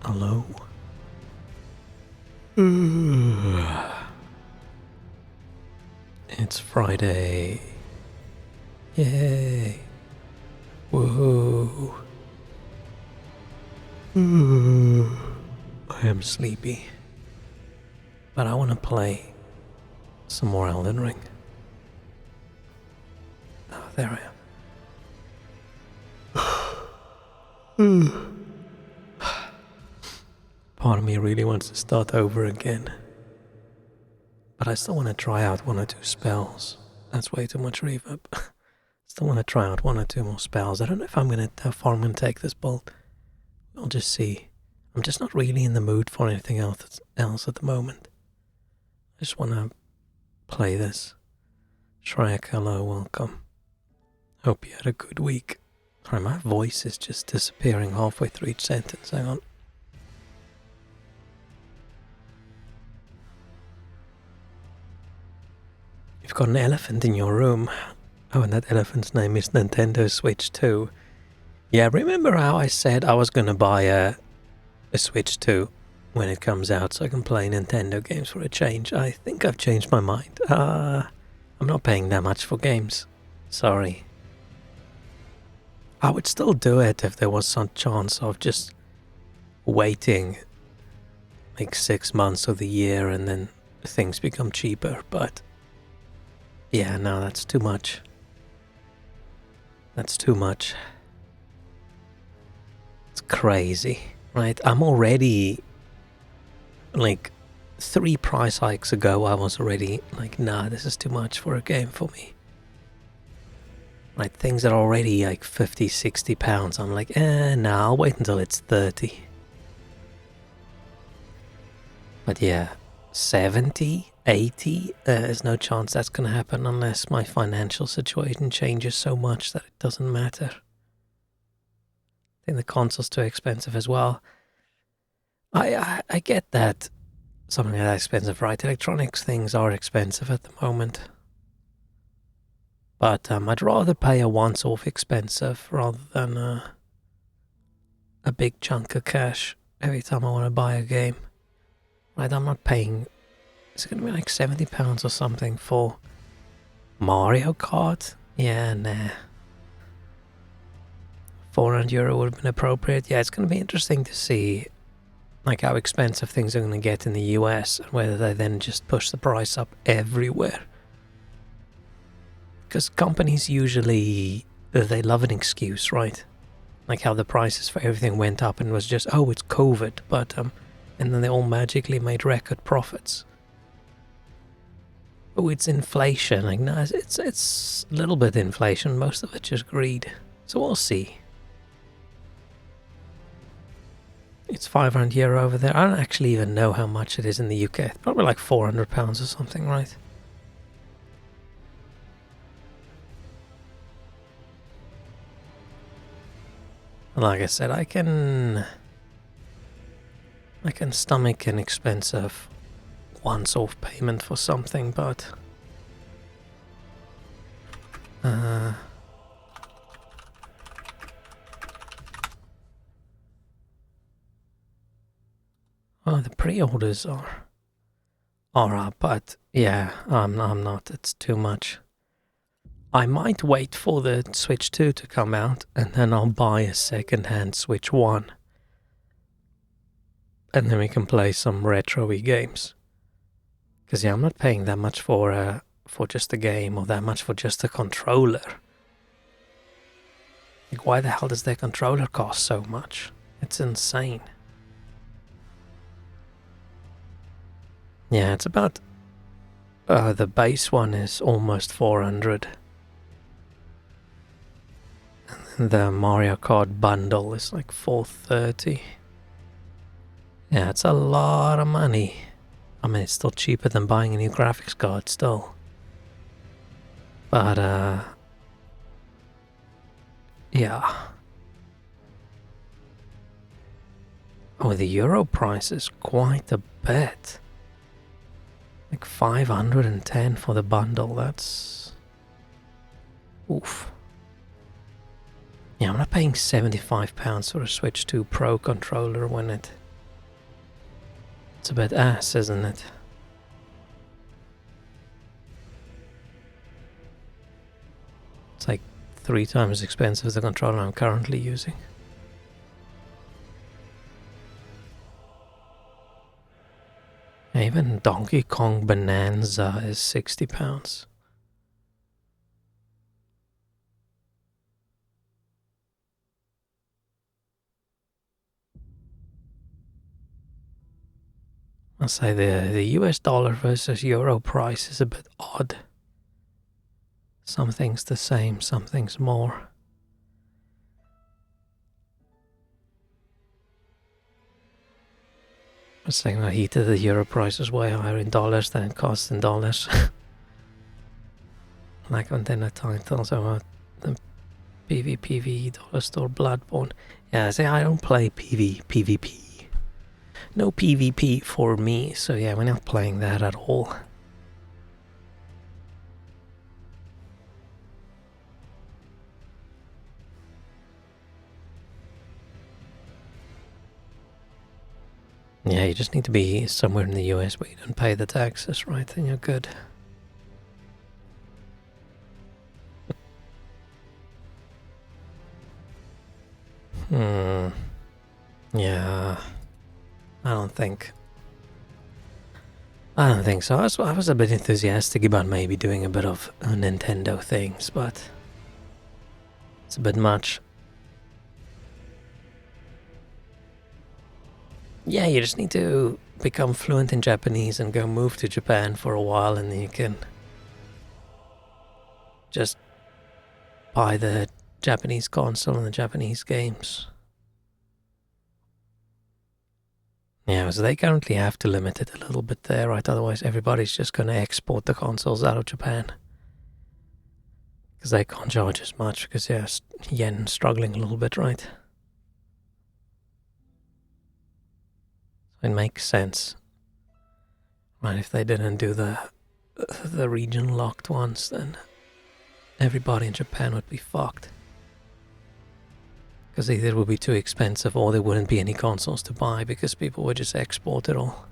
Hello. It's Friday. Yay. Woohoo. I am sleepy. But I want to play some more Elden Ring. Oh, there I am. Part of me really wants to start over again. But I still want to try out one or two spells. That's way too much reverb. Still want to try out one or two more spells. I don't know if how far I'm gonna take this build. We'll just see. I'm just not really in the mood for anything else at the moment. I just want to play this. Shrek, hello, welcome. Hope you had a good week. Sorry, my voice is just disappearing halfway through each sentence. Hang on. You've got an elephant in your room. Oh, and that elephant's name is Nintendo Switch 2. Yeah, remember how I said I was gonna buy a Switch 2 when it comes out so I can play Nintendo games for a change? I think I've changed my mind. I'm not paying that much for games. Sorry. I would still do it if there was some chance of just waiting like 6 months of the year and then things become cheaper, but yeah, no, that's too much. That's too much. It's crazy, right? I'm already, like, 3 price hikes ago, I was already like, nah, this is too much for a game for me. Like, things are already like 50, 60 pounds. I'm like, nah, I'll wait until it's 30. But yeah, 70, 80, there's no chance that's gonna happen unless my financial situation changes so much that it doesn't matter. I think the console's too expensive as well. I get that something that expensive, right? Electronics things are expensive at the moment. But I'd rather pay a once-off expensive rather than a big chunk of cash every time I want to buy a game. Right, I'm not paying... Is it going to be like £70 or something for Mario Kart? Yeah, nah. €400 would have been appropriate. Yeah, it's going to be interesting to see like how expensive things are going to get in the US and whether they then just push the price up everywhere. Because companies usually, they love an excuse, right? Like how the prices for everything went up and was just, oh, it's COVID, but and then they all magically made record profits. Oh, it's inflation. Like, no, it's a little bit inflation. Most of it just greed. So we'll see. It's €500 over there. I don't actually even know how much it is in the UK. It's probably like £400 or something, right? Like I said, I can stomach an expensive once-off payment for something, but oh, the pre-orders are up, but yeah, I'm not. It's too much. I might wait for the Switch 2 to come out, and then I'll buy a second-hand Switch 1. And then we can play some retro-y games. Because yeah, I'm not paying that much for just a game, or that much for just a controller. Like, why the hell does their controller cost so much? It's insane. Yeah, it's about... the base one is almost 400. And the Mario Kart bundle is like 430. Yeah, it's a lot of money. I mean, it's still cheaper than buying a new graphics card still. But, yeah. Oh, the euro price is quite a bit. Like 510 for the bundle, that's... Oof. Yeah, I'm not paying £75 for a Switch 2 Pro controller when it It's a bit ass, isn't it? It's like 3 times as expensive as the controller I'm currently using. Even Donkey Kong Bonanza is £60. I'll say the US dollar versus euro price is a bit odd. Some things the same, some things more. I was saying the heat of the euro price is way higher in dollars than it costs in dollars. Like on dinner titles about the PvPv dollar store Bloodborne. Yeah, see, I don't play PvP. No PvP for me, so yeah, we're not playing that at all. Yeah, you just need to be somewhere in the US where you don't pay the taxes, right? Then you're good. Yeah. I don't think so. I was a bit enthusiastic about maybe doing a bit of Nintendo things, but it's a bit much. Yeah, you just need to become fluent in Japanese and go move to Japan for a while, and then you can just buy the Japanese console and the Japanese games. Yeah, so they currently have to limit it a little bit there, right? Otherwise everybody's just going to export the consoles out of Japan. Because they can't charge as much, because yeah, yen struggling a little bit, right? So it makes sense. Right, if they didn't do the region locked ones, then everybody in Japan would be fucked. Because either it would be too expensive or there wouldn't be any consoles to buy because people would just export it all.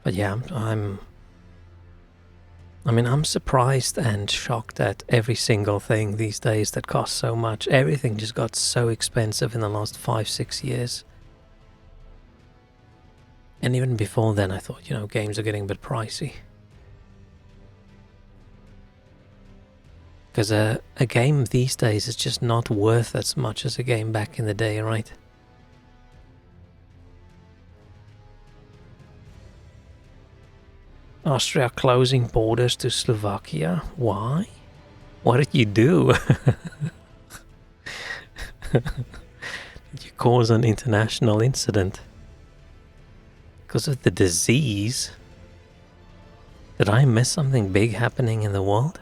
But yeah, I'm surprised and shocked at every single thing these days that costs so much. Everything just got so expensive in the last 5-6 years. And even before then I thought, games are getting a bit pricey. Because a game these days is just not worth as much as a game back in the day, right? Austria closing borders to Slovakia? Why? What did you do? Did you cause an international incident? Because of the disease? Did I miss something big happening in the world?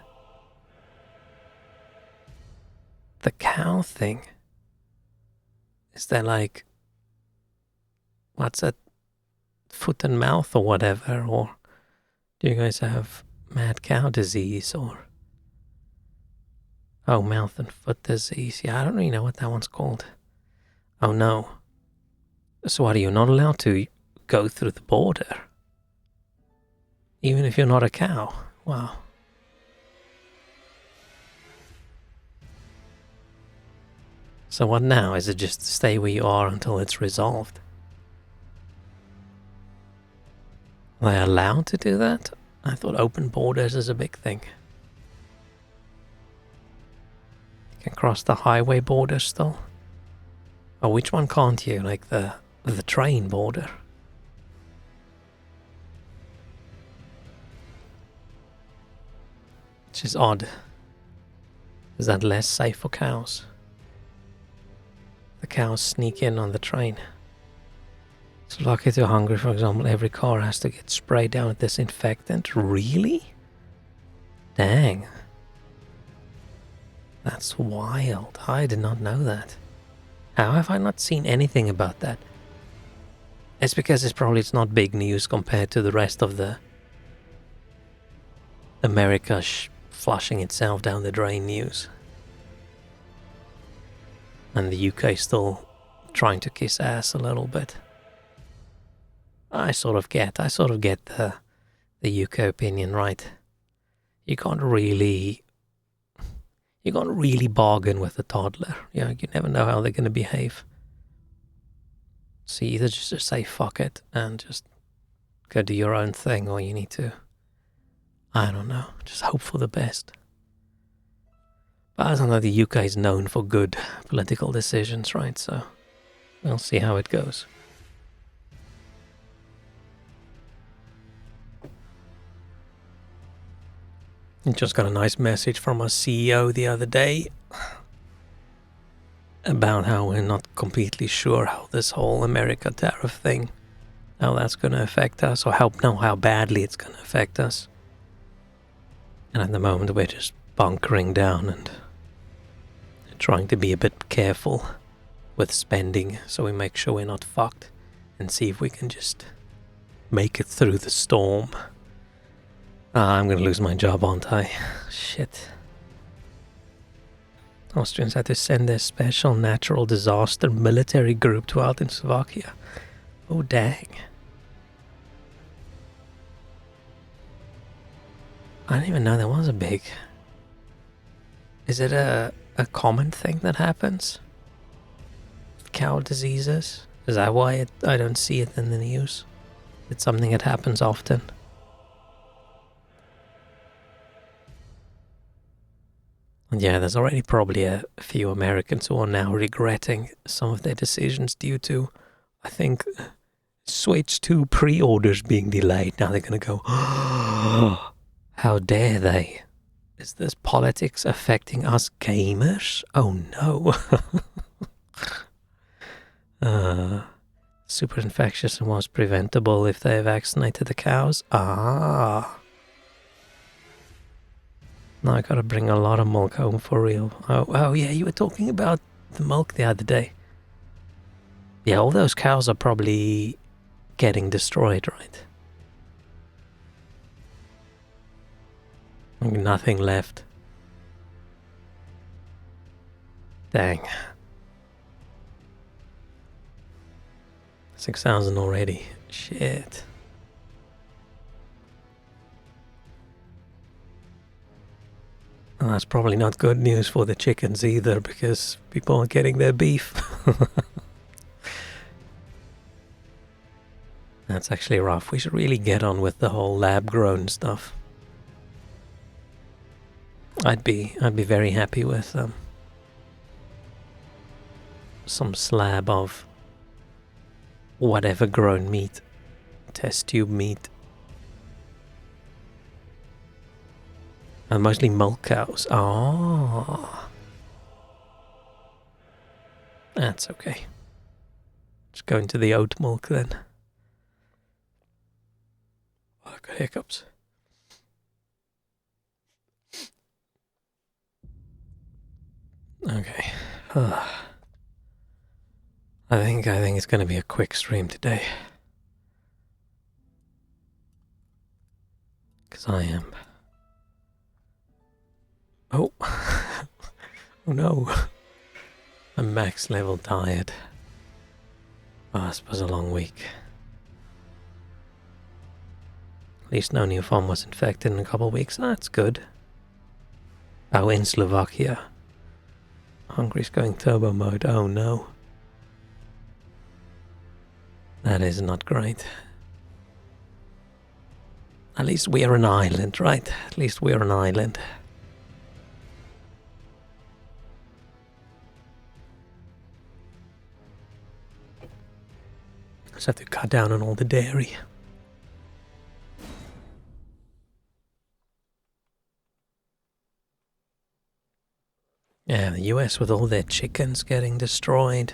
The cow thing? Is that like... what's that? Foot and mouth or whatever? Or do you guys have mad cow disease or... oh, mouth and foot disease. Yeah, I don't really know what that one's called. Oh no. So what, are you not allowed to go through the border? Even if you're not a cow? Wow. So what now? Is it just stay where you are until it's resolved? Are they allowed to do that? I thought open borders is a big thing. You can cross the highway border still. Oh, which one can't you? Like the train border? Which is odd. Is that less safe for cows? The cows sneak in on the train. Slovakia to Hungary, for example, every car has to get sprayed down with disinfectant. Really? Dang. That's wild. I did not know that. How have I not seen anything about that? It's because it's not big news compared to the rest of the America flushing itself down the drain news. And the UK still trying to kiss ass a little bit. I sort of get the UK opinion, right? You can't really bargain with a toddler. You never know how they're going to behave. So you either just say fuck it and just go do your own thing, or you need to, I don't know, just hope for the best. But I don't know, the UK is known for good political decisions, right? So we'll see how it goes. I just got a nice message from our CEO the other day about how we're not completely sure how this whole America tariff thing, how that's going to affect us, or how badly it's going to affect us. And at the moment we're just bunkering down and trying to be a bit careful with spending so we make sure we're not fucked and see if we can just make it through the storm. I'm going to lose my job, aren't I? Shit. Austrians had to send their special natural disaster military group to out in Slovakia. Oh, dang. I didn't even know there was a big... Is it a common thing that happens? Cow diseases? Is that why I don't see it in the news? It's something that happens often. And yeah, there's already probably a few Americans who are now regretting some of their decisions due to, I think, Switch 2 pre-orders being delayed. Now they're going to go, oh, how dare they? Is this politics affecting us gamers? Oh no. Super infectious and was preventable if they vaccinated the cows. Ah. Now I gotta bring a lot of milk home for real. Oh yeah, you were talking about the milk the other day. Yeah, all those cows are probably getting destroyed, right? Nothing left. Dang. 6,000 already. Shit. Well, that's probably not good news for the chickens either, because people are getting their beef. That's actually rough. We should really get on with the whole lab-grown stuff. I'd be very happy with some slab of whatever grown meat, test tube meat. And mostly milk cows. Oh. That's okay. Just go into the oat milk then. Oh, I got hiccups. Okay. I think it's gonna be a quick stream today. 'Cause I am. Oh. Oh no. I'm max level tired. Oh, I suppose a long week. At least no new farm was infected in a couple of weeks. That's good. Oh, in Slovakia. Hungary's going turbo mode. Oh no. That is not great. At least we're an island, right? At least we're an island. Just have to cut down on all the dairy. Yeah, the US with all their chickens getting destroyed.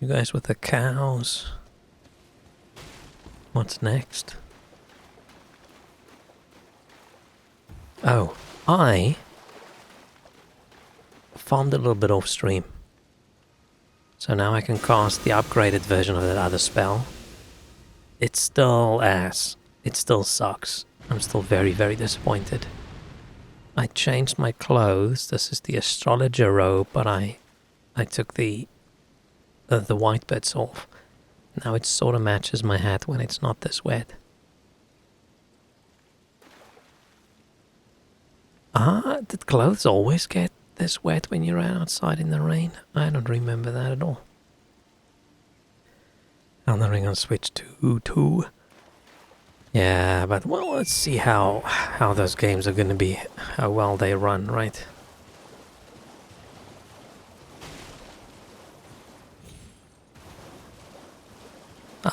You guys with the cows. What's next? Oh, I farmed a little bit off stream. So now I can cast the upgraded version of that other spell. It's still ass. It still sucks. I'm still very, very disappointed. I changed my clothes. This is the astrologer robe, but I I took the white bits off. Now it sort of matches my hat when it's not this wet. Did clothes always get this wet when you're outside in the rain? I don't remember that at all. On the ring on Switch 2. Yeah, but well, let's see how those games are going to be, how well they run, right?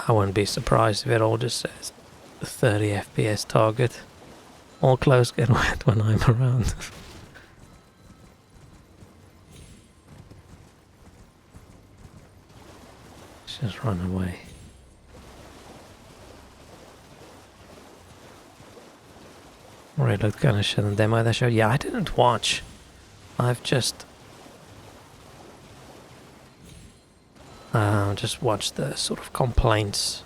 I wouldn't be surprised if it all just says 30 FPS target. All clothes get wet when I'm around. Let's just run away. Alright, looked kind of shit in the demo they showed. Yeah, I didn't watch. I've just watched the sort of complaints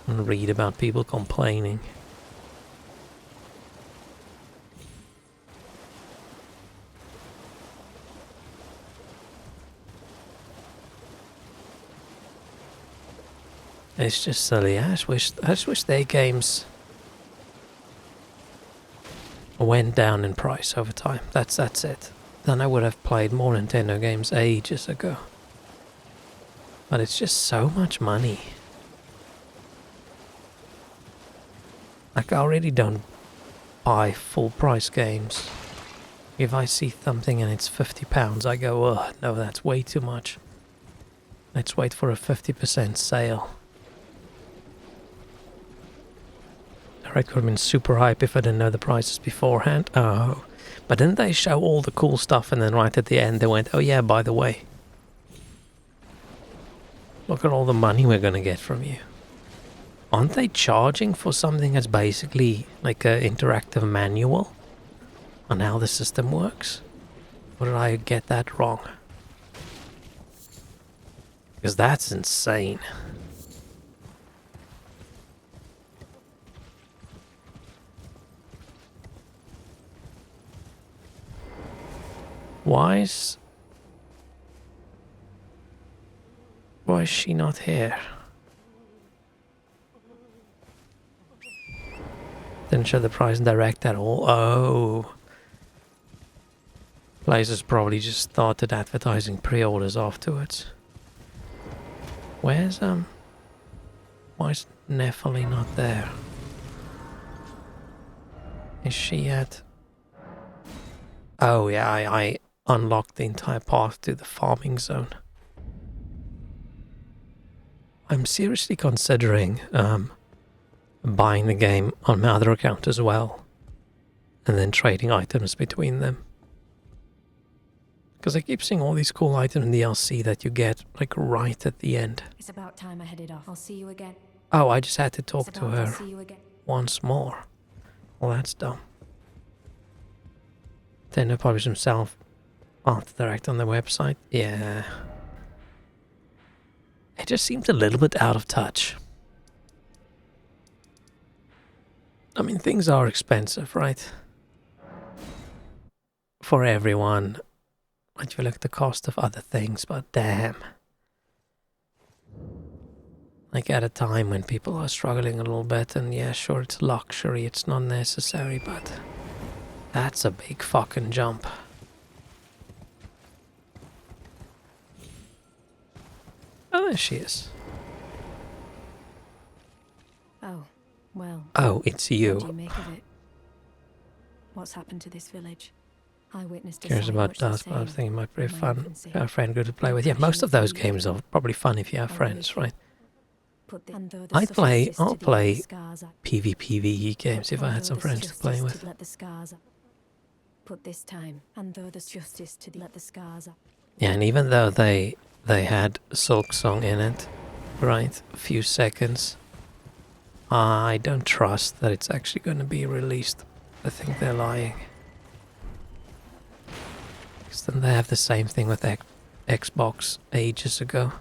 and read about people complaining. It's just silly. I just wish their games went down in price over time. That's it. Then I would have played more Nintendo games ages ago. But it's just so much money. Like, I already don't buy full price games. If I see something and it's £50, I go, oh no, that's way too much. Let's wait for a 50% sale. It could have been super hype if I didn't know the prices beforehand. Oh, but didn't they show all the cool stuff and then right at the end they went, oh yeah, by the way, look at all the money we're going to get from you. Aren't they charging for something that's basically like an interactive manual on how the system works? Or did I get that wrong? Because that's insane. Why is she not here? Didn't show the price direct at all. Oh. Places probably just started advertising pre-orders afterwards. Why is Nephilim not there? Is she at... Oh yeah, I unlocked the entire path to the farming zone. I'm seriously considering buying the game on my other account as well, and then trading items between them. Because I keep seeing all these cool items in the DLC that you get like right at the end. It's about time I headed off. I'll see you again. Oh, I just had to talk to her once more. Well, that's dumb. Nintendo published himself art direct on their website. Yeah. It just seems a little bit out of touch. I mean, things are expensive, right? For everyone. I feel like the cost of other things, but damn. Like at a time when people are struggling a little bit, and yeah, sure, it's luxury, it's not necessary, but that's a big fucking jump. Oh, there she is. Oh, well. Oh, it's you. What do you make of it? What's happened to this village? I witnessed. Cares about that, but I think it might be fun. Got a friend good to play with. Yeah, most of those games are probably fun if you have friends, right? I'll play PvPvE games if I had some friends to play with. Put this time, and though there's justice to let the scars up. Yeah, and even though they had Silk Song in it, right, a few seconds, I don't trust that it's actually going to be released. I think they're lying. Because then they have the same thing with Xbox ages ago.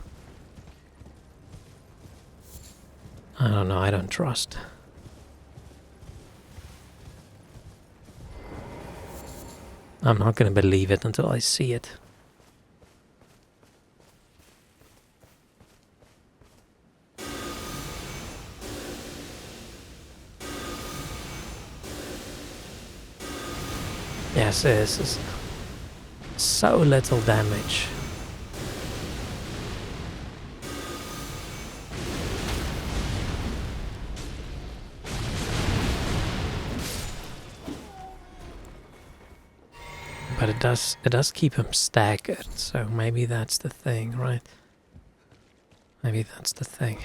I don't know, I don't trust. I'm not going to believe it until I see it. Yes, this is so little damage. But it does keep him staggered, so maybe that's the thing, right? Maybe that's the thing.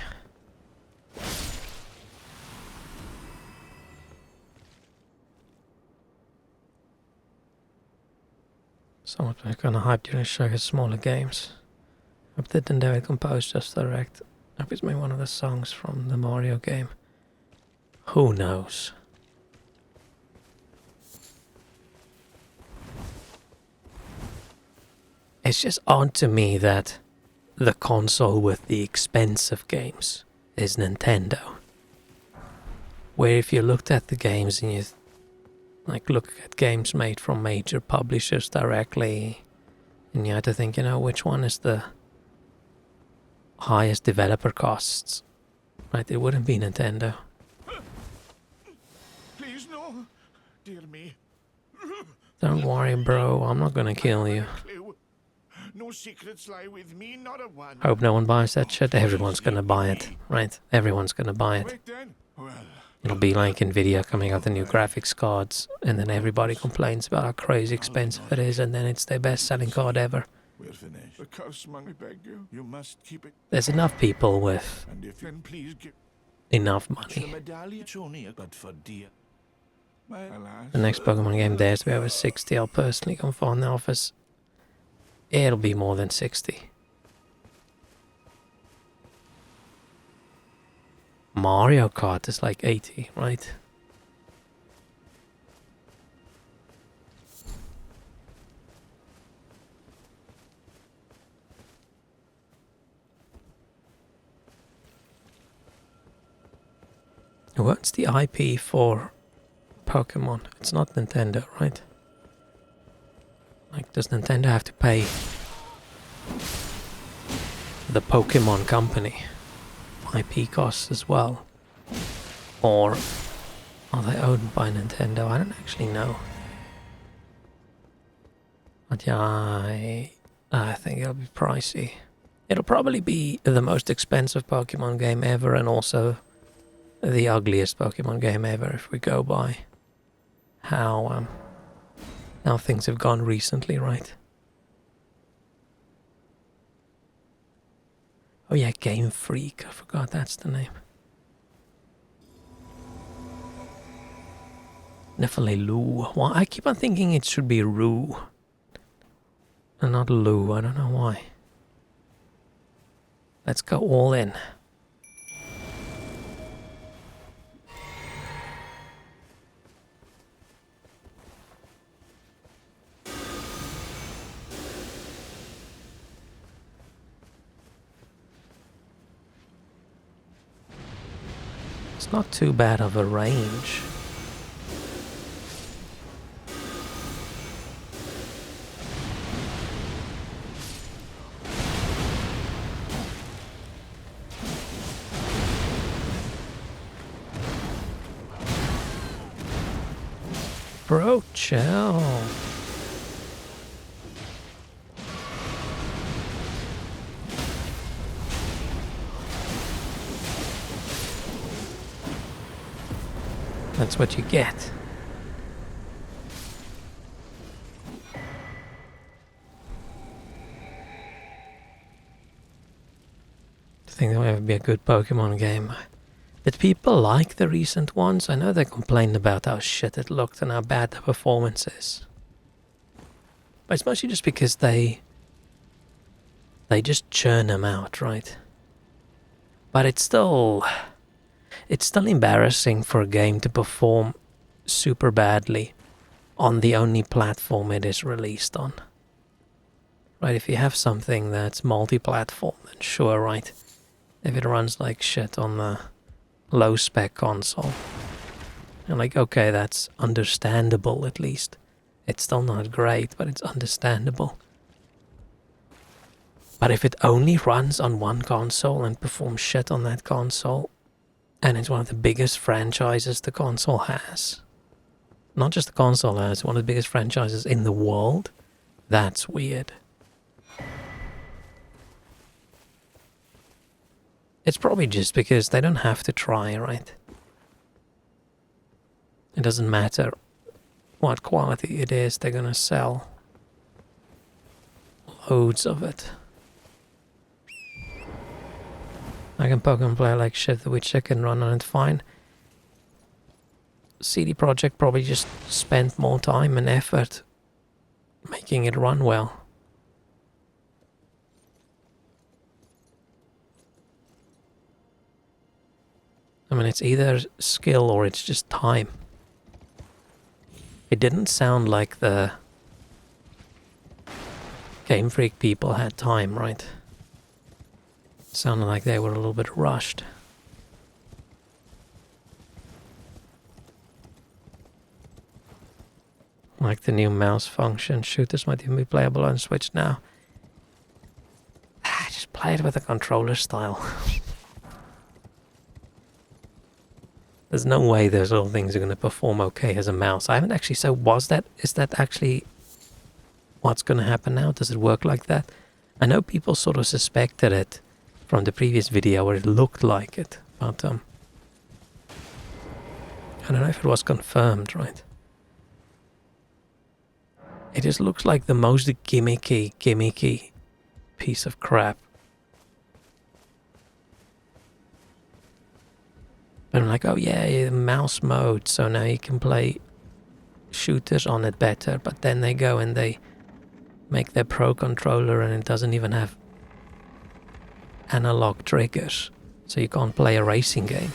Someone's gonna hype during show his smaller games. Hope they didn't have it composed just direct. Hope it's maybe one of the songs from the Mario game. Who knows? It's just odd to me that the console with the expensive games is Nintendo. Where if you looked at the games and you like look at games made from major publishers directly, and you had to think, you know, which one is the highest developer costs, right? It wouldn't be Nintendo. Please no, dear me. Don't worry, bro. I'm not gonna kill you. No secrets lie with me, not a one. Hope no one buys that shit. Everyone's gonna buy it, right? Everyone's gonna buy it. Wait then. Well, It'll be like Nvidia coming out the new graphics cards, and then everybody complains about how crazy expensive it is, and then it's their best-selling card ever. we're finished. The curse, I beg you. You must keep it. There's enough people with And if you can please give enough the money. medallion, it's only a good for dear. Alas, The next Pokemon game dares to be over 60. I'll personally come find the office. It'll be more than 60. Mario Kart is like 80, right? What's the IP for Pokemon? It's not Nintendo, right? Like, does Nintendo have to pay the Pokemon company IP costs as well? Or are they owned by Nintendo? I don't actually know. But yeah, I think it'll be pricey. It'll probably be the most expensive Pokemon game ever, and also the ugliest Pokemon game ever if we go by how things have gone recently, right? Oh yeah, Game Freak. I forgot that's the name. Nifalelu. Well, I keep on thinking it should be Roo. And not Lou. I don't know why. Let's go all in. It's not too bad of a range. Bro, chill. That's what you get. I think that would ever be a good Pokemon game. Did people like the recent ones? I know they complained about how shit it looked and how bad the performance is. But it's mostly just because they just churn them out, right? But it's still embarrassing for a game to perform super badly on the only platform it is released on. Right, if you have something that's multi-platform, then sure, right? If it runs like shit on the low-spec console, you're like, okay, that's understandable at least. It's still not great, but it's understandable. But if it only runs on one console and performs shit on that console, and it's one of the biggest franchises the console has, Not just the console, it's one of the biggest franchises in the world. That's weird. It's probably just because they don't have to try, right? It doesn't matter what quality it is, they're gonna sell loads of it. I can Pokemon play like shit, the Witcher can run on it fine. CD Projekt probably just spent more time and effort making it run well. I mean, it's either skill or it's just time. It didn't sound like the Game Freak people had time, right? It sounded like they were a little bit rushed. Like the new mouse function. Shooters might even be playable on Switch now. Just play it with a controller style. There's no way those little things are going to perform okay as a mouse. I haven't actually... So is that actually what's going to happen now? Does it work like that? I know people sort of suspected it from the previous video where it looked like it. But I don't know if it was confirmed, right? It just looks like the most gimmicky piece of crap. But I'm like, oh yeah, mouse mode, so now you can play shooters on it better. But then they go and they make their Pro controller and it doesn't even have analog triggers. So you can't play a racing game.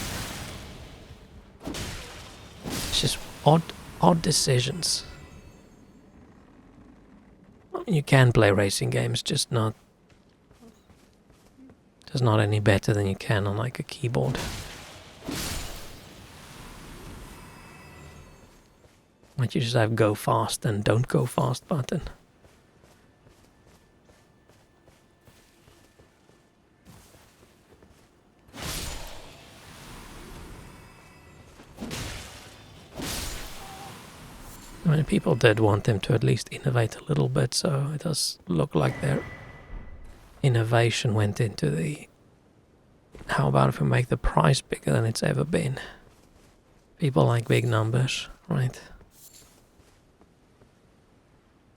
It's just odd decisions. I mean, you can play racing games, just not any better than you can on like a keyboard. Like you just have go fast and don't go fast button. I mean, people did want them to at least innovate a little bit, so it does look like their innovation went into the... How about if we make the price bigger than it's ever been? People like big numbers, right?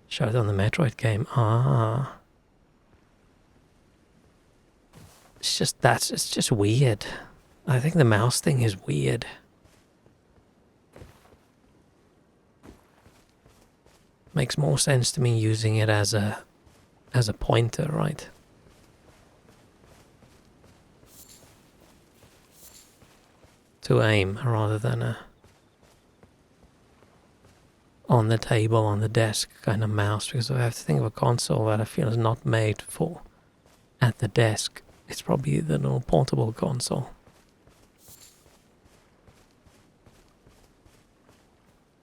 Show it on the Metroid game. Ah. It's just weird. I think the mouse thing is weird. Makes more sense to me using it as a pointer, right? To aim rather than a on the table, on the desk kind of mouse, because I have to think of a console that I feel is not made for at the desk. It's probably the little portable console.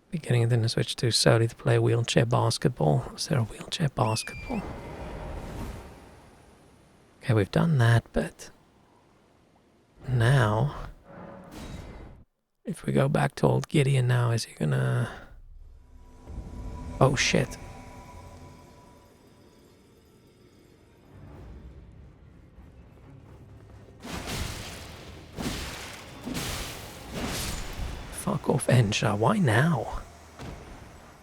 Beginning then to switch to solely to play wheelchair basketball. Is there a wheelchair basketball? Okay, we've done that, but now if we go back to old Gideon now, is he gonna... Oh shit. Fuck off, Ensha. Why now?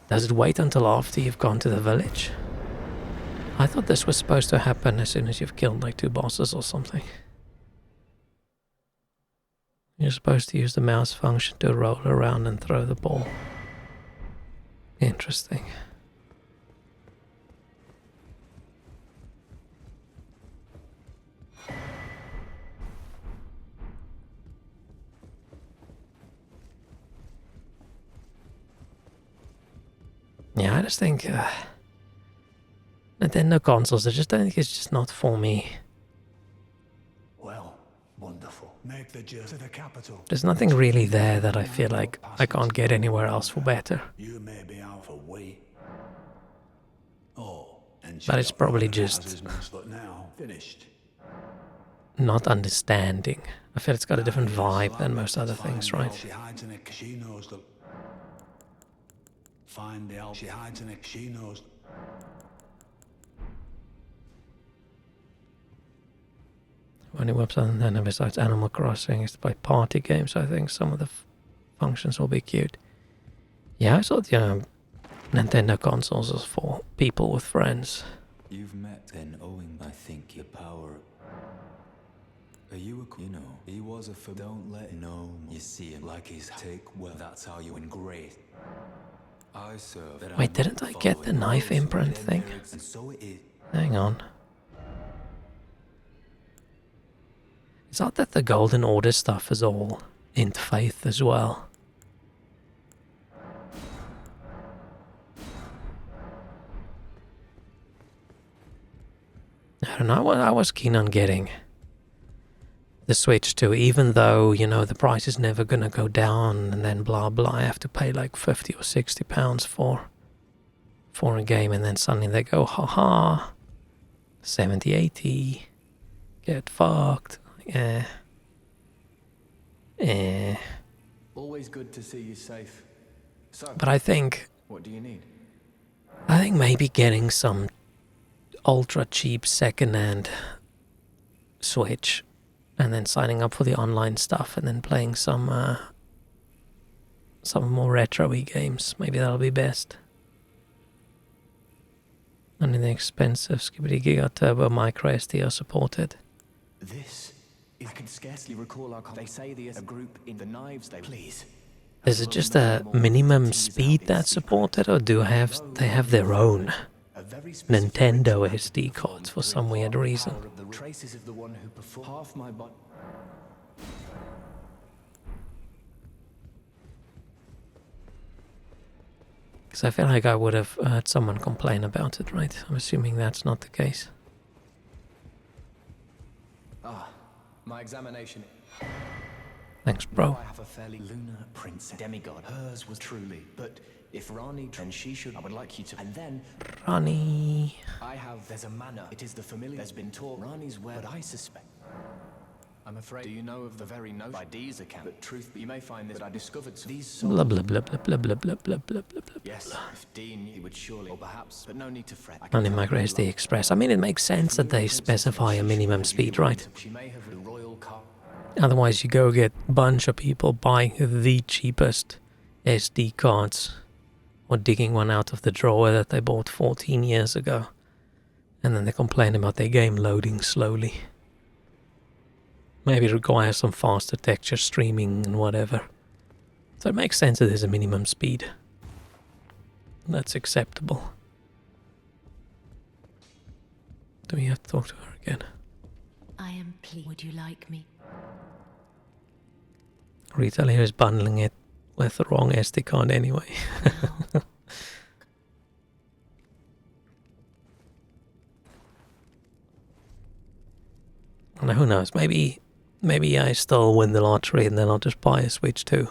Does it wait until after you've gone to the village? I thought this was supposed to happen as soon as you've killed like 2 bosses or something. You're supposed to use the mouse function to roll around and throw the ball. Interesting. Yeah, I just think Nintendo consoles, I just don't think it's just not for me. Well, wonderful. Make the journey to the capital. There's nothing really there that I feel like I can't get anywhere else for better. You may be out for wait. Oh, and But it's probably just but now finished. not understanding. I feel it's got a different vibe than most other things, right? She hides in it 'cause she knows that. Find the elf. She hides in it. She knows. Only website then besides Animal Crossing is by party games. I think some of the functions will be cute. Yeah, I thought, Nintendo consoles is for people with friends. You've met then owing, I think, your power. Are you a, you know, he was a don't let no, you see him like he's take well, that's how you ingrate. I serve. Wait, didn't I get the knife imprint thing? And so it is. Hang on. Is that the Golden Order stuff is all in faith as well? I don't know, I was keen on getting the Switch too, even though, the price is never gonna go down and then blah blah, I have to pay like 50 or 60 pounds for a game, and then suddenly they go, haha, 70, 80, get fucked. Always good to see you safe. So, But I think what do you need? maybe getting some ultra cheap second-hand Switch and then signing up for the online stuff and then playing some more retro-y games. Maybe that'll be best. And in the expensive Skibbity Giga Turbo Micro SD are supported. This I can scarcely recall our. They say a group in the knives. They please. Is it just a minimum speed that's supported, or do they have their own Nintendo SD cards for some weird reason? Traces of the one who performed half my body. Because I feel like I would have heard someone complain about it, right? I'm assuming that's not the case. My examination. Thanks, bro. I have a fairly lunar princess demigod. Hers was truly, but if Rani, then she should. I would like you to. And then Rani. there's a manner. It is the familiar. There's been taught Rani's where, but I suspect. I'm afraid. Do you know of the very note by D's account? But truth, you may find this. But I discovered these. Blah blah blah blah blah blah blah blah blah blah blah. Yes, if Dean, he would surely, or perhaps, but no need to fret. Only Micro SD Express. I mean, it makes sense that they specify a minimum speed, right? She may have the royal car. Otherwise, you go get a bunch of people buying the cheapest SD cards or digging one out of the drawer that they bought 14 years ago. And then they complain about their game loading slowly. Maybe it requires some faster texture streaming and whatever. So it makes sense that there's a minimum speed. That's acceptable. Do we have to talk to her again? I am pleased. Would you like me? Retail here is bundling it with the wrong SD card anyway. And who knows, maybe I still win the lottery and then I'll just buy a Switch too.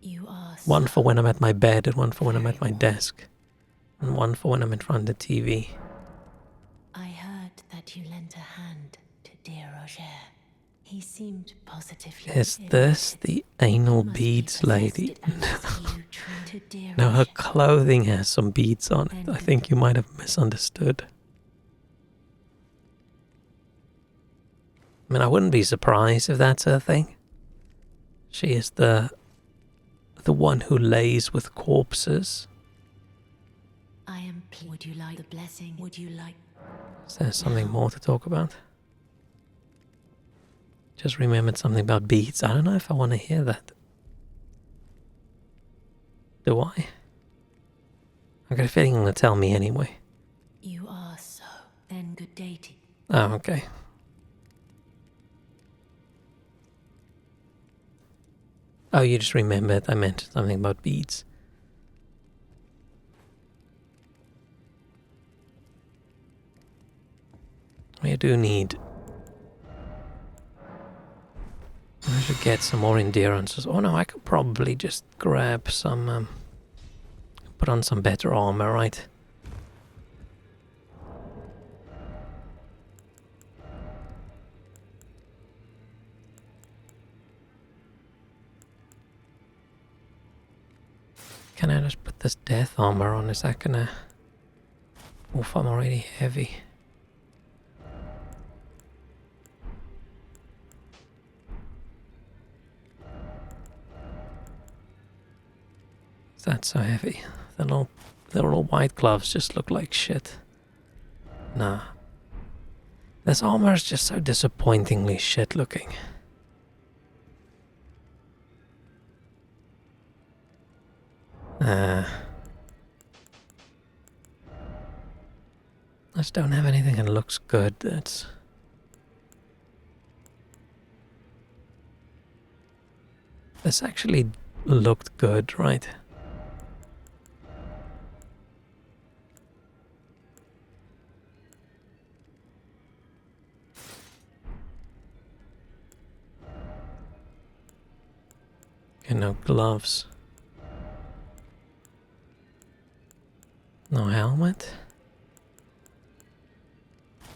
You are One for when I'm at my bed and one for when I'm at my desk. And one for when I'm in front of the TV. I heard that you lent a hand to dear Roger. He seemed positively. Is this the anal beads lady? No, her clothing has some beads on it. I think you might have misunderstood. I mean, I wouldn't be surprised if that's her thing. She is the one who lays with corpses. I am. Would you like the blessing? Would you like? Is there something more to talk about? Just remembered something about beads. I don't know if I want to hear that. Do I? I've got a feeling you're going to tell me anyway. You are so. Then good day to you. Oh, okay. Oh, you just remembered I meant something about beads. We do need... I should get some more endurances. Oh no, I could probably just grab some... put on some better armor, right? Can I just put this death armor on? Is that gonna... Oof, I'm already heavy. Is that so heavy? The little white gloves just look like shit. Nah. This armor is just so disappointingly shit looking. I just don't have anything that looks good. That's... This actually looked good, right? Okay, no gloves. No helmet?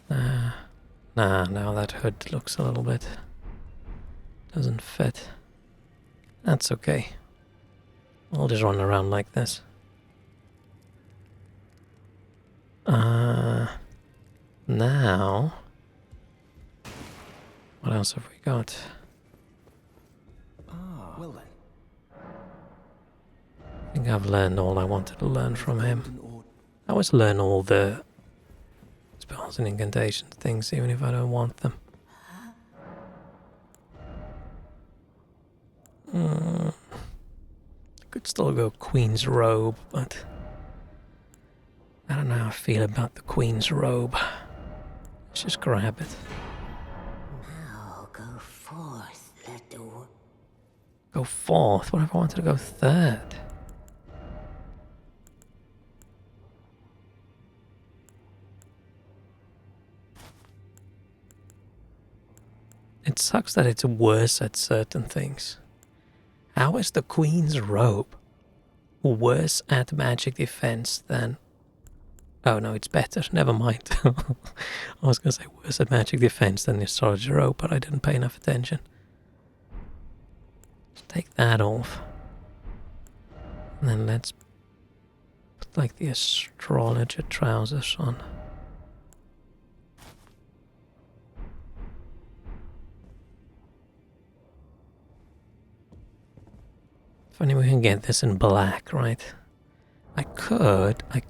Nah, now that hood looks a little bit... doesn't fit. That's okay. I'll just run around like this. Now... What else have we got? Well then. I think I've learned all I wanted to learn from him. I always learn all the spells and incantations things, even if I don't want them. Could still go Queen's Robe, but I don't know how I feel about the Queen's Robe. Let's just grab it. Now go forth, little. Go fourth? What if I wanted to go third? It sucks that it's worse at certain things. How is the Queen's Robe worse at magic defense than... Oh no, it's better. Never mind. I was going to say worse at magic defense than the Astrologer Robe, but I didn't pay enough attention. Let's take that off. And then let's put like the Astrologer trousers on. If only we can get this in black, right? I could. I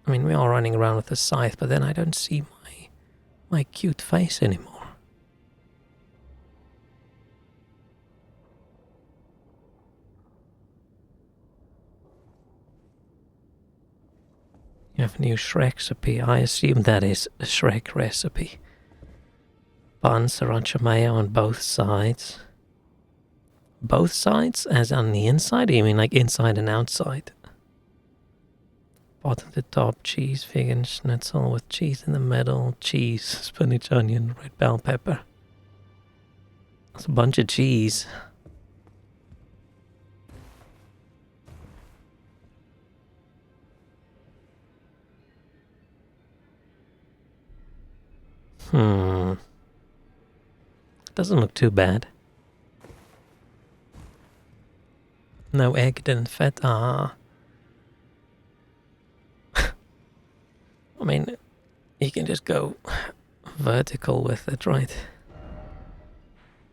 mean, we are running around with a scythe, but then I don't see my cute face anymore. You have a new Shrek recipe. I assume that is a Shrek recipe. Bun, sriracha mayo on both sides. Both sides? As on the inside? Or you mean like inside and outside? Bottom to top, cheese, vegan schnitzel with cheese in the middle, cheese, spinach, onion, red bell pepper. That's a bunch of cheese. Doesn't look too bad. No egg didn't fit. I mean, you can just go vertical with it, right?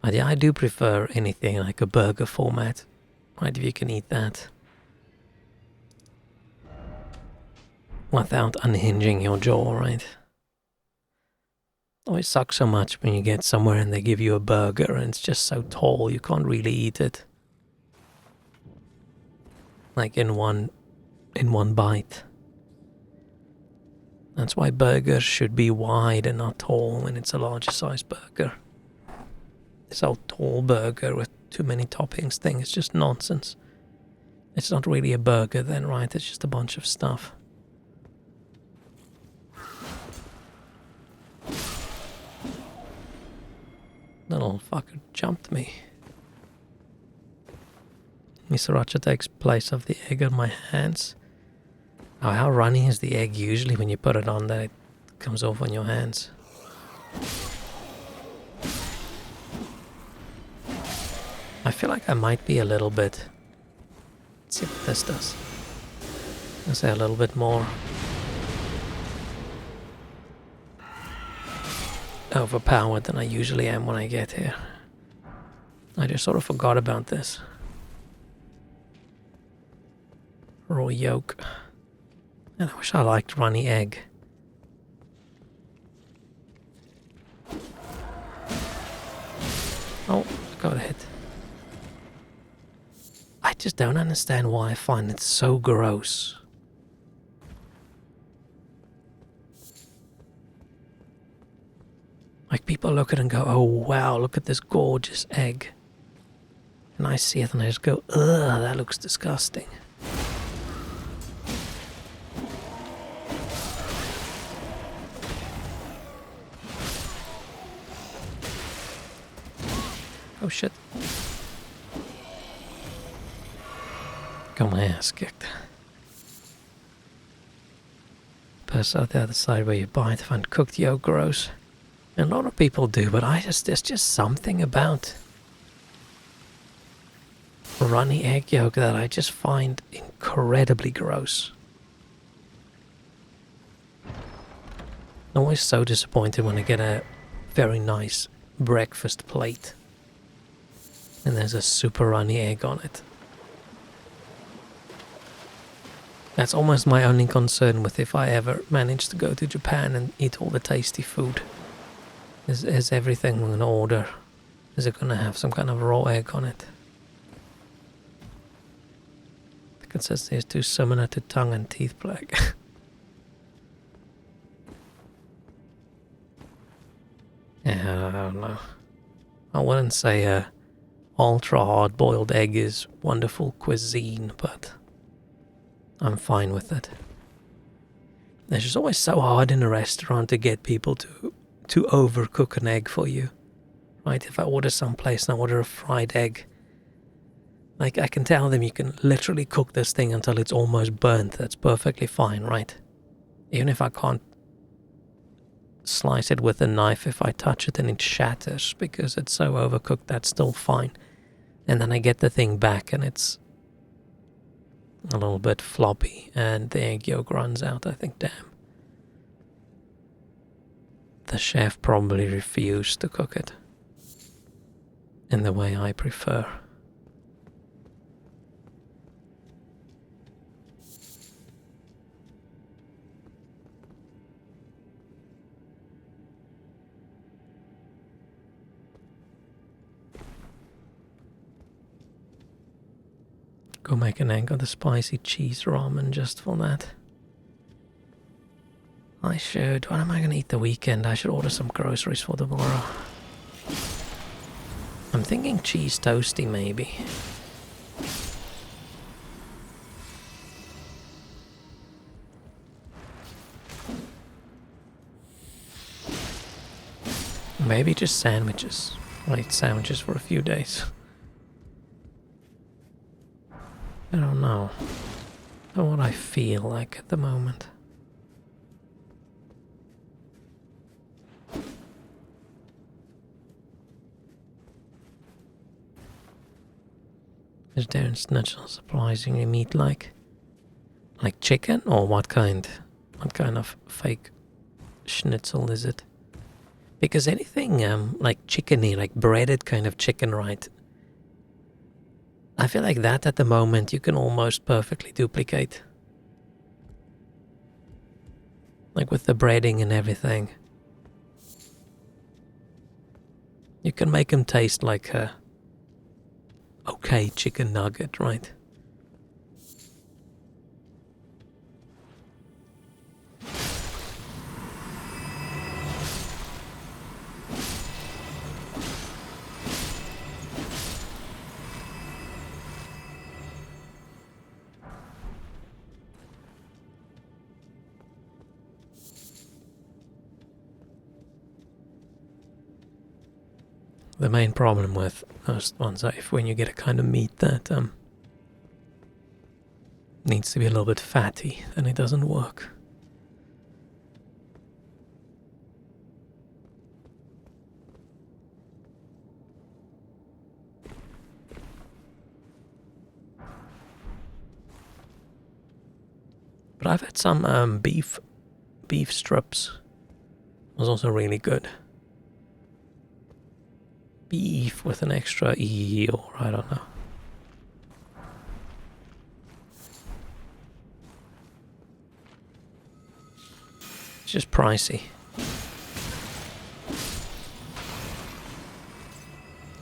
But yeah, I do prefer anything like a burger format. Right, if you can eat that without unhinging your jaw, right? Always sucks so much when you get somewhere and they give you a burger and it's just so tall you can't really eat it. Like in one bite. That's why burgers should be wide and not tall when it's a larger size burger. This old tall burger with too many toppings thing is just nonsense. It's not really a burger then, right? It's just a bunch of stuff. Little fucker jumped me. Sriracha takes place of the egg on my hands. Oh, how runny is the egg usually when you put it on that it comes off on your hands? feel like I might be a little bit... Let's see what this does. I'll say a little bit more overpowered than I usually am when I get here. I just sort of forgot about this. Raw yolk. And I wish I liked runny egg. Oh, got a hit. I just don't understand why I find it so gross. Like, people look at it and go, oh wow, look at this gorgeous egg. And I see it and I just go, ugh, that looks disgusting. Oh shit. Got my ass kicked. Pass out the other side where you bite, find cooked yolk gross. And a lot of people do, but there's just something about runny egg yolk that I just find incredibly gross. I'm always so disappointed when I get a very nice breakfast plate and there's a super runny egg on it. That's almost my only concern with if I ever manage to go to Japan and eat all the tasty food. Is everything I'm gonna order, is it gonna have some kind of raw egg on it? The consistency is too similar to tongue and teeth plague. Yeah, I don't know. I wouldn't say a ultra hard boiled egg is wonderful cuisine, but I'm fine with it. It's just always so hard in a restaurant to get people to overcook an egg for you. Right, if I order someplace and I order a fried egg, like, I can tell them you can literally cook this thing until it's almost burnt. That's perfectly fine, right? Even if I can't slice it with a knife, if I touch it and it shatters because it's so overcooked, that's still fine. And then I get the thing back and it's a little bit floppy and the egg yolk runs out. I think, damn. The chef probably refused to cook it in the way I prefer. Go make an egg of the spicy cheese ramen just for that. I should. What am I gonna eat the weekend? I should order some groceries for tomorrow. I'm thinking cheese toasty, maybe. Maybe just sandwiches. I'll eat sandwiches for a few days. I don't know. I don't know what I feel like at the moment. Is Darren Snitchell surprisingly meat-like? Like chicken, or what kind? What kind of fake schnitzel is it? Because anything like chickeny, like breaded kind of chicken, right? I feel like that at the moment you can almost perfectly duplicate. Like with the breading and everything. You can make them taste like a okay chicken nugget, right? The main problem with most ones are if when you get a kind of meat that needs to be a little bit fatty, then it doesn't work. But I've had some beef strips. Was also really good. Beef with an extra E, or I don't know. It's just pricey.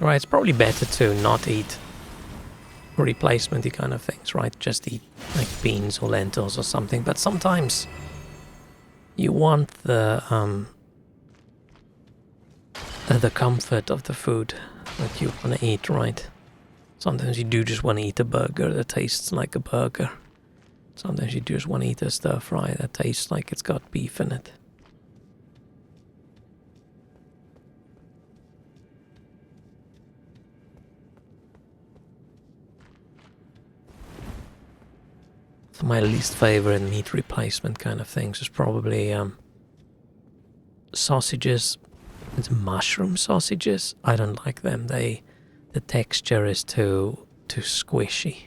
Right, it's probably better to not eat replacement-y kind of things, right? Just eat like beans or lentils or something. But sometimes you want the comfort of the food that you want to eat, right? Sometimes you do just want to eat a burger that tastes like a burger. Sometimes you just want to eat a stir fry that tastes like it's got beef in it. My least favorite meat replacement kind of things is probably sausages. It's mushroom sausages. I don't like them. The texture is too squishy.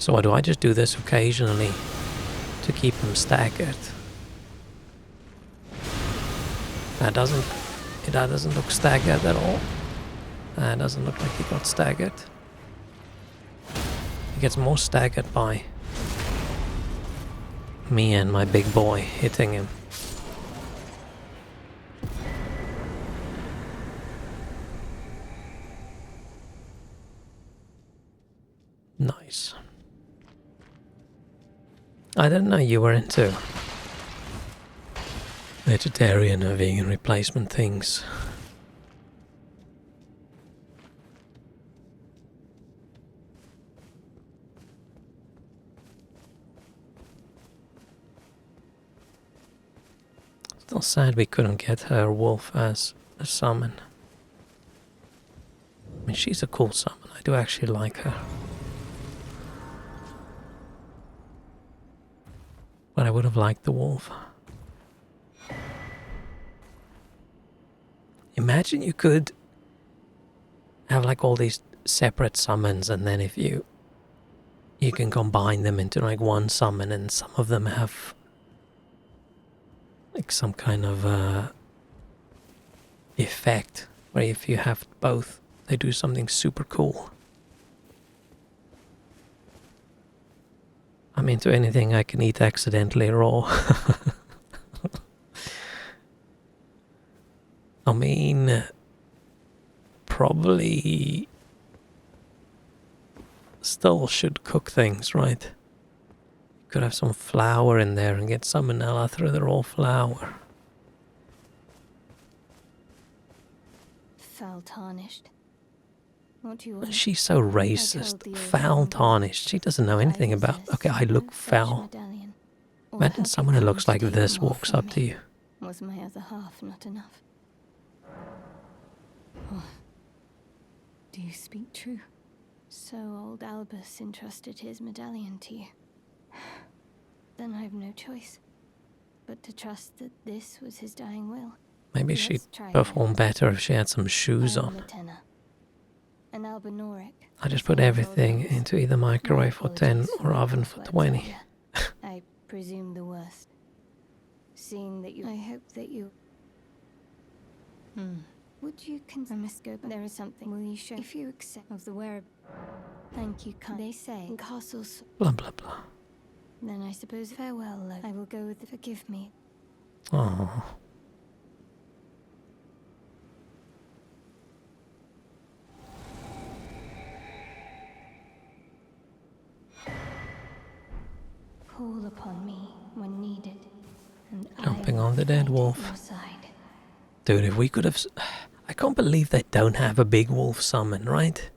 So why do I just do this occasionally to keep them staggered? That doesn't look staggered at all. That doesn't look like he got staggered. He gets more staggered by me and my big boy hitting him. Nice. I didn't know you were into vegetarian or vegan replacement things. Still sad we couldn't get her wolf as a summon. I mean, she's a cool summon. I do actually like her. But I would have liked the wolf. Imagine you could have like all these separate summons, and then if you can combine them into like one summon, and some of them have like some kind of effect where if you have both, they do something super cool. I'm into anything I can eat accidentally raw. I mean, probably still should cook things, right? Could have some flour in there and get salmonella through the raw flour. Foul tarnished. What do you want? She's so racist. Foul tarnished. She doesn't know anything about... Okay, I look foul. Imagine someone who looks like this walks up to you. Was my other half not enough? Oh. Do you speak true? So old Albus entrusted his medallion to you. Then I have no choice but to trust that this was his dying will. Maybe she'd perform better if she had some shoes on. An Albinoric. I just put everything into either microwave for 10 or oven for 20. I presume the worst. Seeing that you... I hope that you... Would you I must go back. There is something. Will you show... If you accept of the wearer... Thank you, kind. They say in castles... Blah, blah, blah. Then I suppose farewell, love. I will go with the... Forgive me. Oh. Call upon me when needed, and Jumping on the dead wolf. Dude, if we could have... I can't believe they don't have a big wolf summon, right?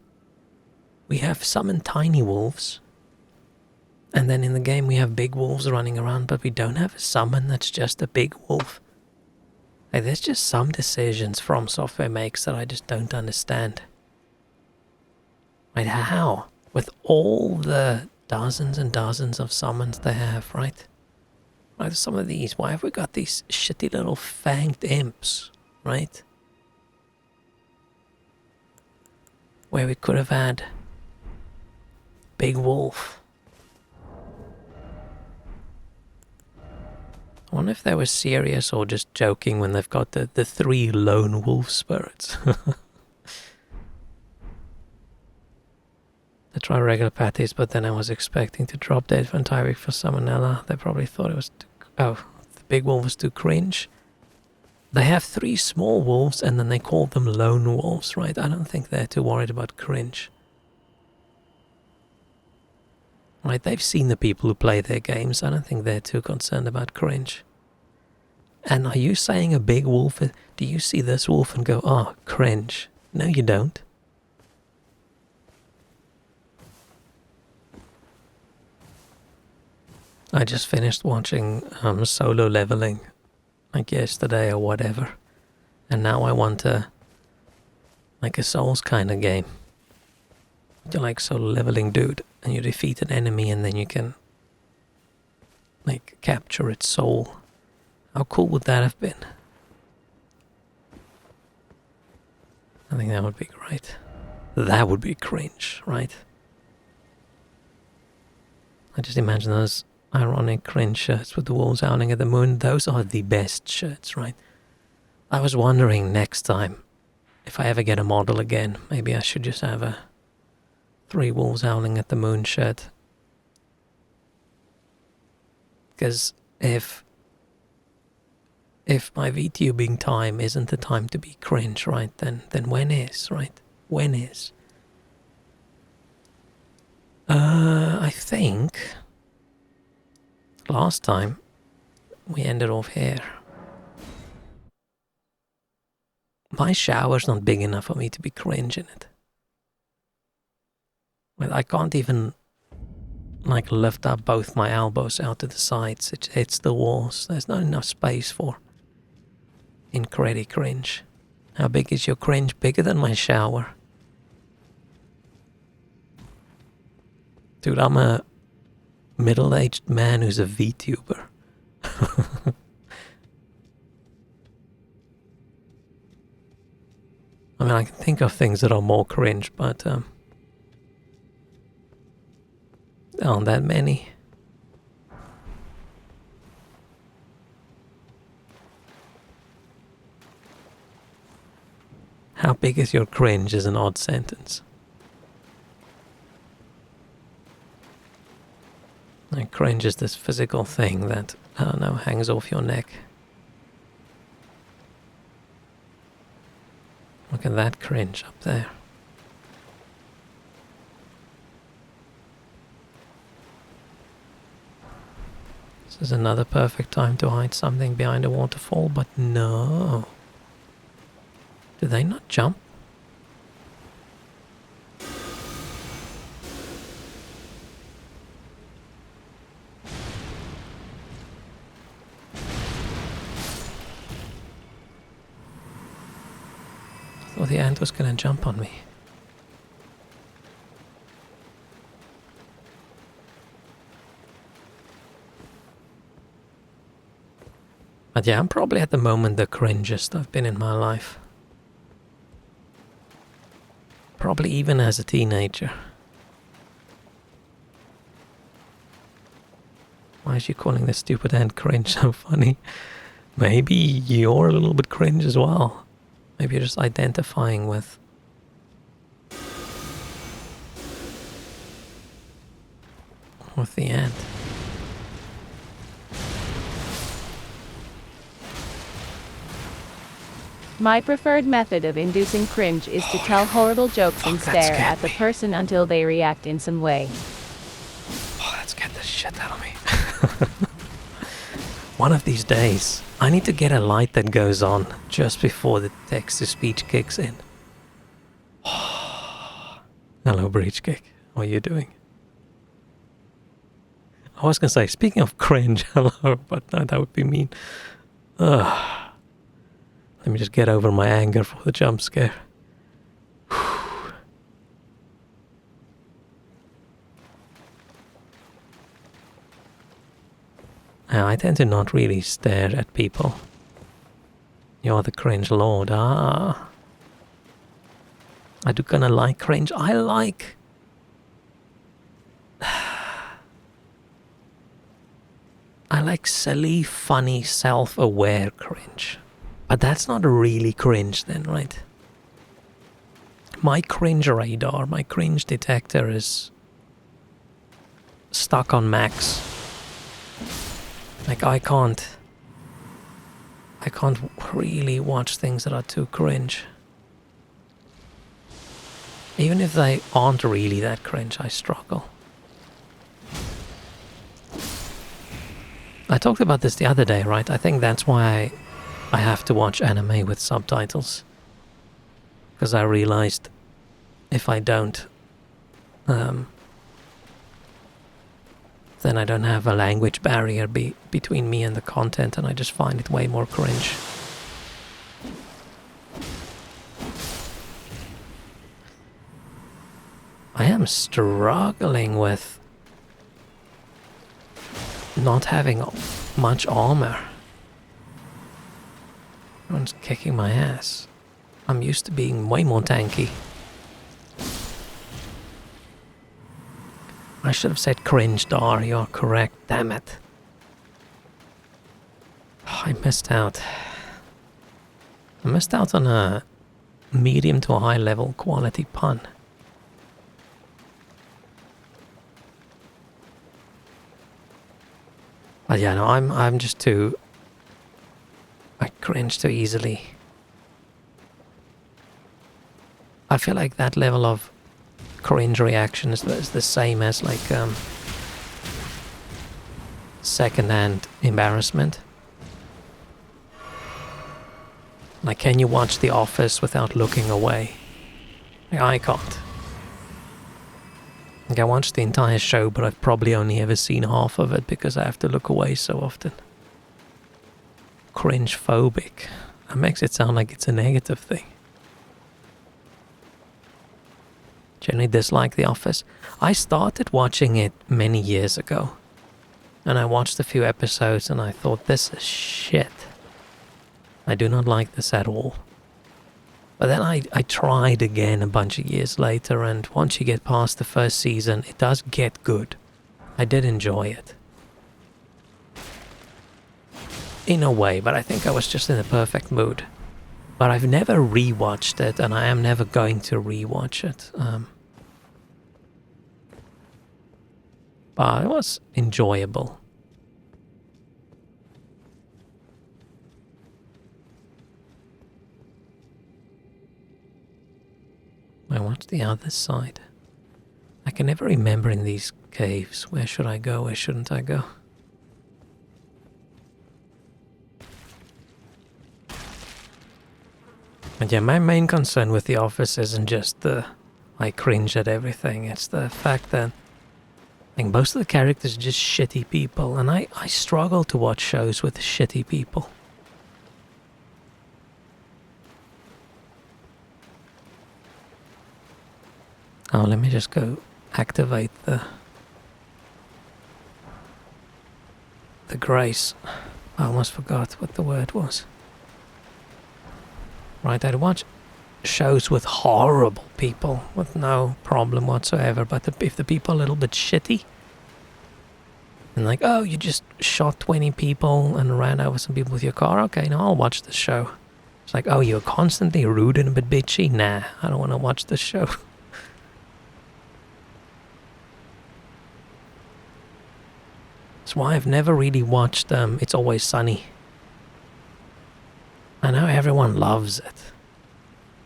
We have summoned tiny wolves. And then in the game we have big wolves running around, but we don't have a summon that's just a big wolf. Like, there's just some decisions From Software makes that I just don't understand. Like, how? With all the dozens and dozens of summons they have, right? Right, some of these, why have we got these shitty little fanged imps, right? Where we could have had Big Wolf. I wonder if they were serious or just joking when they've got the 3 lone wolf spirits. They try regular patties, but then I was expecting to drop dead from Tyvek for Salmonella. They probably thought it was too... Oh, the big wolf was too cringe. They have 3 small wolves and then they call them lone wolves, right? I don't think they're too worried about cringe. Right, they've seen the people who play their games. I don't think they're too concerned about cringe. And are you saying a big wolf? Do you see this wolf and go, oh, cringe? No, you don't. I just finished watching Solo Leveling, like yesterday or whatever. And now I want like a Souls kind of game. You're like Solo Leveling dude, and you defeat an enemy and then you can like capture its soul. How cool would that have been? I think that would be great. That would be cringe, right? I just imagine those ironic cringe shirts with the wolves howling at the moon. Those are the best shirts, right? I was wondering next time, if I ever get a model again, maybe I should just have a 3 wolves howling at the moon shirt. Because if my VTubing time isn't the time to be cringe, right, then when is, right? When is? I think last time we ended off here. My shower's not big enough for me to be cringe in it. Well, I can't even like lift up both my elbows out to the sides. It hits the walls. There's not enough space for incredibly cringe. How big is your cringe? Bigger than my shower. Dude, I'm a middle-aged man who's a VTuber. I mean, I can think of things that are more cringe, but there aren't that many. How big is your cringe is an odd sentence. Like, cringe is this physical thing that, I don't know, hangs off your neck. Look at that cringe up there. This is another perfect time to hide something behind a waterfall, but no. Do they not jump? I thought the ant was gonna jump on me. But yeah, I'm probably at the moment the cringest I've been in my life. Probably even as a teenager. Why is she calling this stupid ant cringe so funny? Maybe you're a little bit cringe as well. Maybe you're just identifying with the ant. My preferred method of inducing cringe is to tell horrible jokes and stare at the person until they react in some way. Oh, that scared the shit out of me. One of these days, I need to get a light that goes on just before the text-to-speech kicks in. Hello, Breach Kick. How are you doing? I was gonna say, speaking of cringe, hello, but no, that would be mean. Let me just get over my anger for the jump scare. I tend to not really stare at people. You're the cringe lord. Ah. I do kinda like cringe. I like... I like silly, funny, self-aware cringe. But that's not really cringe then, right? My cringe radar, my cringe detector is stuck on max. Like I can't really watch things that are too cringe. Even if they aren't really that cringe, I struggle. I talked about this the other day, right? I think that's why I have to watch anime with subtitles. Because I realized if I don't, then I don't have a language barrier between me and the content, and I just find it way more cringe. I am struggling with not having much armor. Everyone's kicking my ass. I'm used to being way more tanky. I should have said cringe, Dar. You're correct. Damn it. I missed out. I missed out on a medium to a high level quality pun. But yeah, no, I'm just too... I cringe too easily. I feel like that level of cringe reaction is the same as like second-hand embarrassment. Like, can you watch The Office without looking away? Like, I can't. Like, I watched the entire show, but I've probably only ever seen half of it because I have to look away so often. Cringe phobic. That makes it sound like it's a negative thing. Generally dislike The Office. I started watching it many years ago. And I watched a few episodes and I thought, this is shit. I do not like this at all. But then I tried again a bunch of years later, and once you get past the first season, it does get good. I did enjoy it. In a way, but I think I was just in a perfect mood. But I've never rewatched it, and I am never going to rewatch it. But it was enjoyable. I watched the other side. I can never remember in these caves. Where should I go? Where shouldn't I go? But yeah, my main concern with The Office isn't just the I cringe at everything. It's the fact that I think most of the characters are just shitty people, and I struggle to watch shows with shitty people. Oh, let me just go activate the grace. I almost forgot what the word was. Right, I'd watch shows with horrible people with no problem whatsoever, but if the people are a little bit shitty, and like, oh, you just shot 20 people and ran over some people with your car, okay, now I'll watch the show. It's like, oh, you're constantly rude and a bit bitchy? Nah, I don't want to watch this show. That's why I've never really watched It's Always Sunny. I know everyone loves it,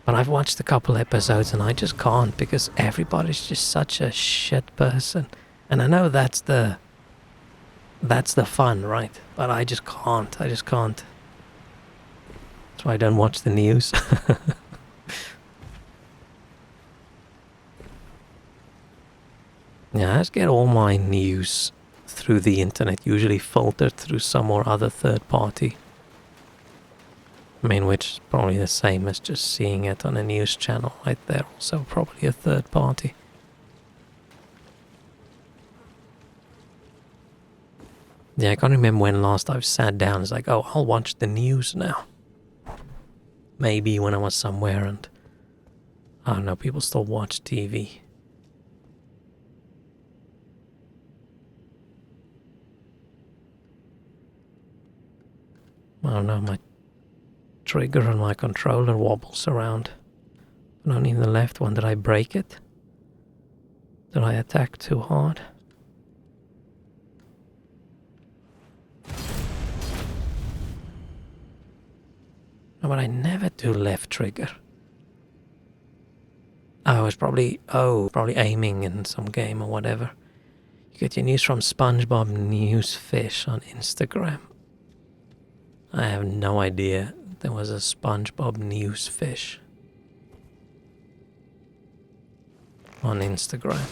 but I've watched a couple episodes and I just can't because everybody's just such a shit person. And I know that's the fun, right? But I just can't. That's why I don't watch the news. Yeah, I just get all my news through the internet, usually filtered through some or other third party. I mean, which is probably the same as just seeing it on a news channel right there, also probably a third party. Yeah, I can't remember when last I've sat down. It's like, oh, I'll watch the news now. Maybe when I was somewhere and I don't know, people still watch TV. I don't know, my trigger on my controller wobbles around. But only in the left one. Did I break it? Did I attack too hard? No, but I never do left trigger. Oh, it's probably aiming in some game or whatever. You get your news from SpongeBob Newsfish on Instagram. I have no idea there was a SpongeBob Newsfish on Instagram.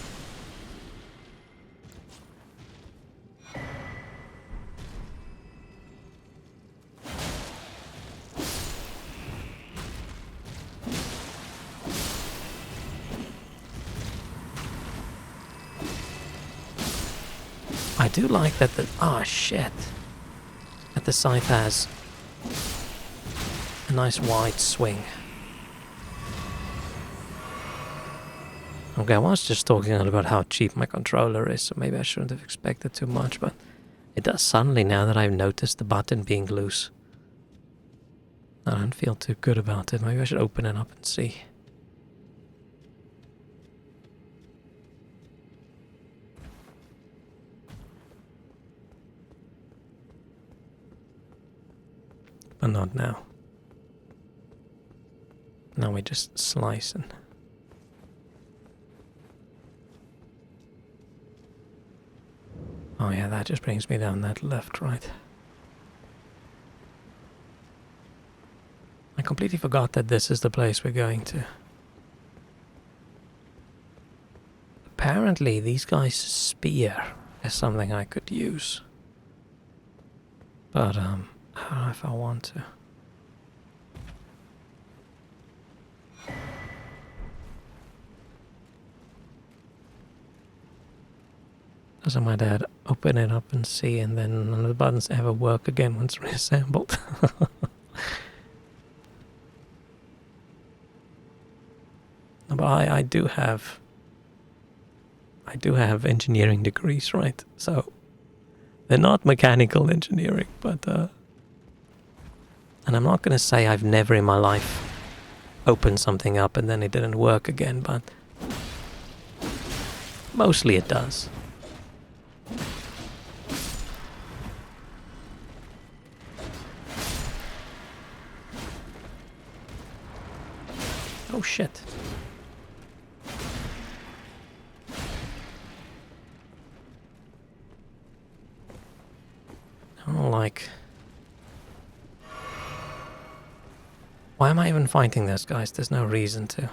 I do like that shit. That the scythe has a nice wide swing. Okay, I was just talking about how cheap my controller is, so maybe I shouldn't have expected too much, but it does suddenly now that I've noticed the button being loose. I don't feel too good about it. Maybe I should open it up and see. But not now. Now we just slice and... Oh yeah, that just brings me down that left, right. I completely forgot that this is the place we're going to. Apparently these guys' spear is something I could use. But, I don't know if I want to. So my dad open it up and see, and then none of the buttons ever work again once reassembled. But I do have engineering degrees, right? So they're not mechanical engineering, but and I'm not gonna say I've never in my life opened something up and then it didn't work again, but mostly it does. Oh shit. I don't like... Why am I even fighting those guys? There's no reason to.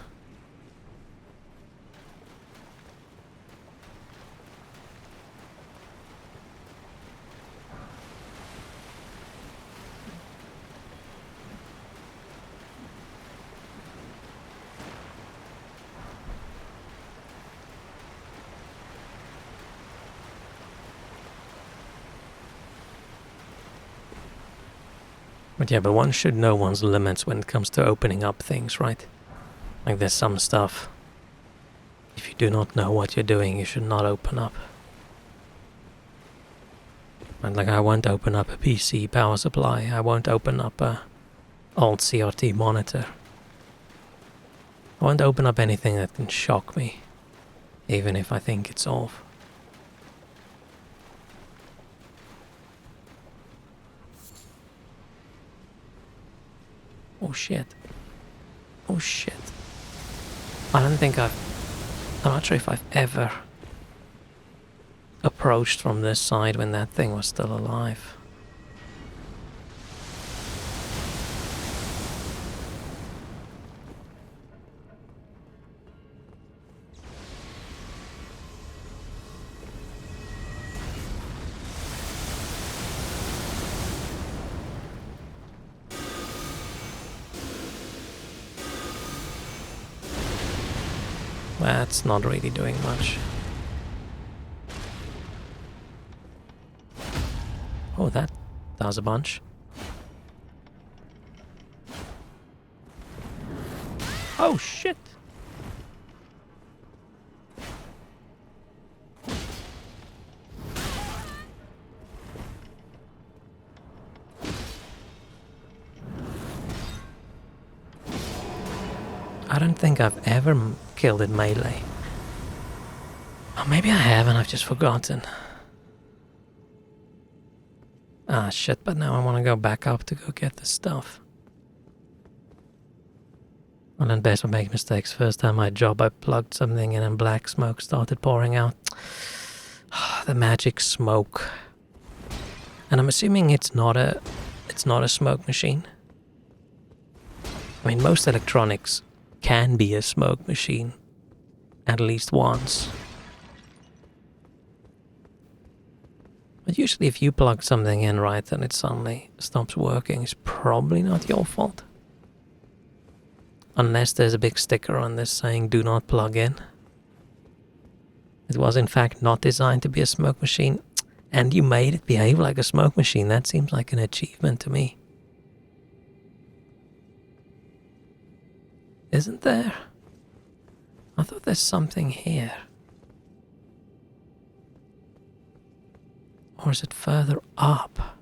But yeah, but one should know one's limits when it comes to opening up things, right? Like there's some stuff. If you do not know what you're doing, you should not open up. And like I won't open up a PC power supply, I won't open up a old CRT monitor. I won't open up anything that can shock me, even if I think it's off. Oh shit. Oh shit. I'm not sure if I've ever approached from this side when that thing was still alive. That's not really doing much. Oh, that does a bunch. Oh, shit! I don't think I've ever killed in melee. Or maybe I have and I've just forgotten. Ah, shit, but now I want to go back up to go get the stuff. Well, then best would make mistakes. First time I job, I plugged something in and black smoke started pouring out. The magic smoke. And I'm assuming it's not a smoke machine. I mean, most electronics can be a smoke machine at least once. But usually if you plug something in right and it suddenly stops working, it's probably not your fault. Unless there's a big sticker on this saying do not plug in. It was in fact not designed to be a smoke machine, and you made it behave like a smoke machine. That seems like an achievement to me. Isn't there? I thought there's something here. Or is it further up?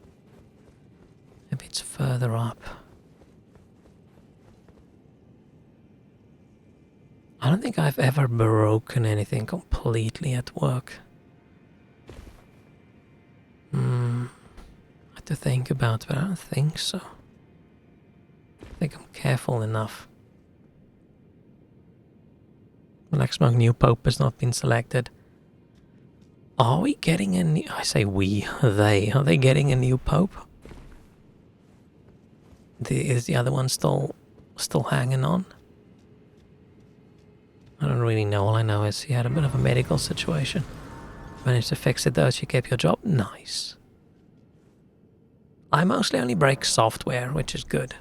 Maybe it's further up. I don't think I've ever broken anything completely at work. I have to think about it, but I don't think so. I think I'm careful enough. Black Smoke new Pope has not been selected. Are we getting a new... I say we, they. Are they getting a new Pope? Is the other one still hanging on? I don't really know. All I know is he had a bit of a medical situation. Managed to fix it though, so you kept your job. Nice. I mostly only break software, which is good.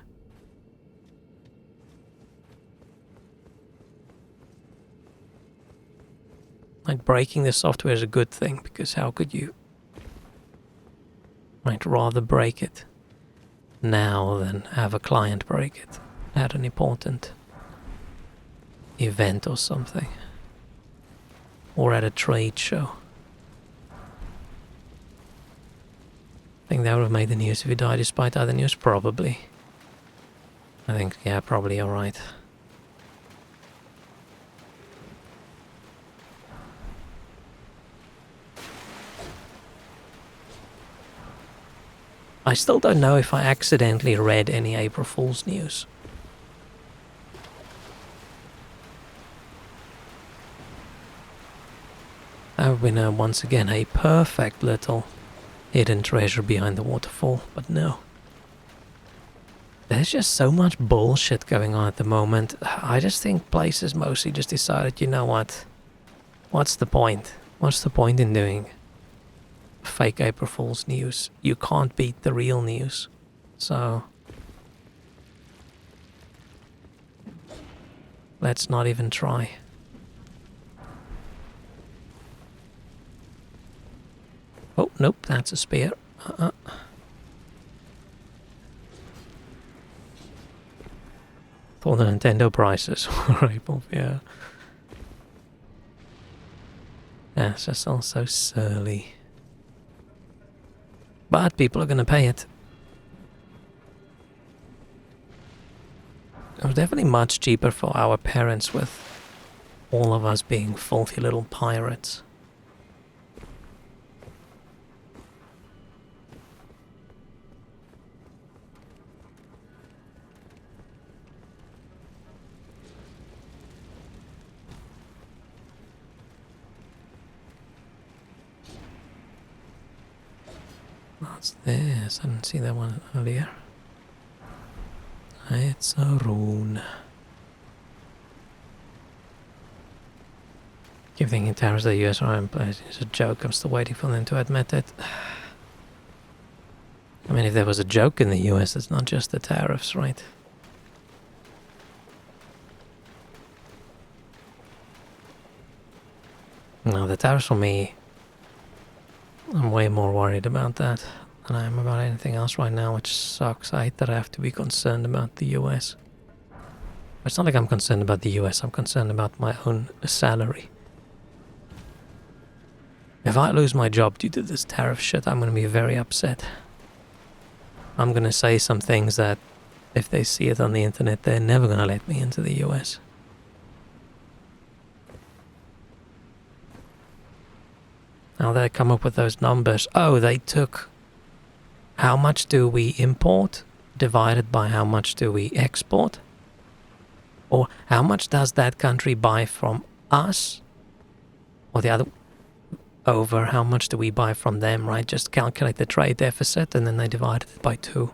Like, breaking the software is a good thing, because how could you... I'd rather break it now than have a client break it at an important event or something. Or at a trade show. I think that would have made the news if he died despite other news, probably. I think, yeah, probably you're right. I still don't know if I accidentally read any April Fool's news. That would have been once again a perfect little hidden treasure behind the waterfall, but no. There's just so much bullshit going on at the moment. I just think places mostly just decided, you know what? What's the point? What's the point in doing fake April Fool's news? You can't beat the real news. So let's not even try. Oh, nope, that's a spear. Thought the Nintendo prices were April, yeah. Yeah, it's just all so surly. But people are gonna pay it. It was definitely much cheaper for our parents with all of us being filthy little pirates. What's this? I didn't see that one earlier. It's a rune. Keep thinking tariffs the US are in place. It's a joke. I'm still waiting for them to admit it. I mean, if there was a joke in the US, it's not just the tariffs, right? No, the tariffs for me, I'm way more worried about that. than I am about anything else right now, which sucks. I hate that I have to be concerned about the US. It's not like I'm concerned about the US, I'm concerned about my own salary. If I lose my job due to this tariff shit, I'm gonna be very upset. I'm gonna say some things that, if they see it on the internet, they're never gonna let me into the US. Now they come up with those numbers. Oh, they took how much do we import divided by how much do we export? Or how much does that country buy from us? Or the other, over how much do we buy from them, right? Just calculate the trade deficit and then they divided it by 2.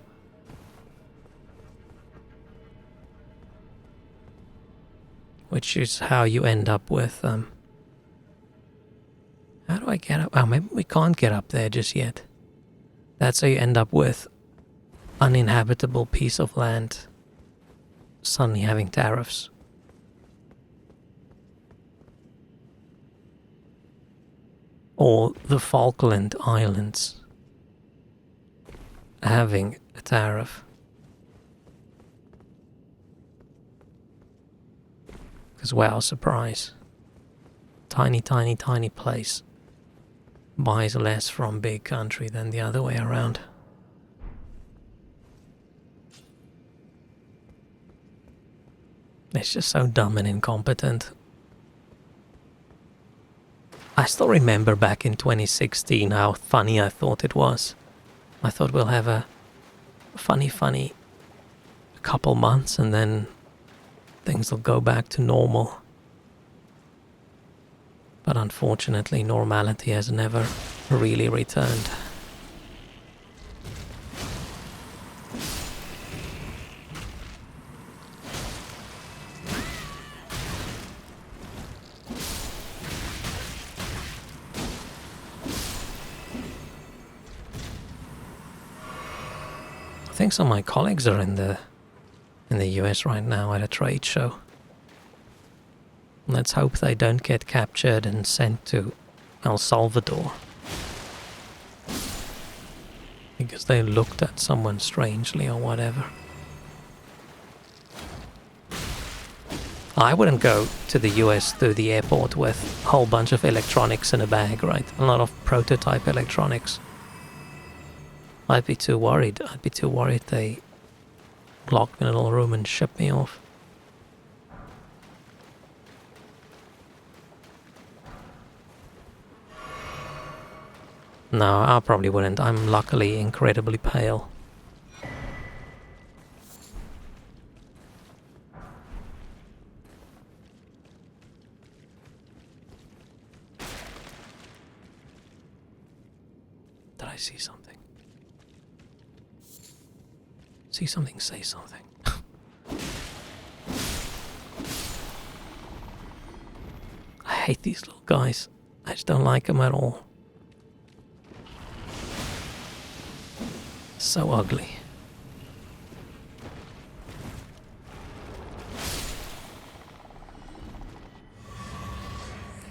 Which is how you end up with, how do I get up? Oh, maybe we can't get up there just yet. That's how you end up with uninhabitable piece of land suddenly having tariffs. Or the Falkland Islands having a tariff. Because, wow, surprise. Tiny, tiny, tiny place buys less from big country than the other way around. It's just so dumb and incompetent. I still remember back in 2016 how funny I thought it was. I thought we'll have a funny couple months and then things will go back to normal. But unfortunately, normality has never really returned. I think some of my colleagues are in the US right now at a trade show. Let's hope they don't get captured and sent to El Salvador. Because they looked at someone strangely or whatever. I wouldn't go to the US through the airport with a whole bunch of electronics in a bag, right? A lot of prototype electronics. I'd be too worried. I'd be too worried they lock me in a little room and ship me off. No, I probably wouldn't. I'm luckily incredibly pale. Did I see something? See something, say something. I hate these little guys. I just don't like them at all. So ugly.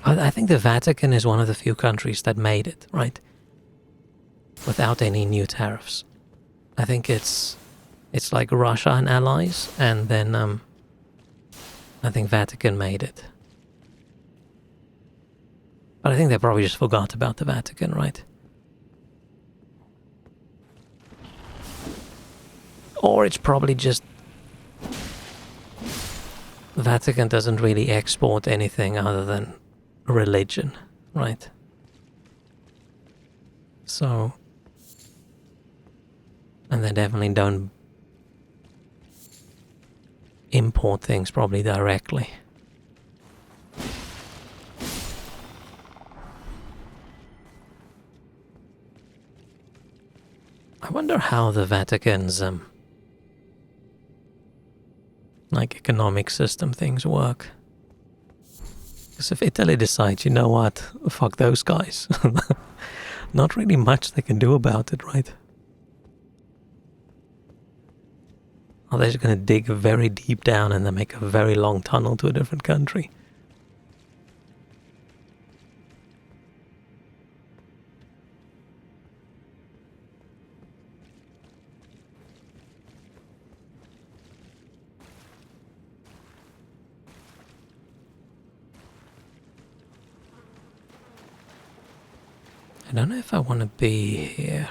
I think the Vatican is one of the few countries that made it, right? Without any new tariffs. I think it's like Russia and allies, and then I think Vatican made it. But I think they probably just forgot about the Vatican, right? Or it's probably just the Vatican doesn't really export anything other than religion, right? So, and they definitely don't import things probably directly. I wonder how the Vatican's like economic system things work. Because if Italy decides, you know what, fuck those guys, not really much they can do about it, right? Or they're just going to dig very deep down and then make a very long tunnel to a different country. don't know if I want to be here.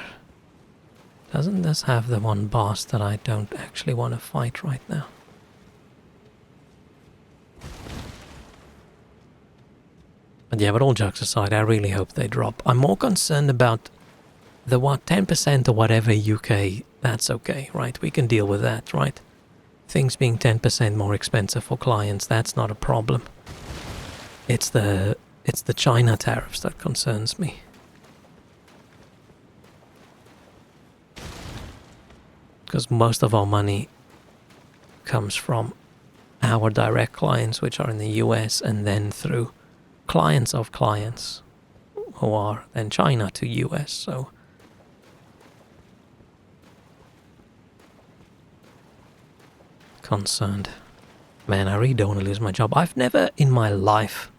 Doesn't this have the one boss that I don't actually want to fight right now? But yeah, but all jokes aside, I really hope they drop. I'm more concerned about the 10% or whatever UK, that's okay, right? We can deal with that, right? Things being 10% more expensive for clients, that's not a problem. It's the China tariffs that concerns me. Because most of our money comes from our direct clients, which are in the US, and then through clients of clients who are then China to US, so concerned. Man, I really don't want to lose my job. I've never in my life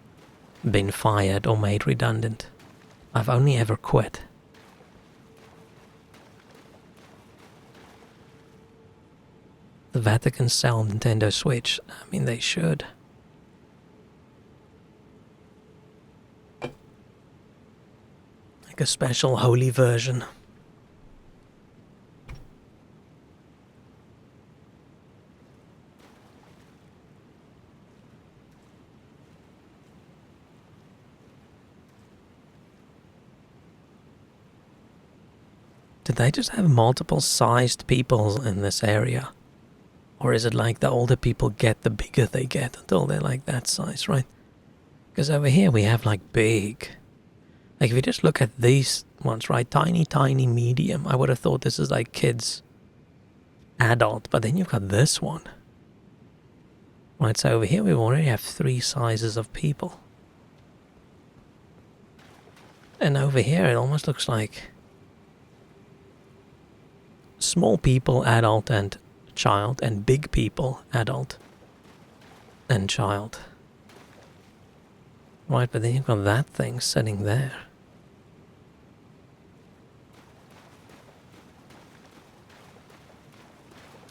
been fired or made redundant. I've only ever quit. The Vatican sell Nintendo Switch. I mean, they should. Like a special holy version. Did they just have multiple sized people in this area? Or is it like the older people get, the bigger they get until they're like that size, right? Because over here we have like big. Like if you just look at these ones, right? Tiny, tiny, medium. I would have thought this is like kids, adult. But then you've got this one. Right, so over here we already have 3 sizes of people. And over here it almost looks like small people, adult and child, and big people, adult and child. Right, but then you've got that thing sitting there.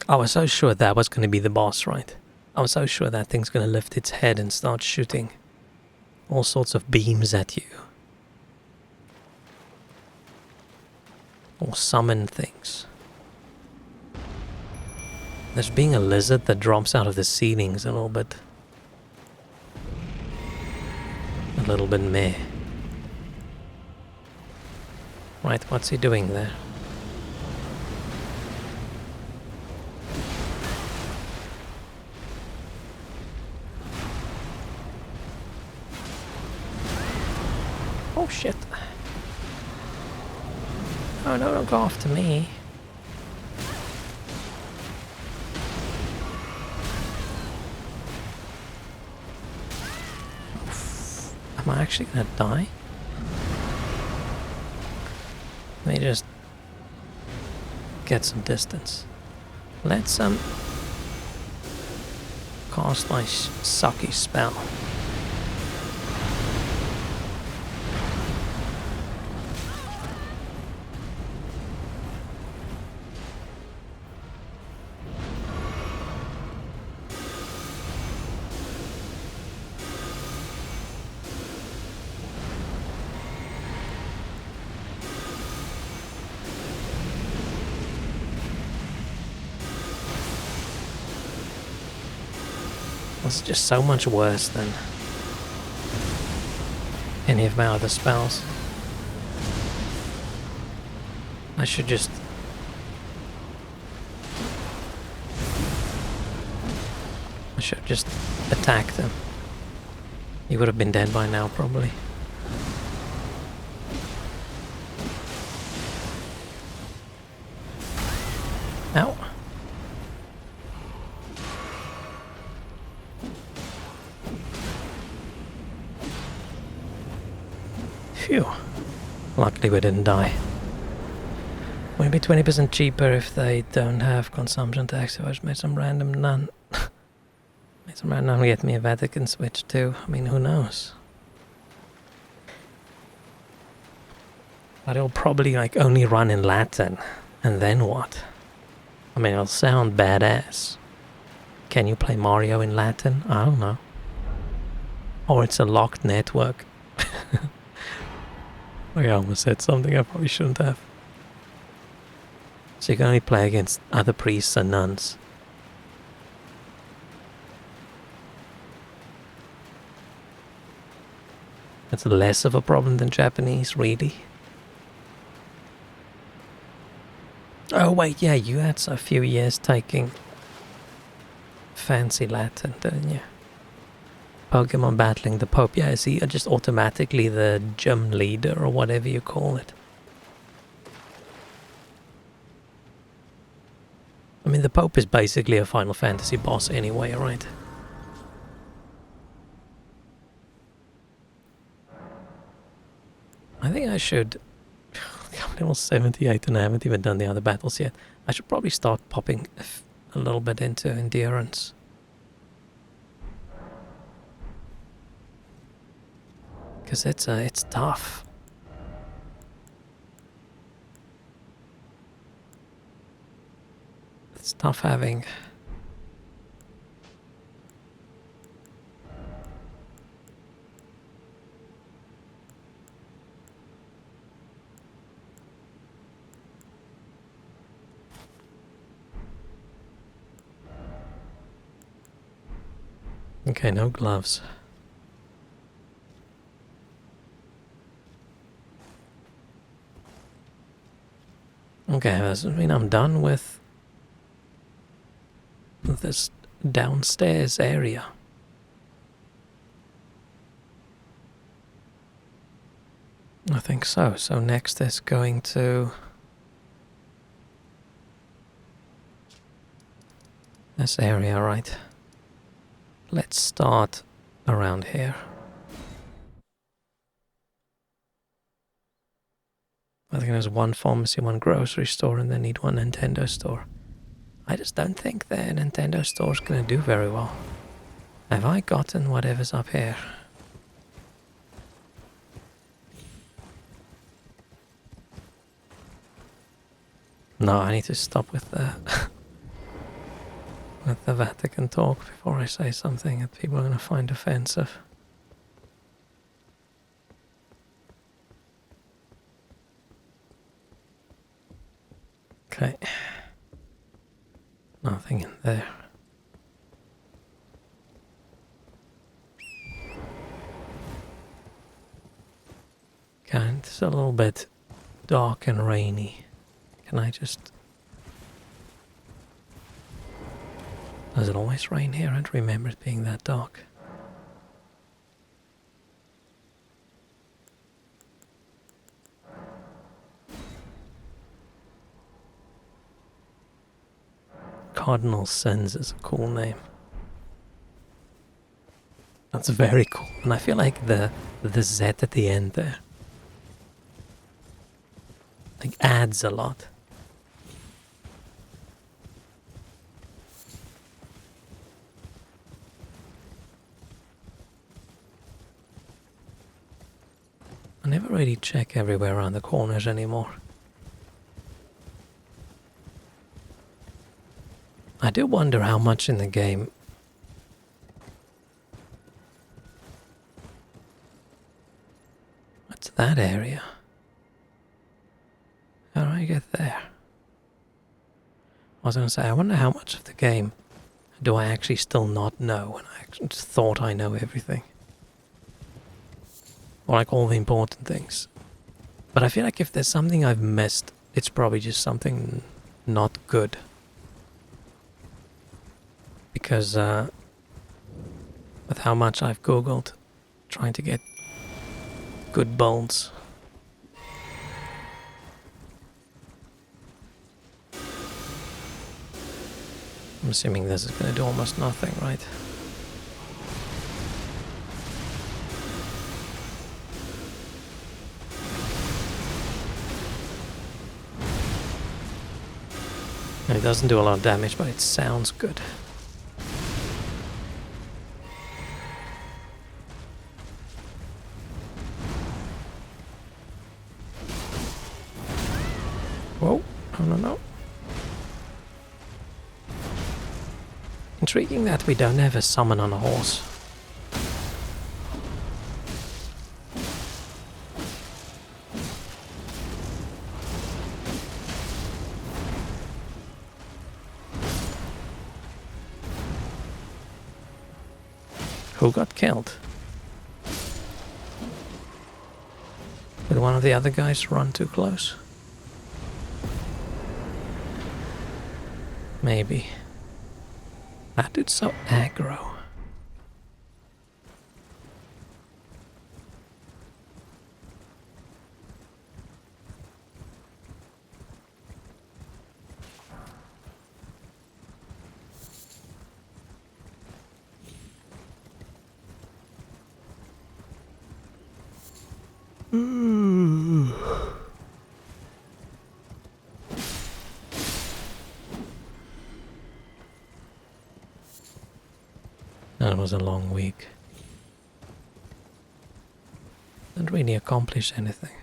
I was so sure that was going to be the boss, right? I was so sure that thing's going to lift its head and start shooting all sorts of beams at you. Or summon things. There's being a lizard that drops out of the ceilings a little bit meh. Right, what's he doing there? Oh shit. Oh no, don't go after me. Am I actually gonna die? Let me just get some distance. Let's cast my sucky spell. It's just so much worse than any of my other spells. I should just attack them. He would have been dead by now, probably. Ow. Phew. Luckily we didn't die. Will be 20% cheaper if they don't have consumption tax. So I just made some random nun. Made some random get me a Vatican Switch too. I mean, who knows? But it'll probably like only run in Latin. And then what? I mean, it'll sound badass. Can you play Mario in Latin? I don't know. Or it's a locked network. I almost said something I probably shouldn't have. So you can only play against other priests and nuns. That's less of a problem than Japanese, really. Oh wait, yeah, you had a few years taking fancy Latin, didn't you? Pokemon battling the Pope. Yeah, is he just automatically the gym leader or whatever you call it? I mean, the Pope is basically a Final Fantasy boss anyway, right? I think I should... I'm level 78 and I haven't even done the other battles yet. I should probably start popping a little bit into endurance. Because it's tough. It's tough having... Okay, no gloves. Okay, does mean I'm done with this downstairs area. I think so. So next is going to... this area, right? Let's start around here. I think there's one pharmacy, one grocery store, and they need one Nintendo store. I just don't think the Nintendo store's gonna do very well. Have I gotten whatever's up here? No, I need to stop with the with the Vatican talk before I say something that people are gonna find offensive. Okay. Nothing in there. Okay, it's a little bit dark and rainy. Can I just... does it always rain here? I don't remember it being that dark. Cardinal Sins is a cool name. That's very cool. And I feel like the Z at the end there like adds a lot. I never really check everywhere around the corners anymore. I do wonder how much in the game what's that area? How do I get there? I was going to say, I wonder how much of the game do I actually still not know and I actually just thought I know everything. Or like all the important things. But I feel like if there's something I've missed, it's probably just something not good. Because with how much I've googled trying to get good builds. I'm assuming this is going to do almost nothing, right? And it doesn't do a lot of damage, but it sounds good. Whoa, no. Intriguing that we don't have a summon on a horse. Who got killed? Did one of the other guys run too close? Maybe. That dude's so aggro. That was a long week. Didn't really accomplish anything.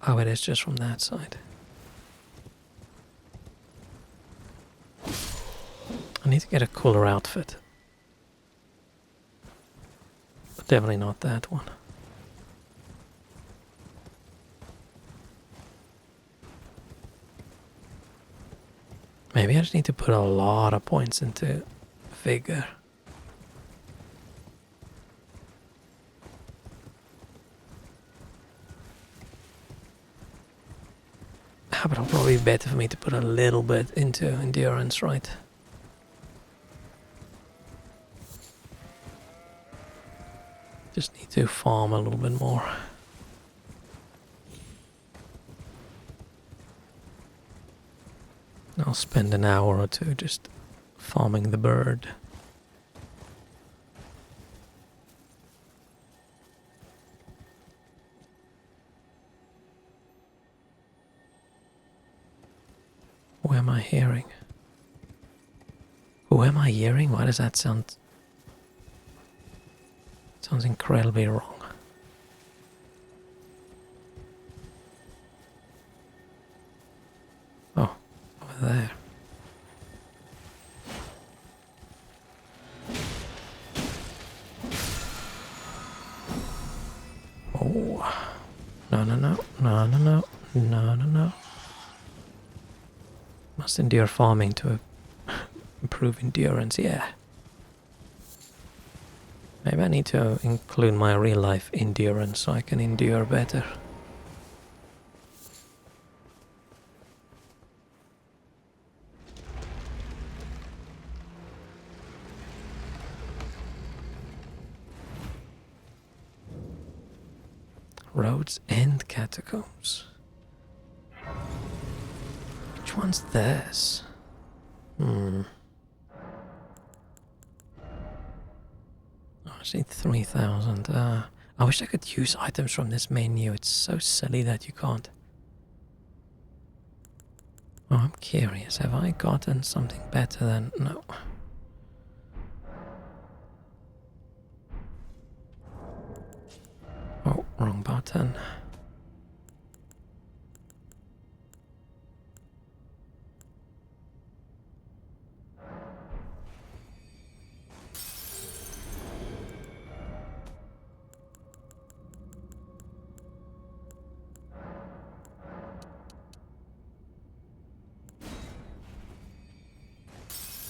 Oh, it is just from that side. I need to get a cooler outfit. But definitely not that one. Maybe I just need to put a lot of points into vigor. But it'll probably be better for me to put a little bit into endurance, right? Just need to farm a little bit more. I'll spend an hour or two just farming the bird. Who am I hearing? Who am I hearing? Why does that sound... Sounds incredibly wrong. Oh, over there. Oh. No, no, no. No, no, no. No, no, no. Must endure farming to improve endurance, yeah. Maybe I need to include my real life endurance so I can endure better. Roads and catacombs. Which one's this? Oh, I just need 3,000. I wish I could use items from this menu. It's so silly that you can't. Oh, I'm curious. Have I gotten something better than... No. Oh, wrong button.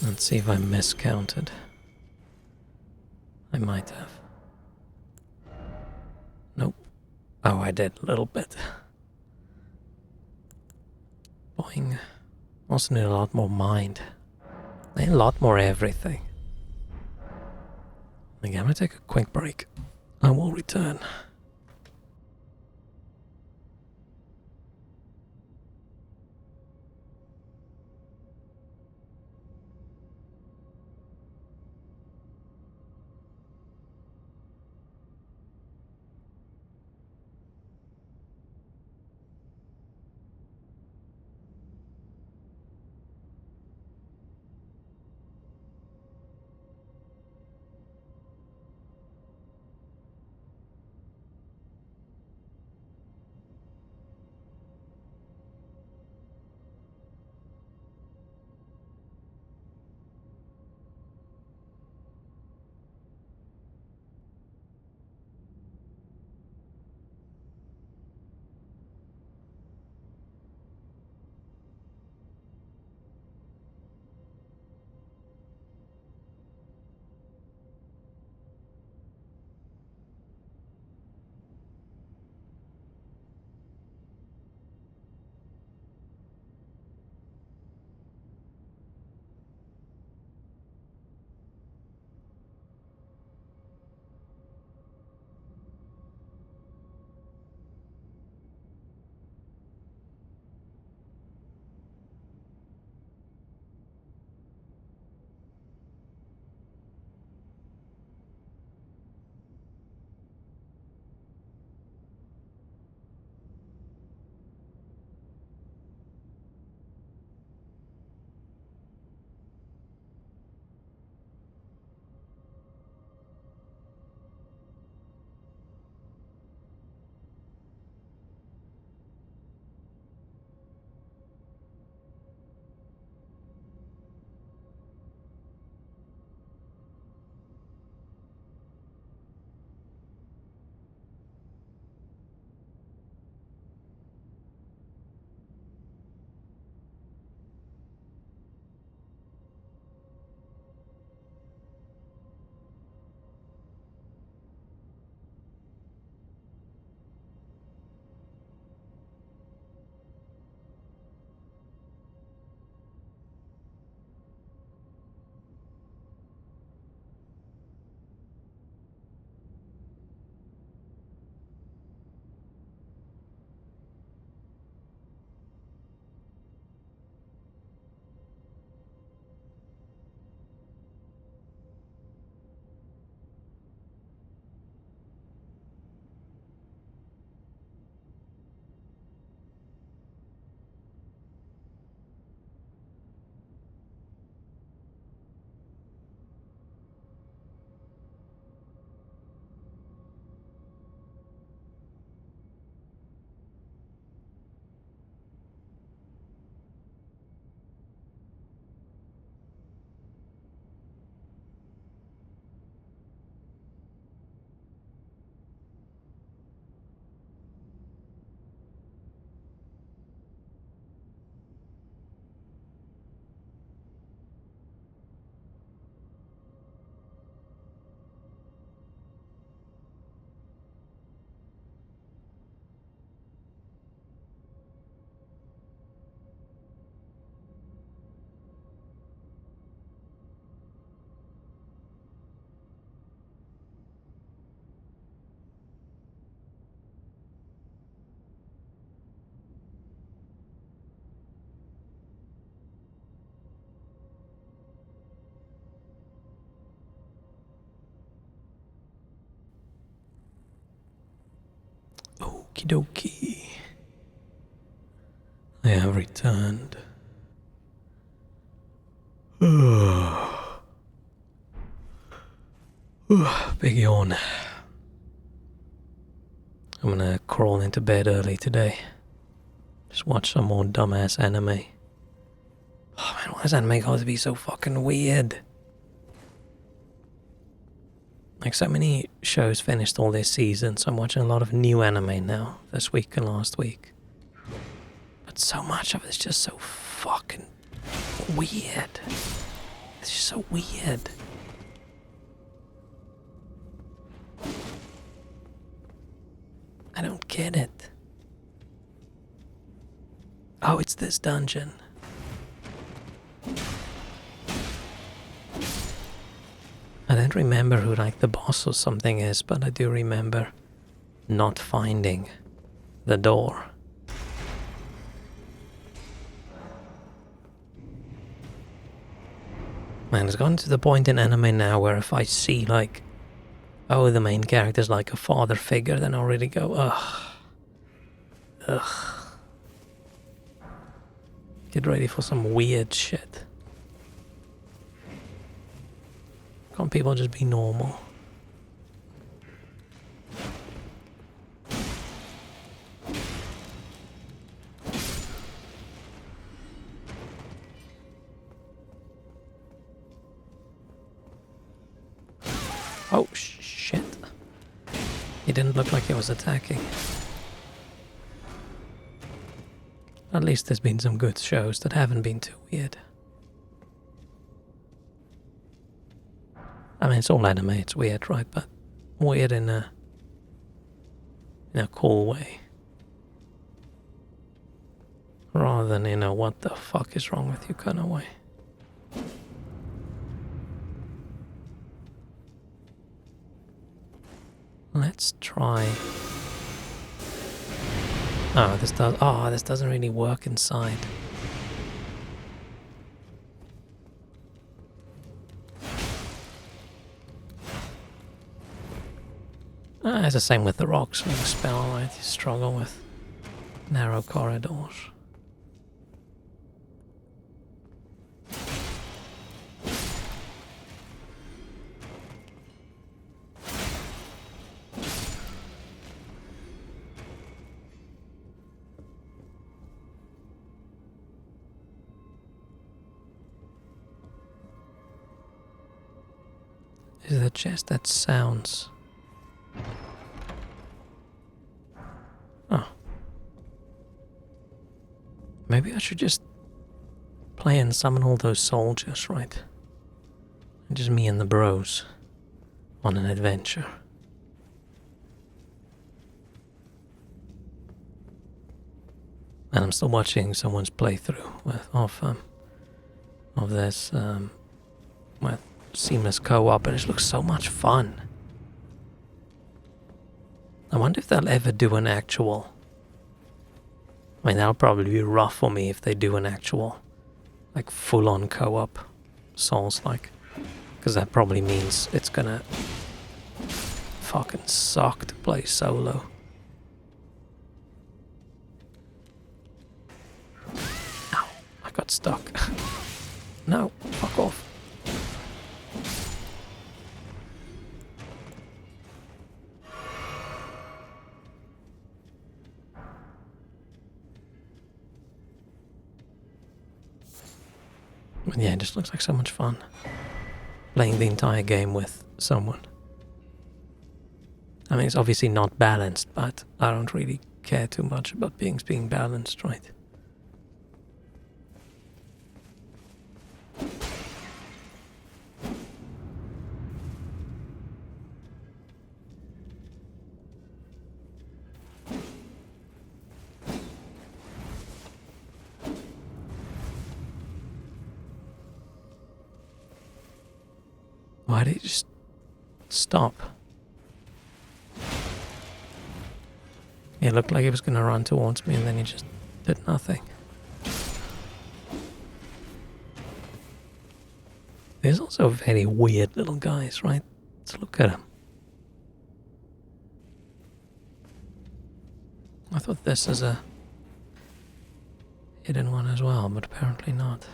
Let's see if I miscounted. I might have. Nope. Oh, I did a little bit. Boing. Also need a lot more mind. And a lot more everything. Okay, I'm gonna take a quick break. I will return. Okie dokie. I have returned. Big yawn. I'm gonna crawl into bed early today. Just watch some more dumbass anime. Oh man, why does anime got to be so fucking weird? Like, so many shows finished all their seasons. I'm watching a lot of new anime now, this week and last week. But so much of it's just so fucking weird. It's just so weird. I don't get it. Oh, it's this dungeon. I don't remember who, like, the boss or something is, but I do remember not finding the door. Man, it's gotten to the point in anime now where if I see, like, oh, the main character's like a father figure, then I'll really go, ugh. Ugh. Get ready for some weird shit. Can't people just be normal? Oh, shit. He didn't look like he was attacking. At least there's been some good shows that haven't been too weird. I mean, it's all anime, it's weird, right? But weird in a cool way. Rather than in a what the fuck is wrong with you kind of way. Let's try. Oh, this doesn't really work inside. It's the same with the rocks when you spell, right? You struggle with narrow corridors. Is the chest that sounds? Oh. Maybe I should just play and summon all those soldiers, right? And just me and the bros on an adventure. And I'm still watching someone's playthrough of this with seamless co-op, and it looks so much fun. I wonder if they'll ever do an actual. I mean, that'll probably be rough for me if they do an actual, like, full-on co-op Souls-like, because that probably means it's gonna fucking suck to play solo. Ow, I got stuck. No, fuck off. But yeah, it just looks like so much fun. Playing the entire game with someone. I mean, it's obviously not balanced, but I don't really care too much about being balanced, right? Why did he just stop? It looked like he was gonna run towards me and then he just did nothing. There's also very weird little guys, right? Let's look at them. I thought this is a hidden one as well, but apparently not.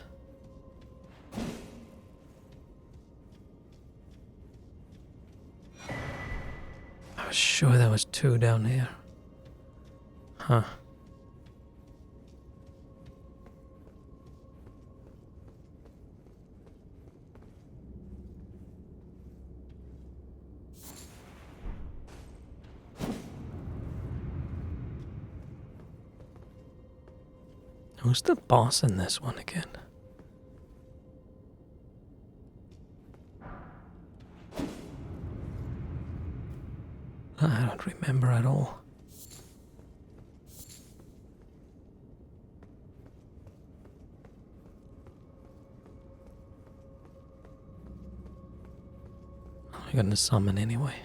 I was sure there was 2 down here. Huh. Who's the boss in this one again? I don't remember at all. I'm gonna summon anyway.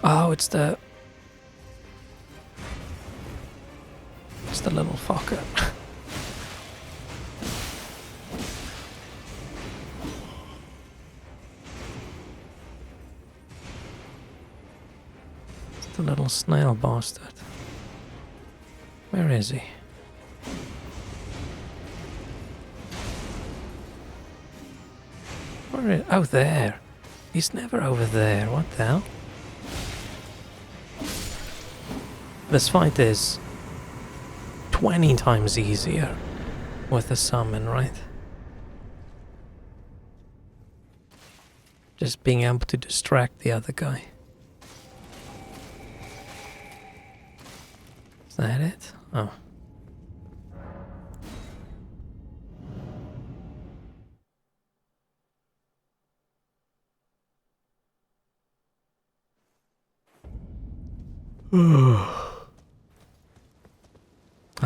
Oh, it's the little fucker. It's the little snail bastard. Where is he? Oh, there. He's never over there. What the hell? This fight is 20 times easier with a summon, right? Just being able to distract the other guy. Is that it? Oh.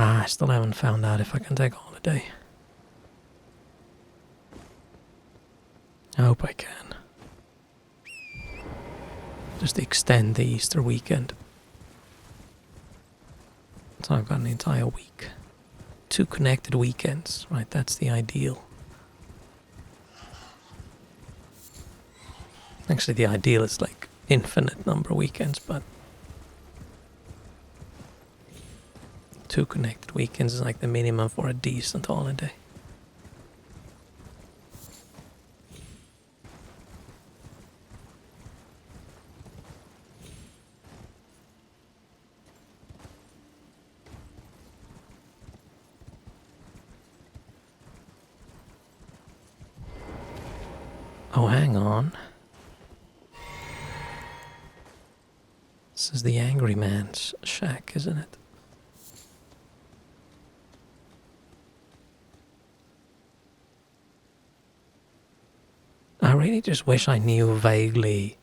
I still haven't found out if I can take a holiday. I hope I can. Just extend the Easter weekend. So I've got an entire week. 2 connected weekends, right? That's the ideal. Actually, the ideal is like infinite number of weekends, but 2 connected weekends is like the minimum for a decent holiday. Oh, hang on. This is the angry man's shack, isn't it? I really just wish I knew vaguely,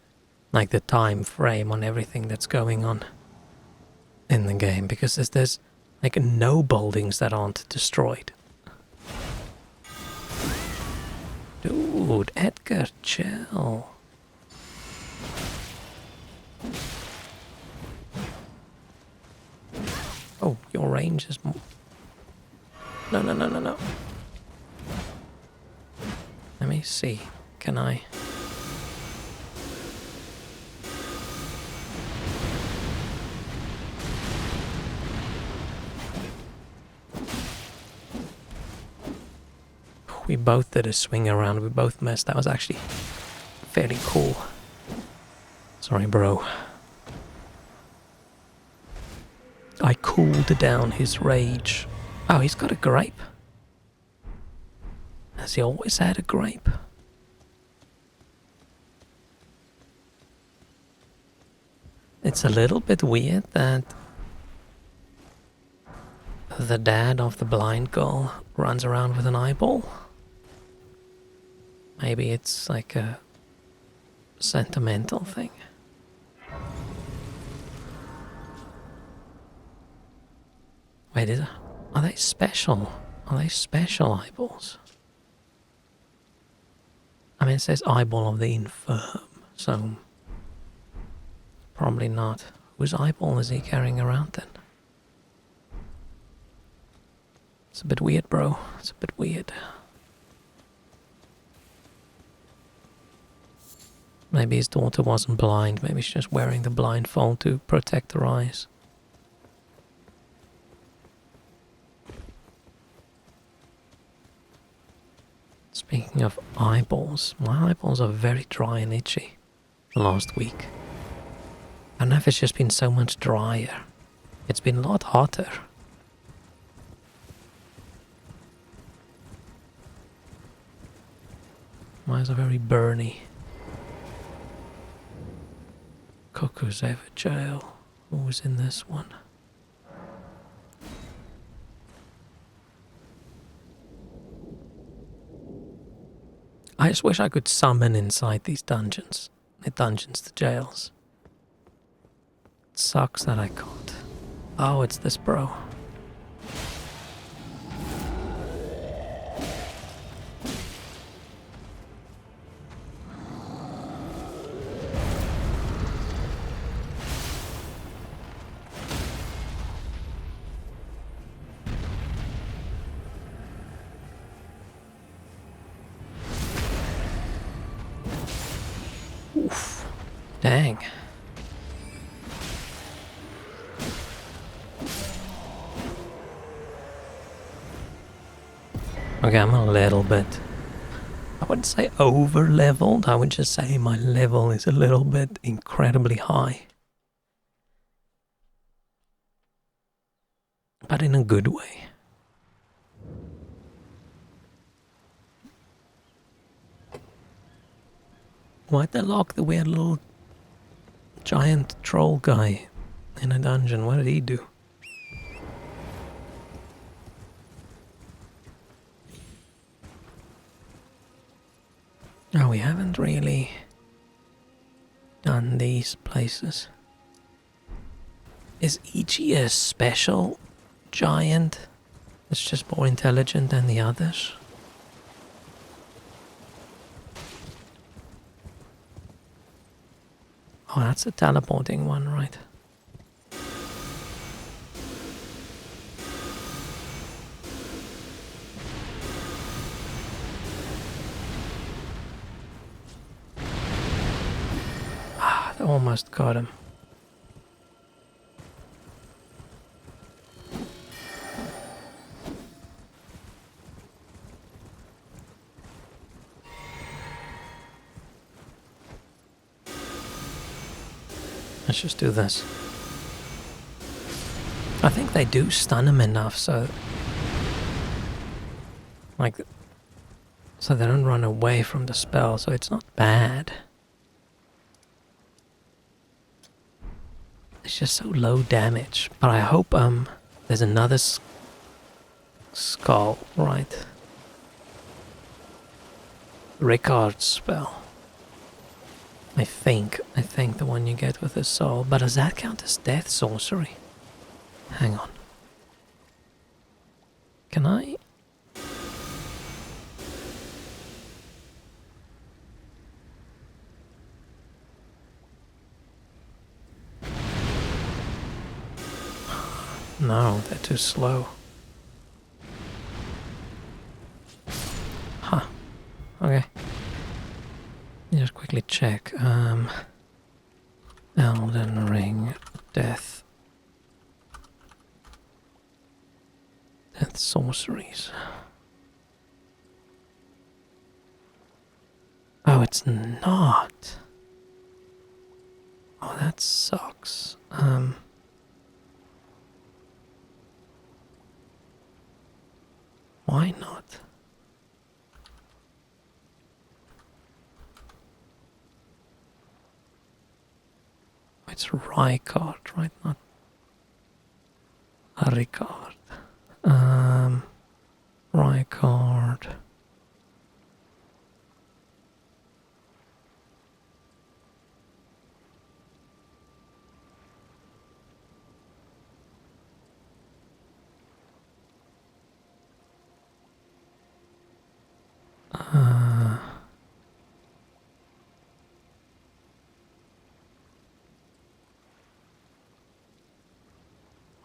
like, the time frame on everything that's going on in the game, because there's like no buildings that aren't destroyed. Dude, Edgar, chill. Oh, your range is more. No. Let me see. Can I? We both did a swing around. We both missed. That was actually fairly cool. Sorry, bro. I cooled down his rage. Oh, he's got a grape. Has he always had a grape? It's a little bit weird that the dad of the blind girl runs around with an eyeball. Maybe it's like a sentimental thing. Wait, are they special? Are they special eyeballs? I mean, it says eyeball of the infirm, so probably not. Whose eyeball is he carrying around then? It's a bit weird, bro. It's a bit weird. Maybe his daughter wasn't blind. Maybe she's just wearing the blindfold to protect her eyes. Speaking of eyeballs, my eyeballs are very dry and itchy the last week. I don't know if it's just been so much drier. It's been a lot hotter. My eyes are very burny. Cuckoo's Ever Jail. Who was in this one? I just wish I could summon inside these dungeons. The dungeons to jails. It sucks that I can't. Oh, it's this bro. Oof. Dang. Okay, I'm a little bit, I wouldn't say over leveled, I would just say my level is a little bit incredibly high. But in a good way. Why'd they lock the weird little giant troll guy in a dungeon? What did he do? No, we haven't really done these places. Is Ichi a special giant that's just more intelligent than the others? Oh, that's a teleporting one, right? Ah, they almost got him. Let's just do this. I think they do stun him enough so... like... so they don't run away from the spell, so it's not bad. It's just so low damage. But I hope there's another skull, right? Ricard's spell. I think the one you get with his soul. But does that count as death sorcery? Hang on. Can I? No, they're too slow. Huh. Okay. Let me just quickly check. Elden Ring Death. Death sorceries. Oh, it's not. Oh, that sucks. Why not? It's Ricard, right? Not Ricard. Ricard.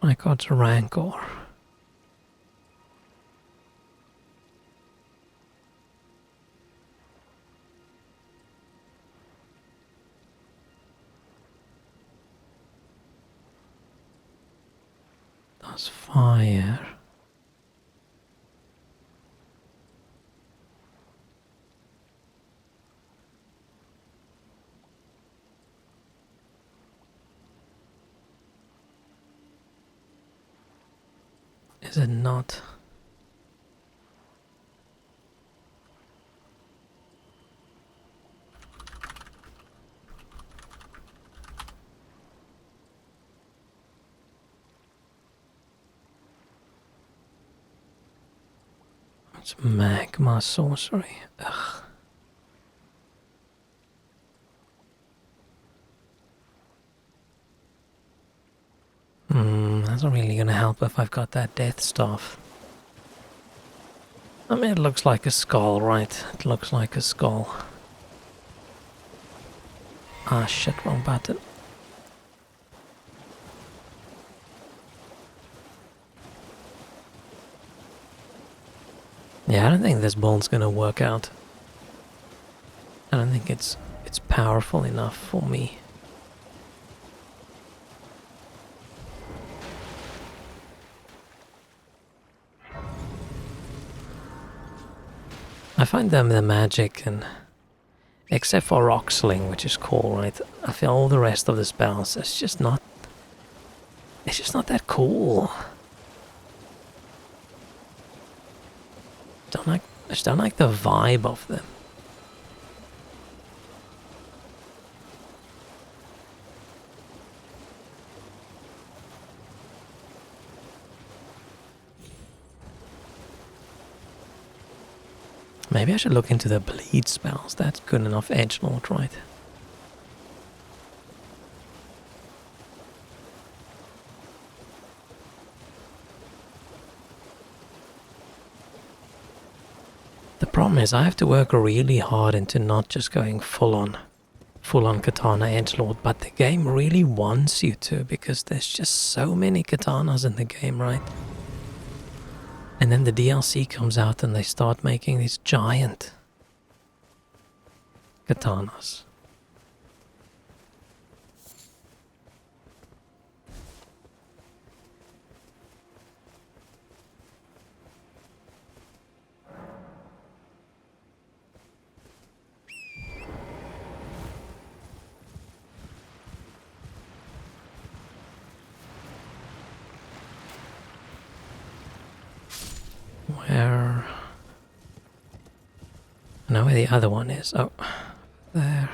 Ricard's Rancor. Plus fire. Is it not? It's magma sorcery. Ugh. That's not really gonna help if I've got that death staff. I mean, it looks like a skull, right? It looks like a skull. Ah, shit, wrong button. Yeah, I don't think this build's gonna work out. I don't think it's powerful enough for me. I find them the magic, and except for rock sling, which is cool, right? I feel all the rest of the spells, it's just not that cool. I just don't like the vibe of them. Maybe I should look into the bleed spells. That's good enough edgelord, right? The problem is I have to work really hard into not just going full on katana edgelord, but the game really wants you to, because there's just so many katanas in the game, right? And then the DLC comes out and they start making these giant katanas. Where? I know where the other one is. Oh, there.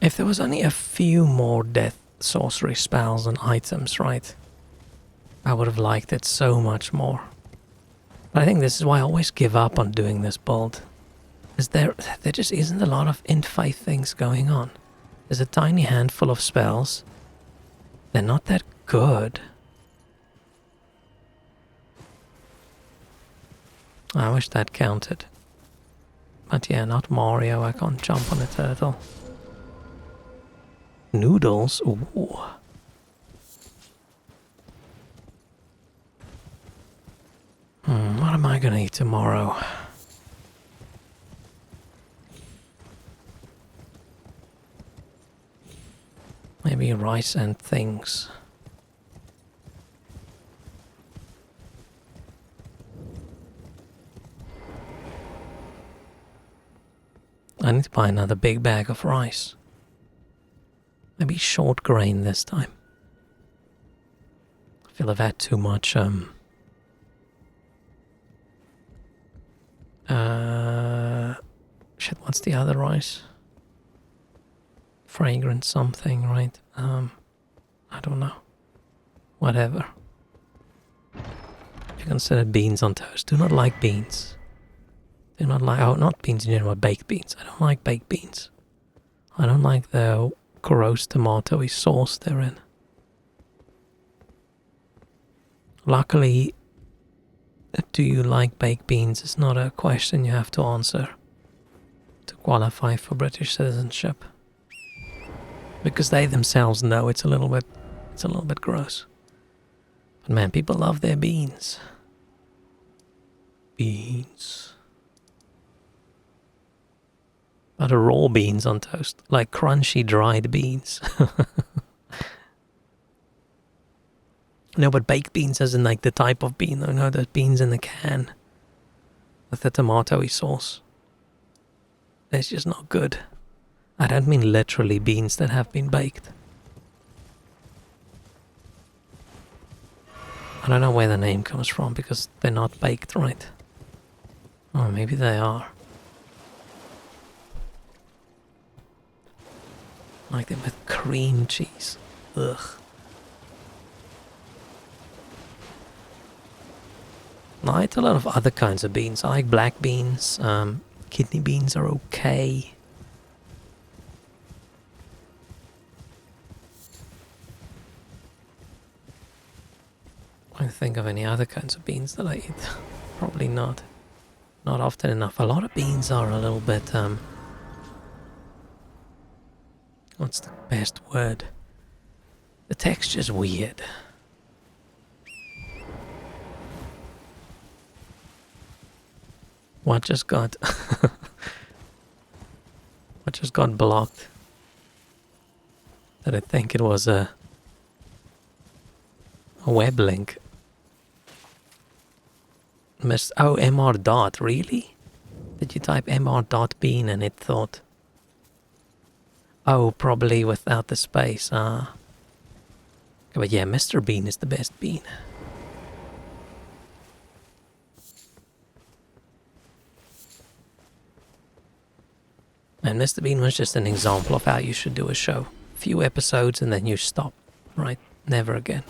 If there was only a few more death sorcery spells and items, right? I would have liked it so much more. But I think this is why I always give up on doing this build. Is there just isn't a lot of in-fight things going on. There's a tiny handful of spells. They're not that good. I wish that counted. But yeah, not Mario. I can't jump on a turtle. Noodles? Ooh. What am I gonna eat tomorrow? Maybe rice and things. I need to buy another big bag of rice. Maybe short grain this time. I feel I've had too much, shit, what's the other rice? Fragrant something, right? I don't know. Whatever. If you consider beans on toast, do not like beans. Do not like, oh, not beans in general, baked beans. I don't like baked beans. I don't like the gross tomatoey sauce they're in. Luckily, do you like baked beans is not a question you have to answer to qualify for British citizenship. Because they themselves know it's a little bit gross. But man, people love their beans. Beans. But raw beans on toast, like crunchy dried beans. No, but baked beans as in like the type of bean. No, the beans in the can with the tomatoey sauce. It's just not good. I don't mean literally beans that have been baked. I don't know where the name comes from because they're not baked, right? Oh, maybe they are. Like them with cream cheese. Ugh. I eat a lot of other kinds of beans. I like black beans. Kidney beans are okay. I don't think of any other kinds of beans that I eat. Probably not. Not often enough. A lot of beans are a little bit, what's the best word? The texture's weird. What just got... what just got blocked? Did I think it was a web link? Oh, mr dot, really? Did you type mr dot bean and it thought... Oh, probably without the space, But yeah, Mr. Bean is the best bean. And Mr. Bean was just an example of how you should do a show. A few episodes and then you stop, right? Never again.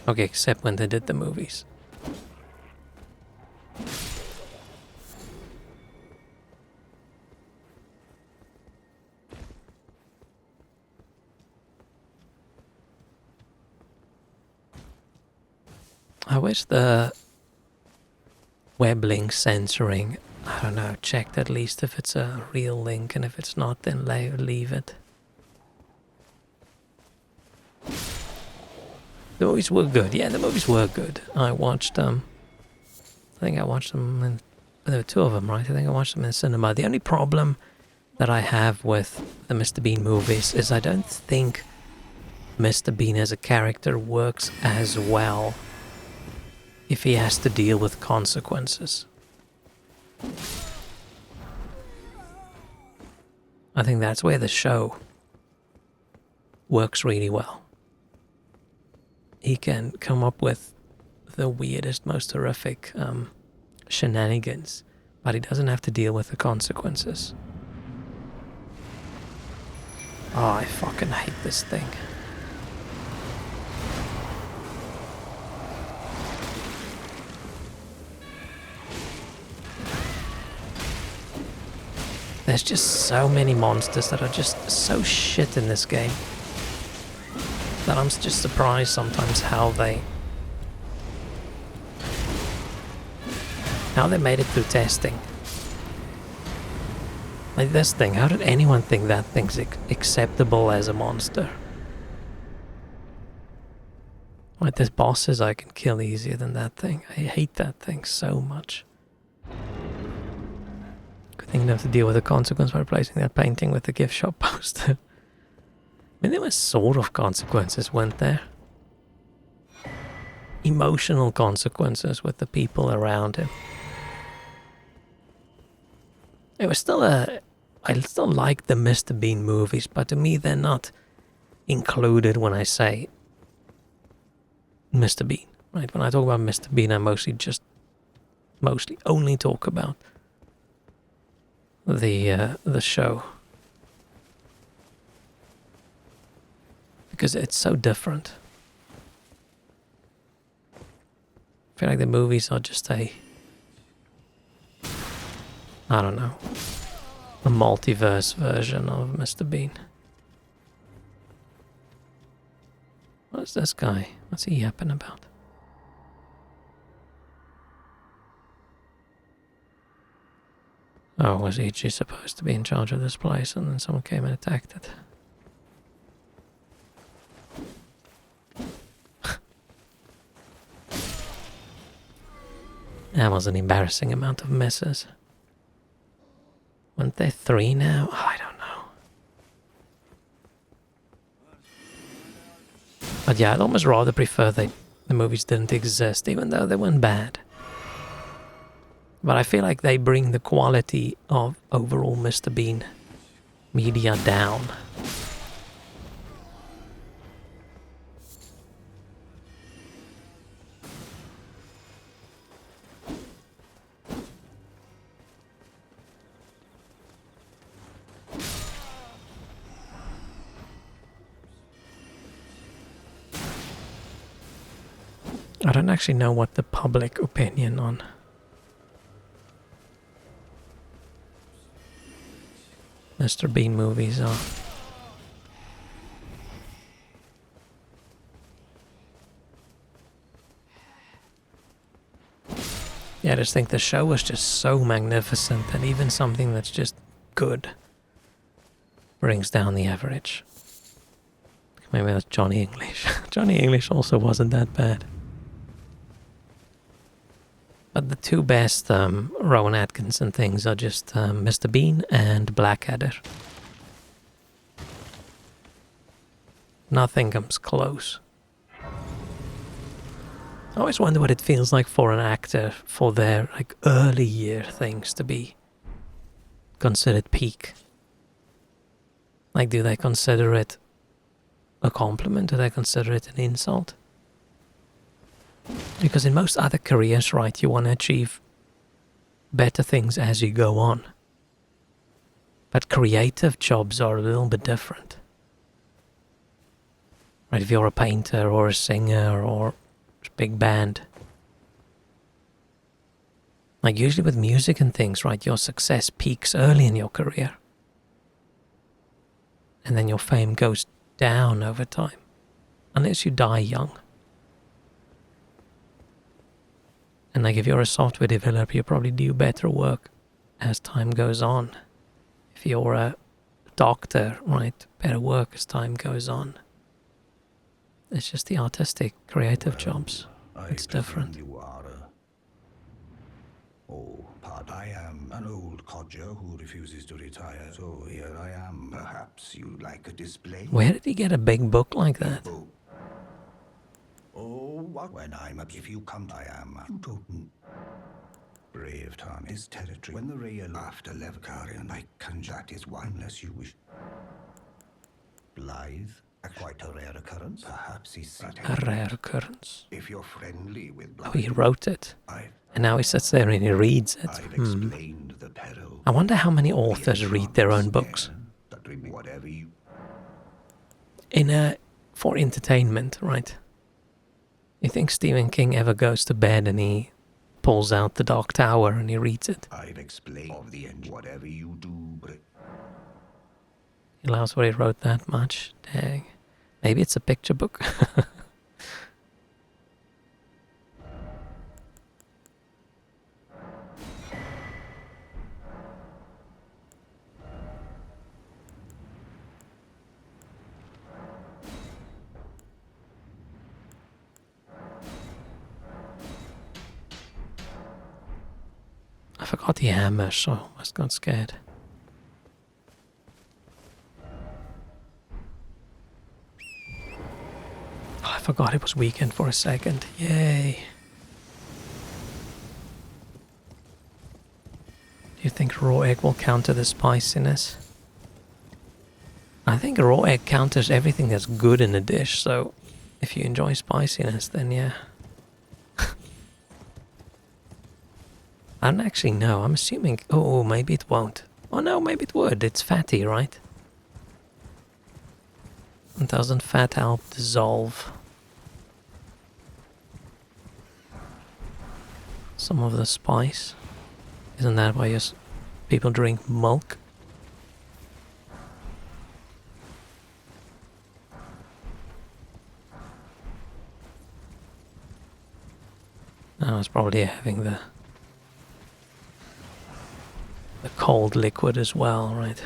Okay, except when they did the movies. I wish the web link censoring, I don't know, checked at least if it's a real link, and if it's not, then leave it. The movies were good. Yeah, the movies were good. I watched them. I think I watched them in... There were two of them, right? I think I watched them in the cinema. The only problem that I have with the Mr. Bean movies is I don't think Mr. Bean as a character works as well if he has to deal with consequences. I think that's where the show works really well. He can come up with the weirdest, most horrific shenanigans, but he doesn't have to deal with the consequences. Oh, I fucking hate this thing. There's just so many monsters that are just so shit in this game that I'm just surprised sometimes how they made it through testing. Like this thing, how did anyone think that thing's acceptable as a monster? Like there's bosses I can kill easier than that thing. I hate that thing so much. Good thing you don't have to deal with the consequence by replacing that painting with the gift shop poster. I mean, there were sort of consequences, weren't there? Emotional consequences with the people around him. It was still I still like the Mr. Bean movies, but to me they're not included when I say Mr. Bean, right? When I talk about Mr. Bean, I mostly only talk about the show. Because it's so different. I feel like the movies are just I don't know, a multiverse version of Mr. Bean. What is this guy? What's he yapping about? Oh, was he just supposed to be in charge of this place and then someone came and attacked it? That was an embarrassing amount of misses. Weren't there 3 now? Oh, I don't know. But yeah, I'd almost rather prefer the movies didn't exist, even though they weren't bad. But I feel like they bring the quality of overall Mr. Bean media down. I don't actually know what the public opinion on Mr. Bean movies are. Yeah, I just think the show was just so magnificent that even something that's just good brings down the average. Maybe that's Johnny English. Johnny English also wasn't that bad. But the two best Rowan Atkinson things are just Mr. Bean and Blackadder. Nothing comes close. I always wonder what it feels like for an actor for their like early year things to be considered peak. Like, do they consider it a compliment? Do they consider it an insult? Because in most other careers, right, you want to achieve better things as you go on. But creative jobs are a little bit different. Right, if you're a painter or a singer or a big band. Like usually with music and things, right, your success peaks early in your career. And then your fame goes down over time. Unless you die young. And like if you're a software developer, you probably do better work as time goes on. If you're a doctor, right, better work as time goes on. It's just the artistic, creative jobs. It's different. You are oh, pardon. I am an old codger who refuses to retire, so here I am. Perhaps you'd like a display? Where did he get a big book like that? Oh, what? When I'm up, if you come, I am. You don't. Brave Tom is territory. When the real after Levkarian, I conjure that is one unless you wish. Blythe, quite a rare occurrence. Perhaps he's A rare occurrence. If you're friendly with Blythe. Oh, he wrote it. And now he sits there and he reads it. I've explained the peril. I wonder how many authors read their own books. Whatever you. For entertainment, right? You think Stephen King ever goes to bed and he pulls out The Dark Tower and he reads it? I've explained of the end. Whatever you do, but He loves what he wrote that much. Dang. Maybe it's a picture book. I forgot the hammer, so I almost got scared. Oh, I forgot it was weekend for a second. Yay. Do you think raw egg will counter the spiciness? I think raw egg counters everything that's good in a dish, so if you enjoy spiciness, then yeah. I don't actually know. I'm assuming... Oh, maybe it won't. Oh no, maybe it would. It's fatty, right? Doesn't fat help dissolve some of the spice? Isn't that why people drink milk? No, it's probably having the cold liquid as well, right?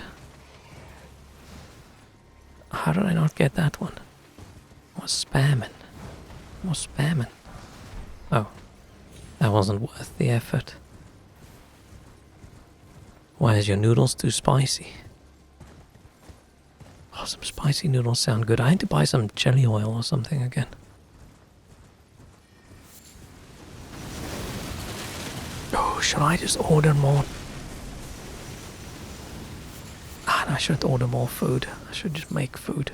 How did I not get that one? I was spamming. I was spamming. Oh, that wasn't worth the effort. Why is your noodles too spicy? Oh, some spicy noodles sound good. I need to buy some chili oil or something again. Oh, should I just order more? I should order more food. I should just make food.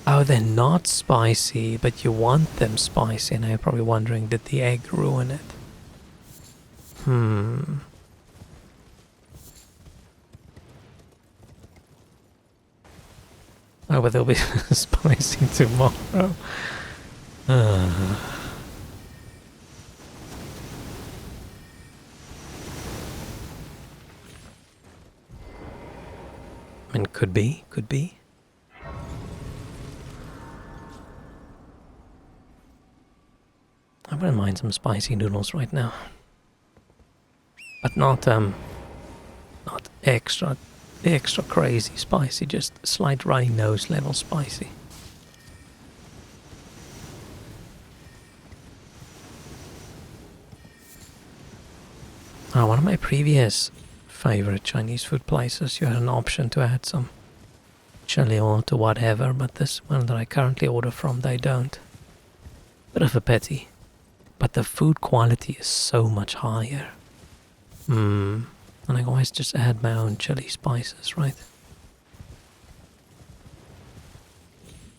Oh, they're not spicy, but you want them spicy, and you're probably wondering, did the egg ruin it? Oh, but they'll be spicy tomorrow. I mean, could be, could be. I wouldn't mind some spicy noodles right now. But not extra crazy spicy, just slight runny nose level spicy. One of my previous favorite Chinese food places, you had an option to add some chili oil to whatever, but this one that I currently order from, they don't. Bit of a pity. But the food quality is so much higher. And I always just add my own chili spices, right?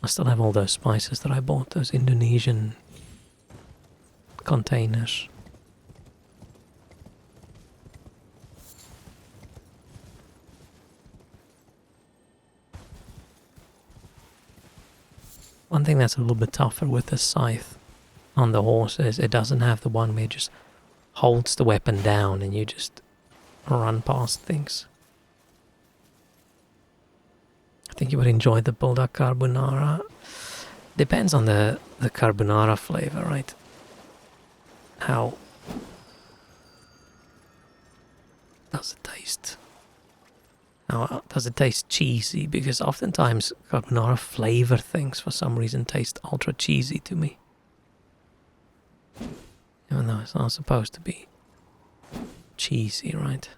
I still have all those spices that I bought, those Indonesian containers. One thing that's a little bit tougher with the scythe on the horse is it doesn't have the one where it just holds the weapon down and you just run past things. I think you would enjoy the bulldog carbonara. Depends on the carbonara flavor, right? How does it taste? How does it taste cheesy? Because oftentimes carbonara flavor things for some reason taste ultra cheesy to me. Even though it's not supposed to be cheesy, right?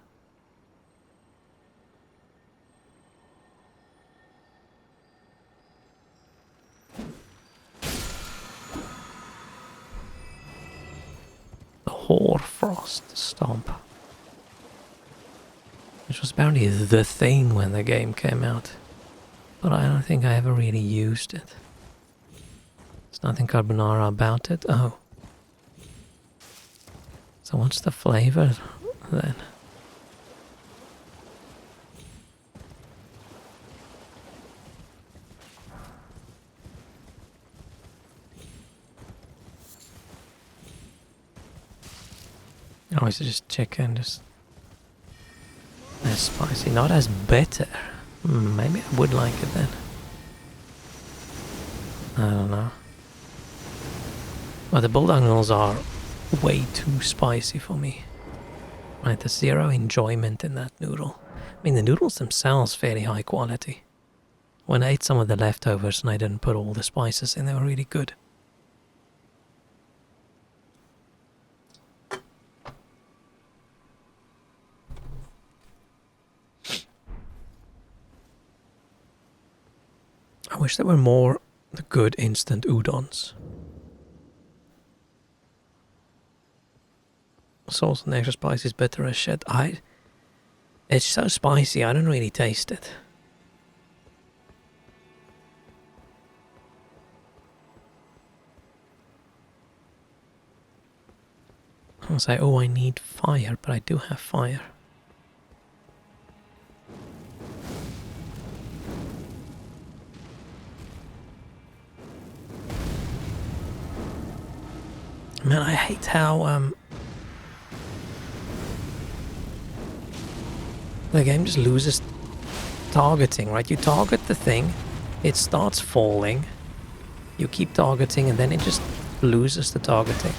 The Hoarfrost Stomp, which was apparently the thing when the game came out, but I don't think I ever really used it. There's nothing carbonara about it. Oh. So what's the flavor then? Oh, it's just chicken, just as spicy, not as bitter. Maybe I would like it then. I don't know. Well, the bulldog noodles are way too spicy for me. Right, there's zero enjoyment in that noodle. I mean, the noodles themselves fairly high quality. When I ate some of the leftovers and I didn't put all the spices in, they were really good. I wish there were more the good instant udons. Sauce and extra spicy is bitter as shit. It's so spicy, I don't really taste it. I'll say, oh, I need fire, but I do have fire. Man, I hate how the game just loses targeting, right? You target the thing, it starts falling, you keep targeting, and then it just loses the targeting.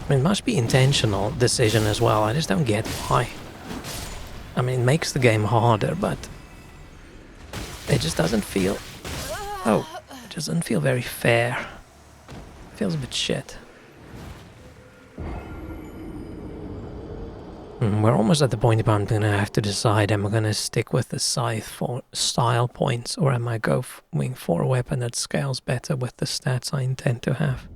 I mean, it must be intentional decision as well. I just don't get why. I mean, it makes the game harder, but It just doesn't feel... Oh, it doesn't feel very fair. It feels a bit shit. We're almost at the point where I'm gonna have to decide, am I gonna stick with the scythe for style points, or am I going for a weapon that scales better with the stats I intend to have?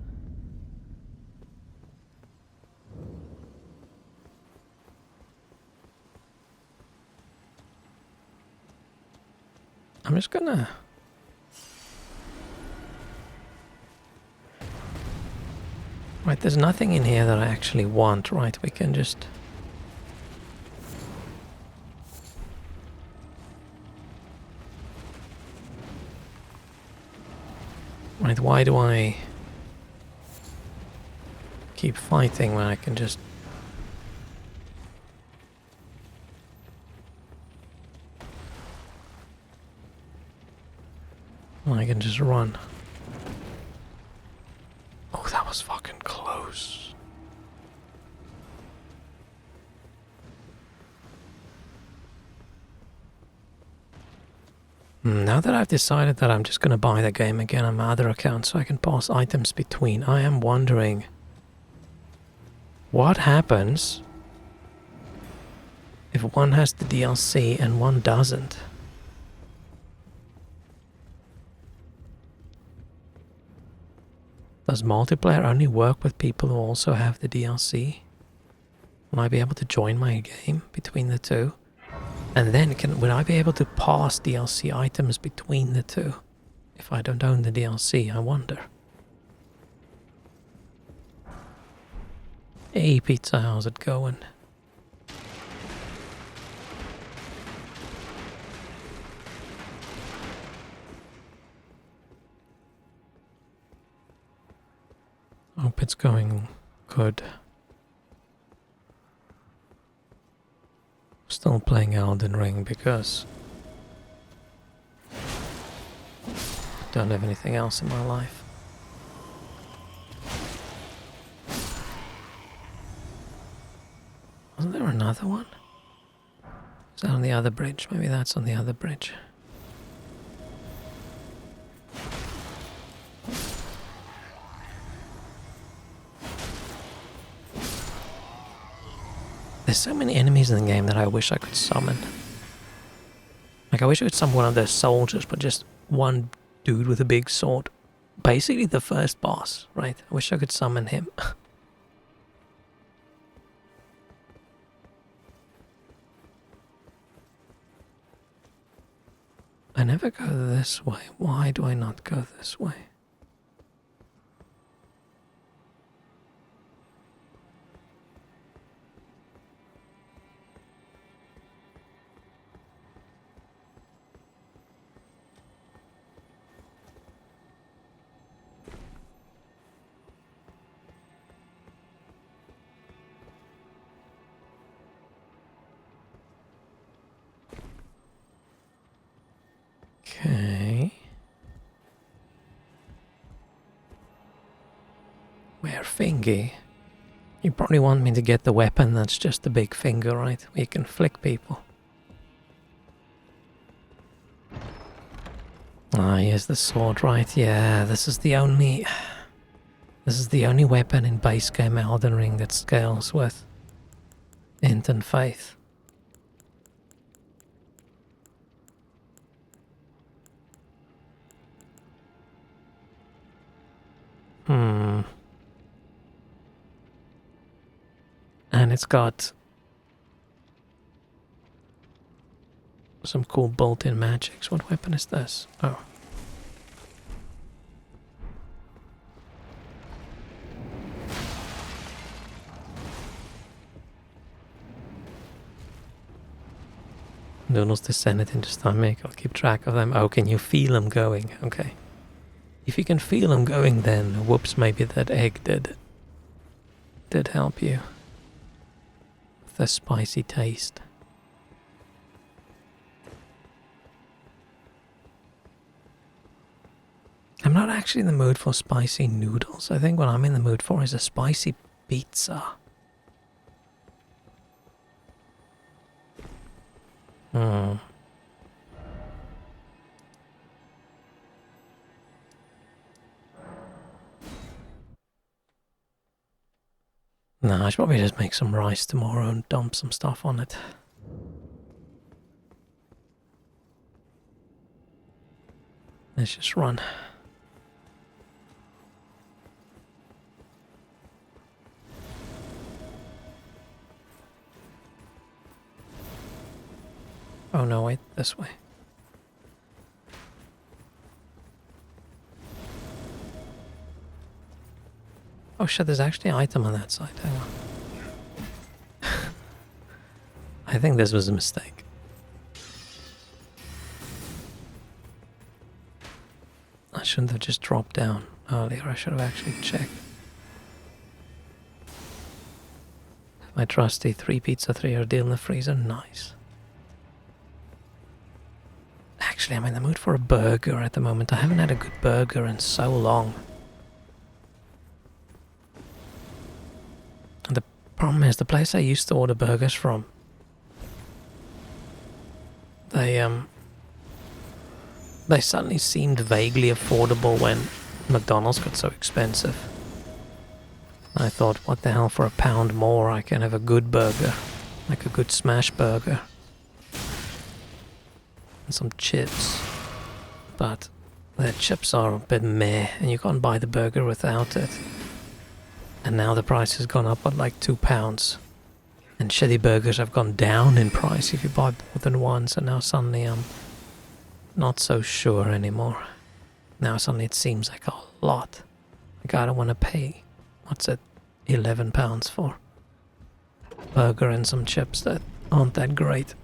I'm just gonna... Right, there's nothing in here that I actually want, right? We can just... Right, why do I keep fighting when I can just... I can just run. Oh, that was fucking close. Now that I've decided that I'm just going to buy the game again on my other account so I can pass items between, I am wondering what happens if one has the DLC and one doesn't. Does multiplayer only work with people who also have the DLC? Will I be able to join my game between the two? And then would I be able to pass DLC items between the two? If I don't own the DLC, I wonder. Hey pizza, how's it going? Hope it's going good. Still playing Elden Ring because I don't have anything else in my life. Wasn't there another one? Is that on the other bridge? Maybe that's on the other bridge. There's so many enemies in the game that I wish I could summon. Like, I wish I could summon one of those soldiers, but just one dude with a big sword. Basically the first boss, right? I wish I could summon him. I never go this way. Why do I not go this way? Okay. Where fingy? You probably want me to get the weapon that's just the big finger, right? Where you can flick people. Ah, here's the sword, right? Yeah, this is the only weapon in base game Elden Ring that scales with int and faith. And it's got some cool built-in magics. What weapon is this? Oh. Noodles descended into stomach. I'll keep track of them. Oh, can you feel them going? Okay. If you can feel them going, then whoops, maybe that egg did help you. The spicy taste. I'm not actually in the mood for spicy noodles. I think what I'm in the mood for is a spicy pizza. No, I should probably just make some rice tomorrow and dump some stuff on it. Let's just run. Oh no, wait, this way. Oh shit, there's actually an item on that side. Hang on. I think this was a mistake. I shouldn't have just dropped down earlier. I should have actually checked. My trusty 3 pizza 3 are deal in the freezer. Nice. Actually, I'm in the mood for a burger at the moment. I haven't had a good burger in so long. And the problem is, the place I used to order burgers from, they suddenly seemed vaguely affordable when McDonald's got so expensive. I thought, what the hell, for a pound more I can have a good burger, like a good smash burger. And some chips. But the chips are a bit meh, and you can't buy the burger without it. And now the price has gone up by like £2. And shitty burgers have gone down in price if you buy more than one, so now suddenly I'm not so sure anymore. Now suddenly it seems like a lot. Like I don't want to pay, what's it, £11 for burger and some chips that aren't that great.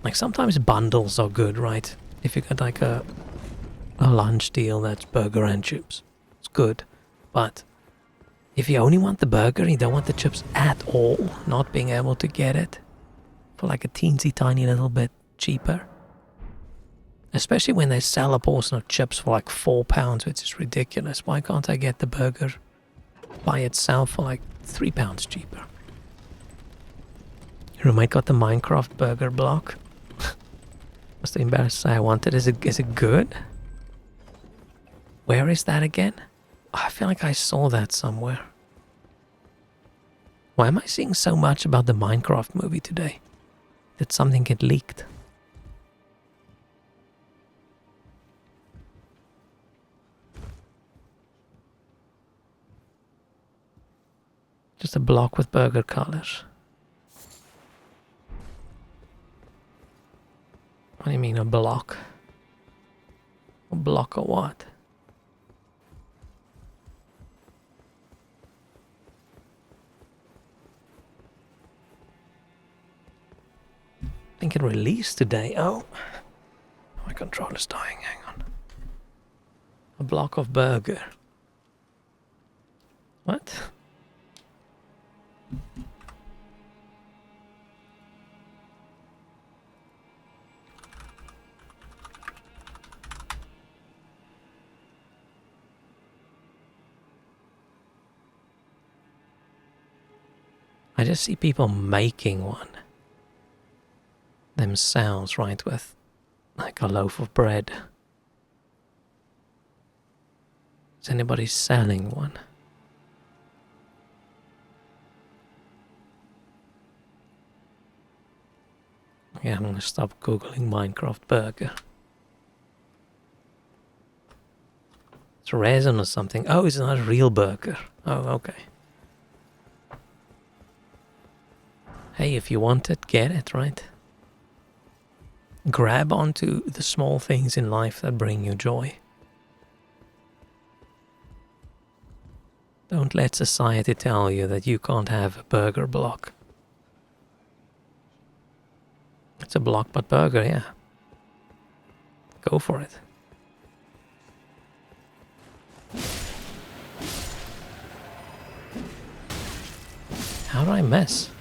Like sometimes bundles are good, right? If you get like a lunch deal that's burger and chips, it's good. But if you only want the burger and you don't want the chips at all, not being able to get it for like a teensy tiny little bit cheaper. Especially when they sell a portion of chips for like £4, which is ridiculous. Why can't I get the burger by itself for like £3 cheaper? Your roommate got the Minecraft burger block. I was too embarrassed to say I want it. Is it good? Where is that again? Oh, I feel like I saw that somewhere. Why am I seeing so much about the Minecraft movie today? Did something get leaked? Just a block with burger colors. What do you mean a block? A block of what? I think it released today. Oh, my controller's dying. Hang on. A block of burger. What? I just see people making one themselves, right, with like a loaf of bread. Is anybody selling one? Yeah, I'm gonna stop googling Minecraft burger. It's resin or something. Oh, it's not a real burger. Oh, okay. Hey, if you want it, get it, right? Grab onto the small things in life that bring you joy. Don't let society tell you that you can't have a burger block. It's a block but burger, yeah. Go for it. How do I miss?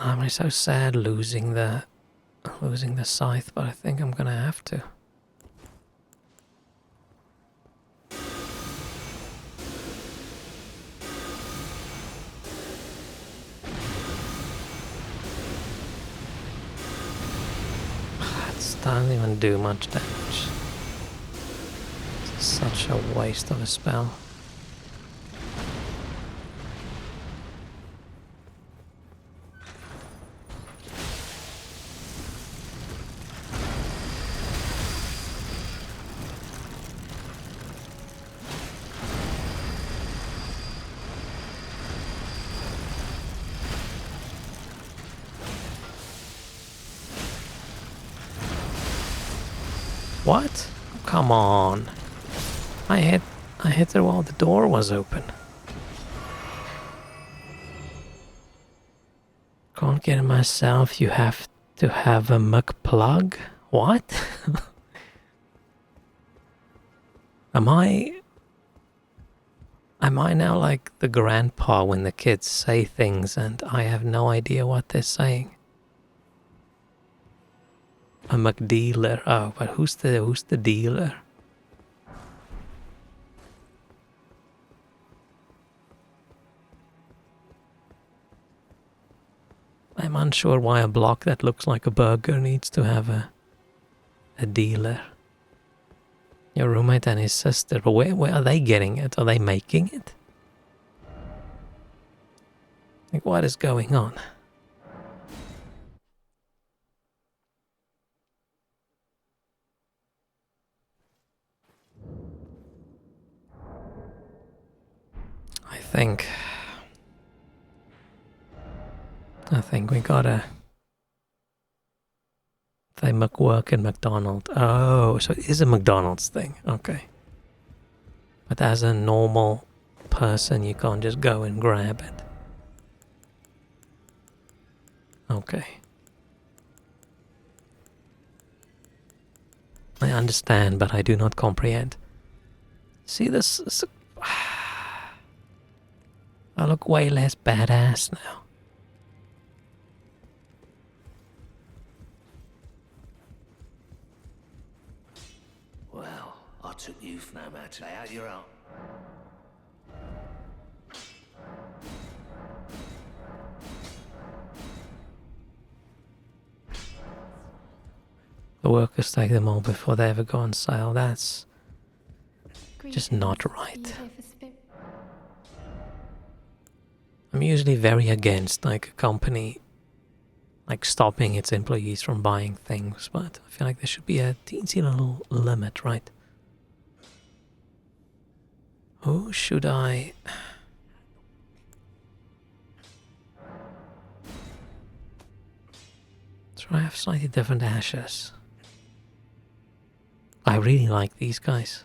I'm so sad losing the scythe, but I think I'm gonna have to. just doesn't even do much damage. It's such a waste of a spell. What? Come on. I hit her while the door was open. Can't get it myself, you have to have a muck plug? What? Am I now like the grandpa when the kids say things and I have no idea what they're saying? A McDealer. Oh, but who's the dealer? I'm unsure why a block that looks like a burger needs to have a dealer. Your roommate and his sister, but where are they getting it? Are they making it? Like, what is going on? I think we gotta... They work in McDonald's. Oh, so it is a McDonald's thing. Okay. But as a normal person, you can't just go and grab it. Okay. I understand, but I do not comprehend. See this... I look way less badass now. Well, I took you for no matter. Lay out your own. The workers take them all before they ever go on sale. That's just not right. I'm usually very against like a company like stopping its employees from buying things, but I feel like there should be a teensy little limit, right? Who should I... Try have slightly different ashes. I really like these guys.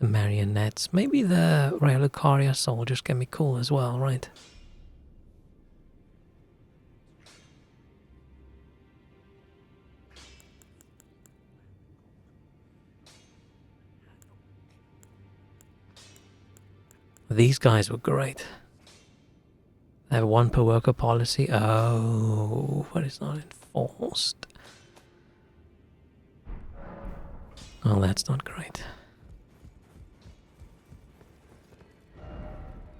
The marionettes. Maybe the Relicaria soldiers can be cool as well, right? These guys were great. They have one per worker policy. Oh, but it's not enforced. Oh, that's not great.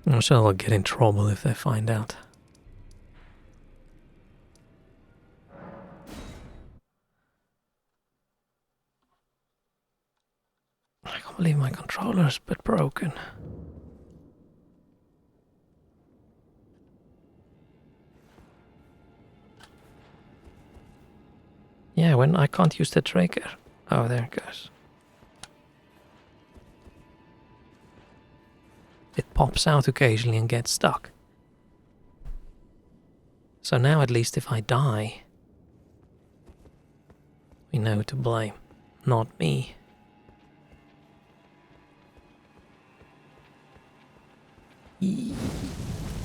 I'm sure they'll get in trouble if they find out. I can't believe my controller's a bit broken. Yeah, when I can't use the trigger. Oh, there it goes. It pops out occasionally and gets stuck. So now at least if I die, we know who to blame, not me.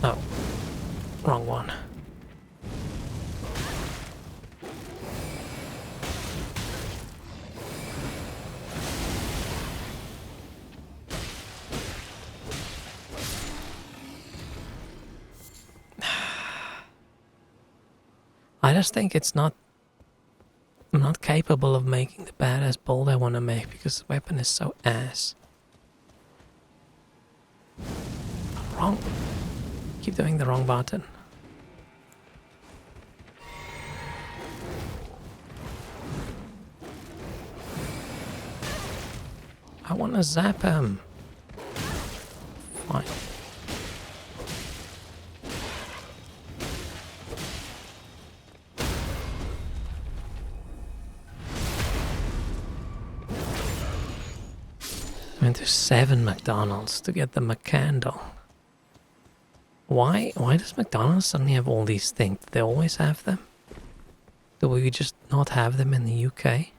Oh, wrong one. I just think I'm not capable of making the badass build I want to make because the weapon is so ass. Wrong. Keep doing the wrong button. gonna zap him. Fine. Went to 7 McDonald's to get the McCandle. Why does McDonald's suddenly have all these things? Do they always have them? Do we just not have them in the UK?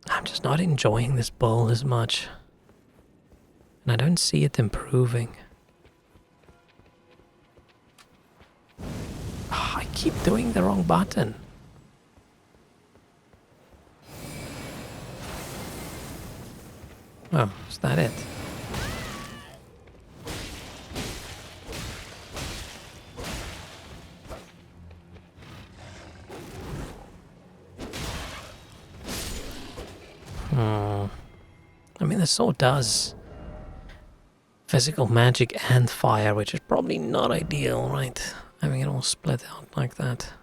I'm just not enjoying this bowl as much. And I don't see it improving. Oh, I keep doing the wrong button. Oh, is that it? I mean, the sword does physical magic and fire, which is probably not ideal, right? Having it all split out like that.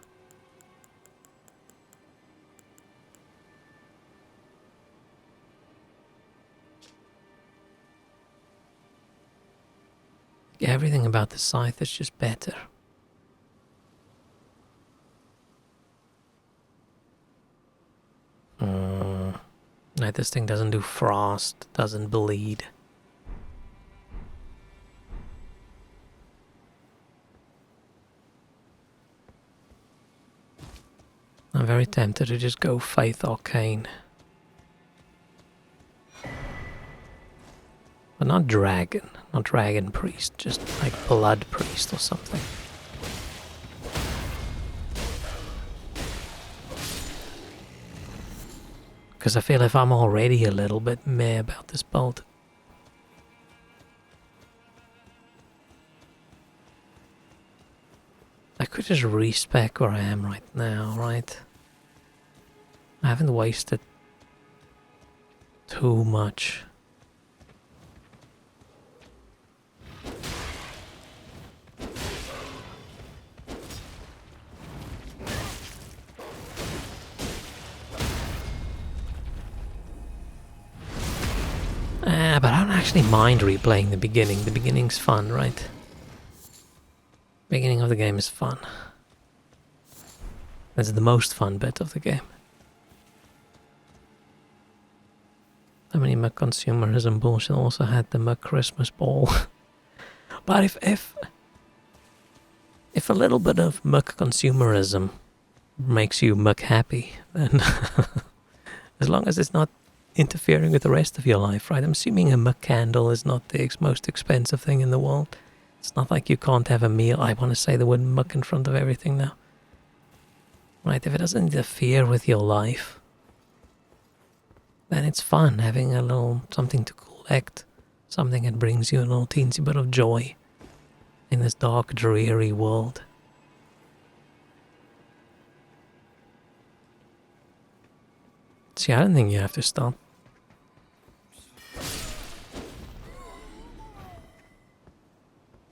Everything about the scythe is just better. Like, this thing doesn't do frost, doesn't bleed. I'm very tempted to just go Faith Arcane. But not Dragon Priest, just like Blood Priest or something. Because I feel if I'm already a little bit meh about this build. I could just respec where I am right now, right? I haven't wasted too much. But I don't actually mind replaying the beginning. The beginning's fun, right? Beginning of the game is fun. That's the most fun bit of the game. I mean, Muck consumerism bullshit also had the Muck Christmas ball. But if a little bit of Muck consumerism makes you Muck happy, then as long as it's not interfering with the rest of your life, right? I'm assuming a Muck candle is not the most expensive thing in the world. It's not like you can't have a meal. I want to say the word Muck in front of everything now. Right, if it doesn't interfere with your life, then it's fun having a little something to collect. Something that brings you a little teensy bit of joy in this dark, dreary world. See, I don't think you have to stop.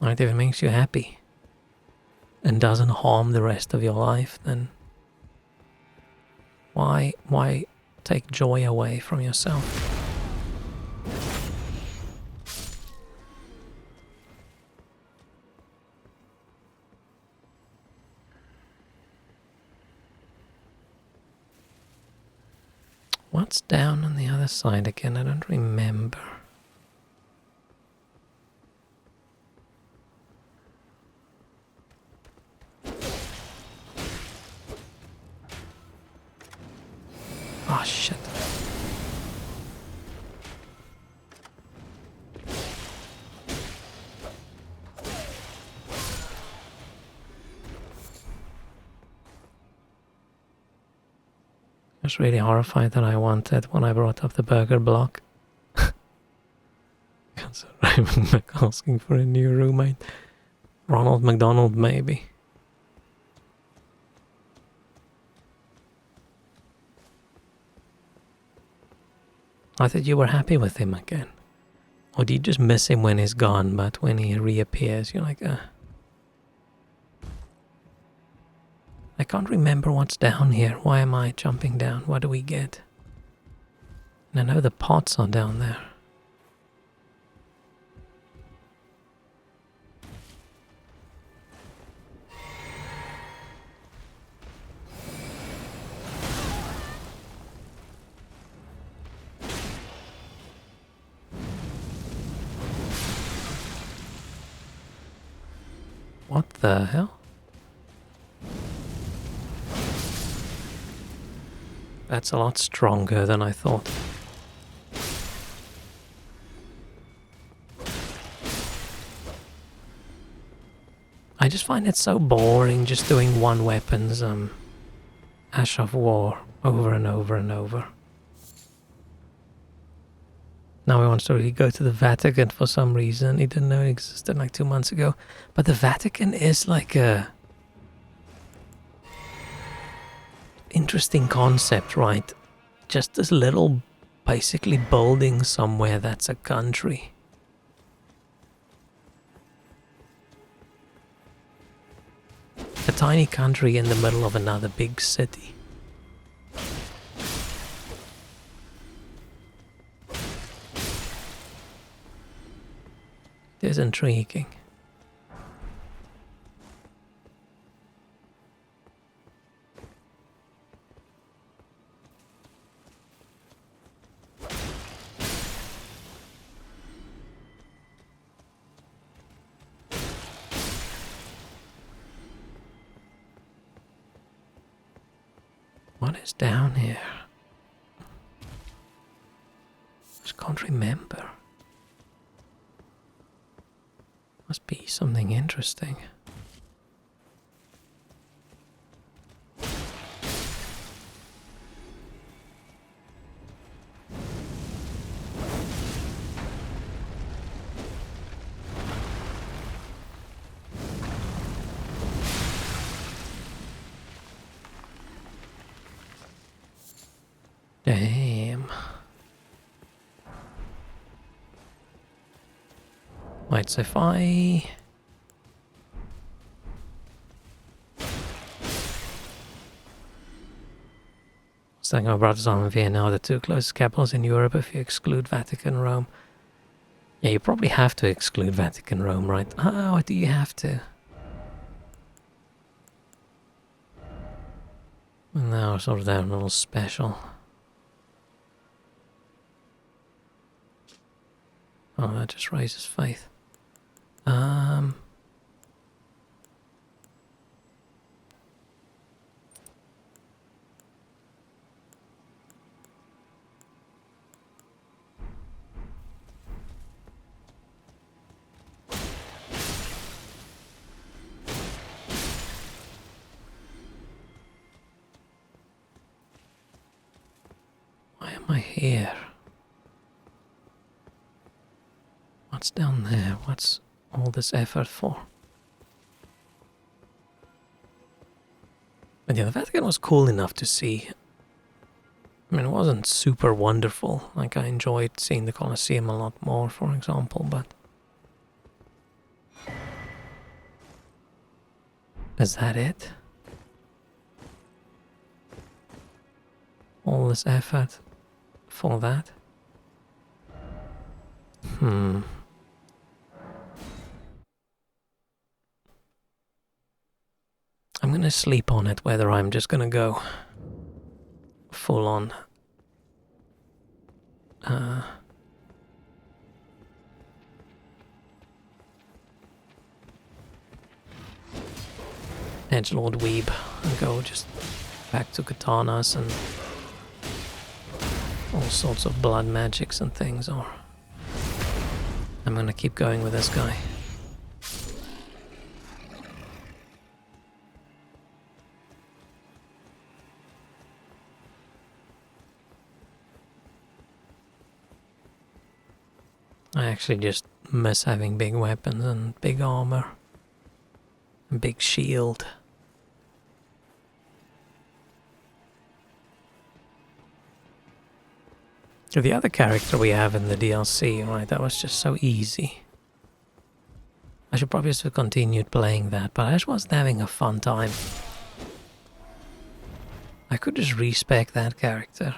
Right, if it makes you happy and doesn't harm the rest of your life, then why take joy away from yourself? What's down on the other side again? I don't remember. Oh shit. I was really horrified that I wanted when I brought up the burger block. Considering asking for a new roommate. Ronald McDonald, maybe. I thought you were happy with him again. Or do you just miss him when he's gone, but when he reappears, you're like, I can't remember what's down here. Why am I jumping down? What do we get? And I know the pots are down there. What the hell? That's a lot stronger than I thought. I just find it so boring just doing one weapon's Ash of War over and over and over. Now he wants to really go to the Vatican for some reason. He didn't know it existed like 2 months ago. But the Vatican is like a interesting concept, right? Just this little, basically building somewhere that's a country. A tiny country in the middle of another big city. It is intriguing. What is down here? I just can't remember. Must be something interesting. Damn. Right, so if I... Saying our brothers are in Vienna are the two closest capitals in Europe if you exclude Vatican, Rome. Yeah, you probably have to exclude Vatican, Rome, right? Oh, do you have to? No, sort of they're a little special. Oh, that just raises faith. Why am I here? What's down there? What's all this effort for? But yeah, the Vatican was cool enough to see. I mean, it wasn't super wonderful. Like, I enjoyed seeing the Colosseum a lot more, for example, but... Is that it? All this effort for that? I'm gonna sleep on it, whether I'm just gonna go full on edgelord weeb and go just back to katanas and all sorts of blood magics and things, or I'm gonna keep going with this guy. I actually just miss having big weapons and big armor and big shield. The other character we have in the DLC, right, that was just so easy. I should probably just have continued playing that, but I just wasn't having a fun time. I could just respec that character.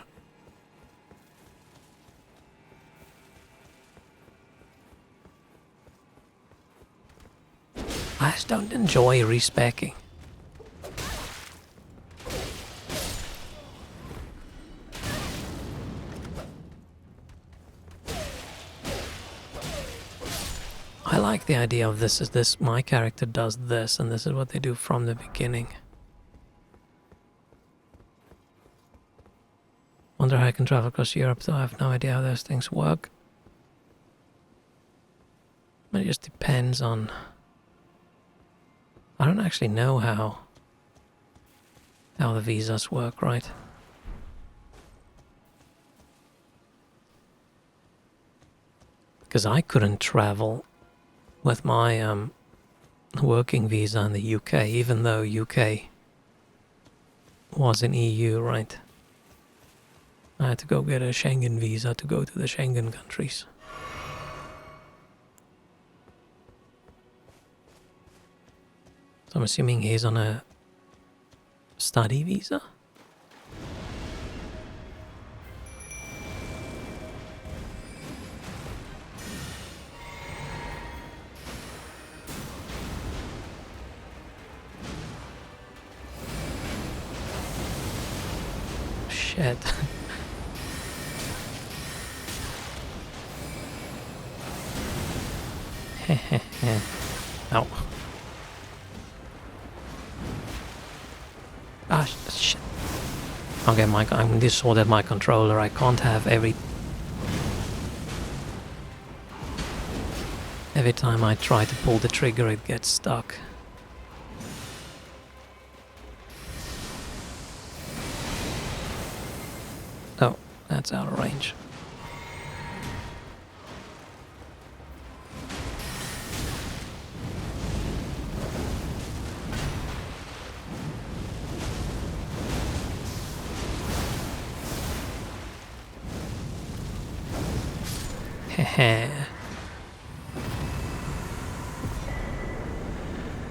I just don't enjoy respecking. I like the idea of this, my character does this, and this is what they do from the beginning. Wonder how I can travel across Europe, though I have no idea how those things work. It just depends on... I don't actually know how the visas work, right? Because I couldn't travel with my working visa in the UK, even though UK was in EU, right? I had to go get a Schengen visa to go to the Schengen countries. So I'm assuming he's on a study visa? Shit. Ow. Ah, shit. Okay, I'm disordered my controller. I can't have every time I try to pull the trigger, it gets stuck. Oh, that's out of range.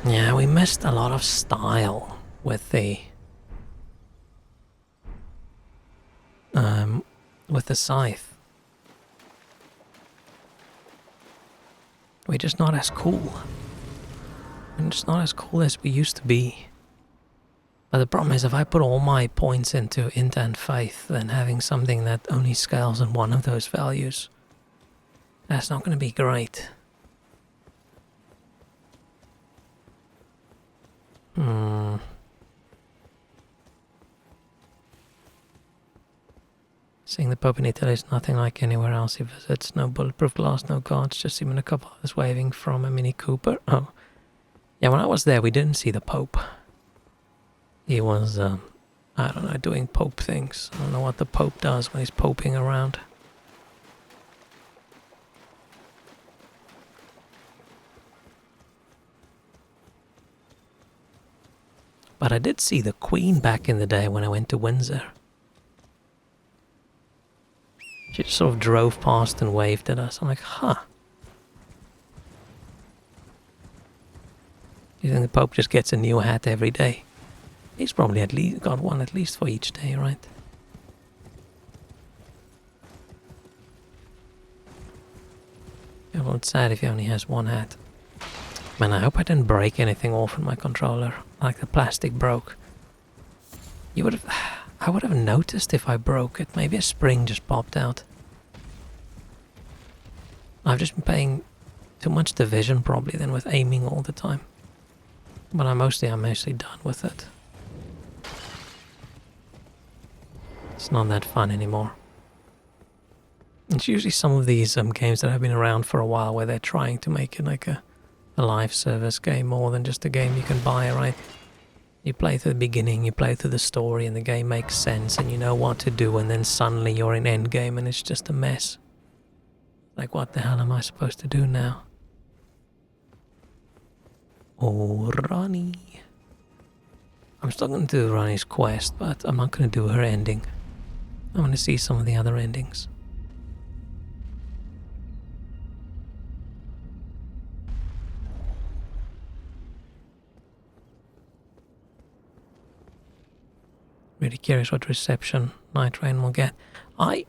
Yeah, we missed a lot of style with the scythe. We're just not as cool. We're just not as cool as we used to be. But the problem is, if I put all my points into int and faith, then having something that only scales in one of those values, that's not going to be great. Seeing the Pope in Italy is nothing like anywhere else he visits. No bulletproof glass, no guards, just him and a couple others waving from a Mini Cooper. Oh. Yeah, when I was there, we didn't see the Pope. He was, I don't know, doing Pope things. I don't know what the Pope does when he's poping around. But I did see the Queen back in the day when I went to Windsor. She just sort of drove past and waved at us. I'm like, huh. You think the Pope just gets a new hat every day? He's probably at least got one at least for each day, right? Yeah, well, it's sad if he only has one hat. Man, I hope I didn't break anything off in my controller. Like the plastic broke. You would have... I would have noticed if I broke it. Maybe a spring just popped out. I've just been paying too much Division probably than with aiming all the time. But I'm mostly done with it. It's not that fun anymore. It's usually some of these games that have been around for a while where they're trying to make it like a live service game more than just a game you can buy, right? You play through the beginning, you play through the story, and the game makes sense, and you know what to do, and then suddenly you're in endgame and it's just a mess. Like, what the hell am I supposed to do now? Oh, Ronnie. I'm still going to do Ronnie's quest, but I'm not going to do her ending. I want to see some of the other endings. We really curious what reception Night Rain will get. I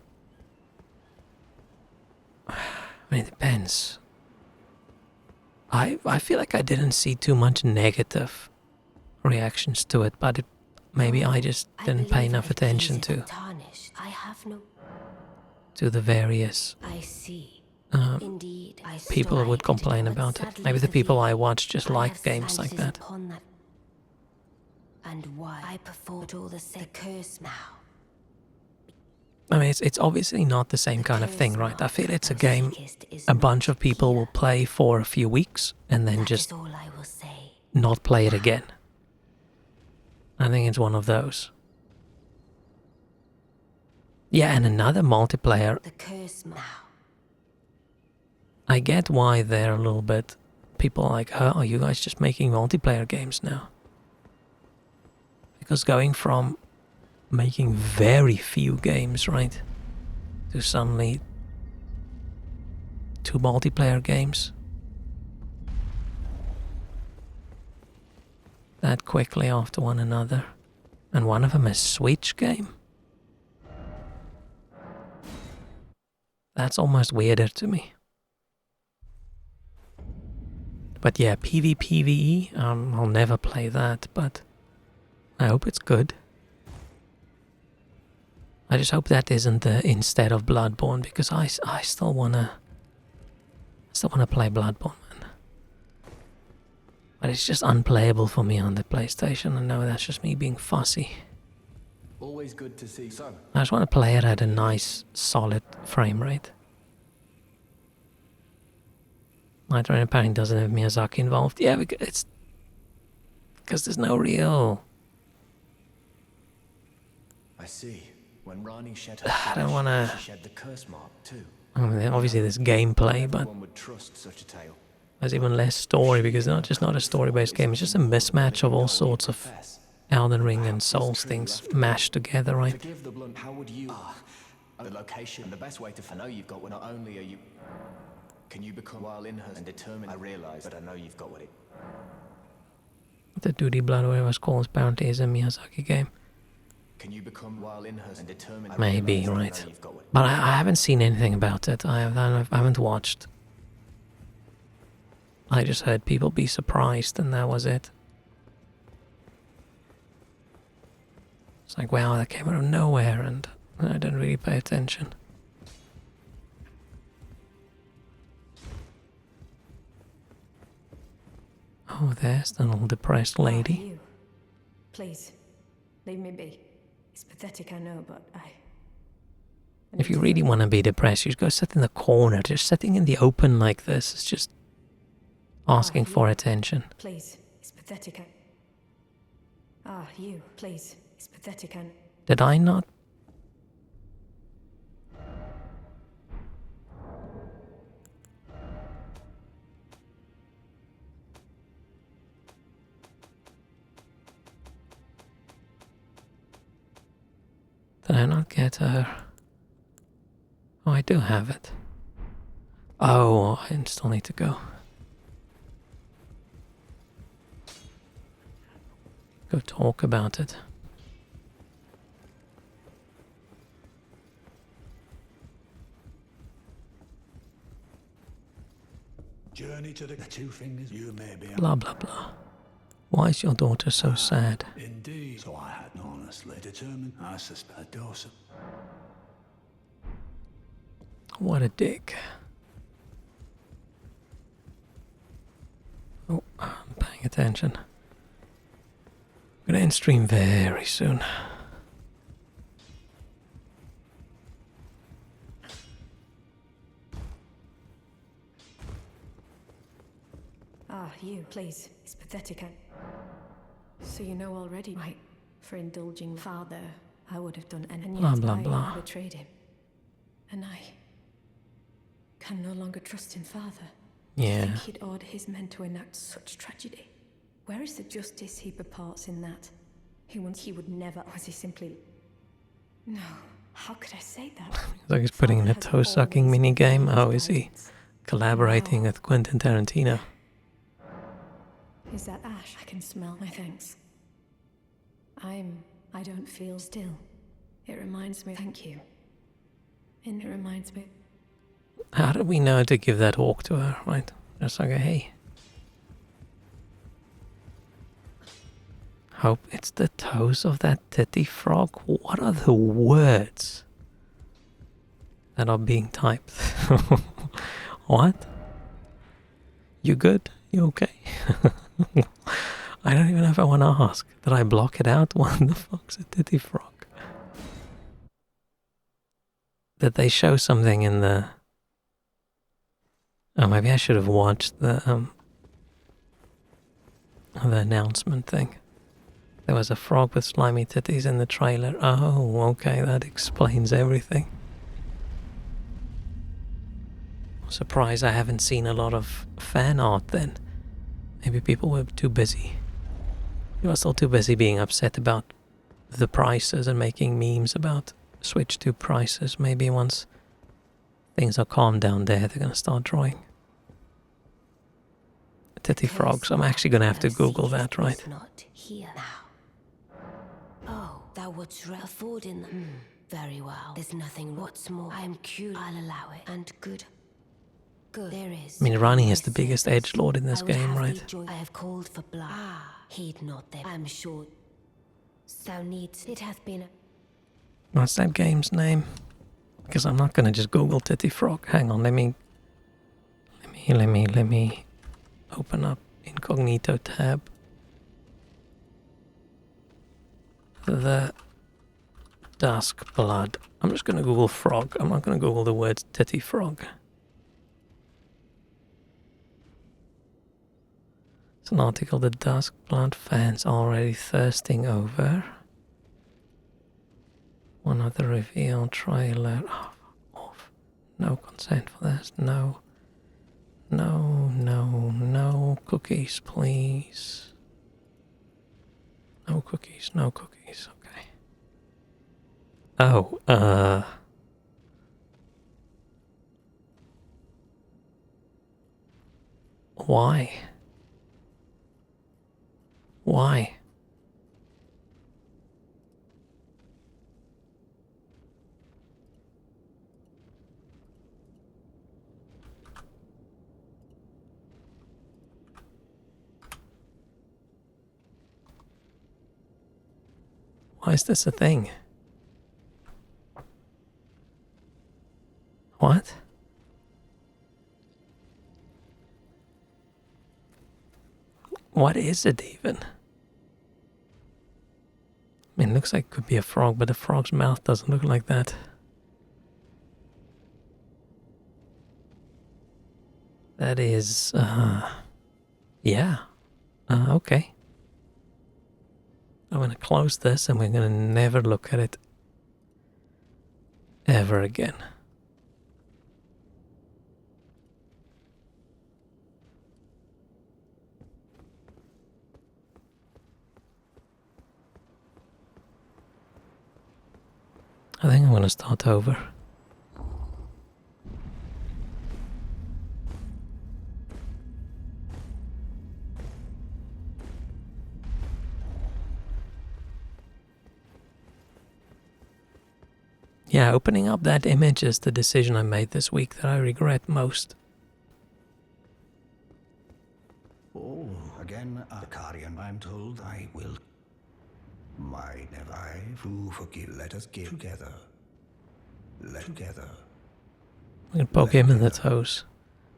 mean, it depends. I feel like I didn't see too much negative reactions to it, but maybe I just didn't pay enough attention to the various people who would complain about it. Maybe the people I watch just like games like that. And why I performed all the curse now. I mean, it's obviously not the same kind of thing, right? I feel it's a game a bunch of people will play for a few weeks and then just not play it again. I think it's one of those. Yeah, and another multiplayer. The curse now. I get why they're a little bit. People are like, oh, are you guys just making multiplayer games now? Because going from making very few games, right, to suddenly 2 multiplayer games that quickly after one another, and one of them a Switch game. That's almost weirder to me. But yeah, PvPvE, I'll never play that, but I hope it's good. I just hope that isn't the instead of Bloodborne, because I still wanna play Bloodborne, man. But it's just unplayable for me on the PlayStation. I know that's just me being fussy. Always good to see. So, I just want to play it at a nice, solid frame rate. Night Rain apparently doesn't have Miyazaki involved. Yeah, because there's no real. I see. When Rani shed I don't wanna. she shed the curse mark too. I mean, obviously there's gameplay, but One would trust such a tale. there's even less story because it's not a story-based game. It's just a mismatch of all sorts of Elden Ring and Souls things mashed together, right? Forgive the blunt. How would you? The location. The best way to know you've got what not only are you. Can you become while in her and determine? I realise, but I know you've got what it. The Duty Blood, whatever it's called, apparently is a Miyazaki game. Can you become while in her and determine? Maybe, right? But I haven't seen anything about it. I haven't watched. I just heard people be surprised, and that was it. It's like, wow, that came out of nowhere, and I didn't really pay attention. Oh, there's the little depressed lady. You. Please, leave me be. It's pathetic, I know, but I If you really want to be depressed, you just go sit in the corner. Just sitting in the open like this is just asking for attention. Please, it's pathetic. You. Please, it's pathetic. Did I not? Did I not get her? Oh, I do have it. Oh, I still need to go. Go talk about it. Journey to the two fingers, you may be. Blah, blah, blah. Why is your daughter so sad? Indeed. So I had honestly determined, I suspect a dose of. What a dick. Oh, I'm paying attention. I'm gonna end stream very soon. You. Please, it's pathetic. So you know already, right? For indulging father, I would have done anything. Blah, blah, blah. I betrayed him. And I can no longer trust in father. Yeah. I think he'd order his men to enact such tragedy. Where is the justice he purports in that? He would never, or was he simply... No, how could I say that? It's like he's putting in a toe-sucking minigame. Oh, is he collaborating with Quentin Tarantino? Is that ash? I can smell my thanks. I'm I don't feel still. It reminds me. Thank you. And it reminds me. How did we know to give that hawk to her, right? Just like, hey. Hope it's the toes of that titty frog. What are the words that are being typed? What? You good? You okay? I don't even know if I want to ask. Did I block it out? What the fuck's a titty frog? Did they show something in the... Oh, maybe I should have watched the announcement thing. There was a frog with slimy titties in the trailer. Oh, okay, that explains everything. Surprised I haven't seen a lot of fan art then. Maybe people were too busy. You were still too busy being upset about the prices and making memes about Switch 2 prices. Maybe once things are calmed down there, they're going to start drawing titty frogs. I'm actually going to have to Google that, right? Not here now. Oh, thou wouldst afford in them. Very well. There's nothing. What's more, I am curious. I'll allow it. And good. Good. There is. I mean, Rani is the biggest edgelord in this game, right? I have called for blood. Heed not them. I'm sure. Thou needs. It hath been. What's that game's name? Because I'm not going to just Google titty frog. Hang on, let me open up incognito tab. The Dusk Blood. I'm just going to Google frog. I'm not going to Google the words titty frog. It's an article the Dusk Blood fans are already thirsting over. One other reveal trailer. Oh, fuck off. No consent for this. No. No cookies, please. No cookies, okay. Oh, why? Why? Why is this a thing? What? What is it even? I mean, it looks like it could be a frog, but a frog's mouth doesn't look like that. That is, yeah. Okay. I'm going to close this and we're going to never look at it ever again. I think I'm going to start over. Yeah, opening up that image is the decision I made this week that I regret most. Oh, again, Akarian, I'm told I will. My never who forgive, let us give together. Let together. I'm going to poke him in the toes.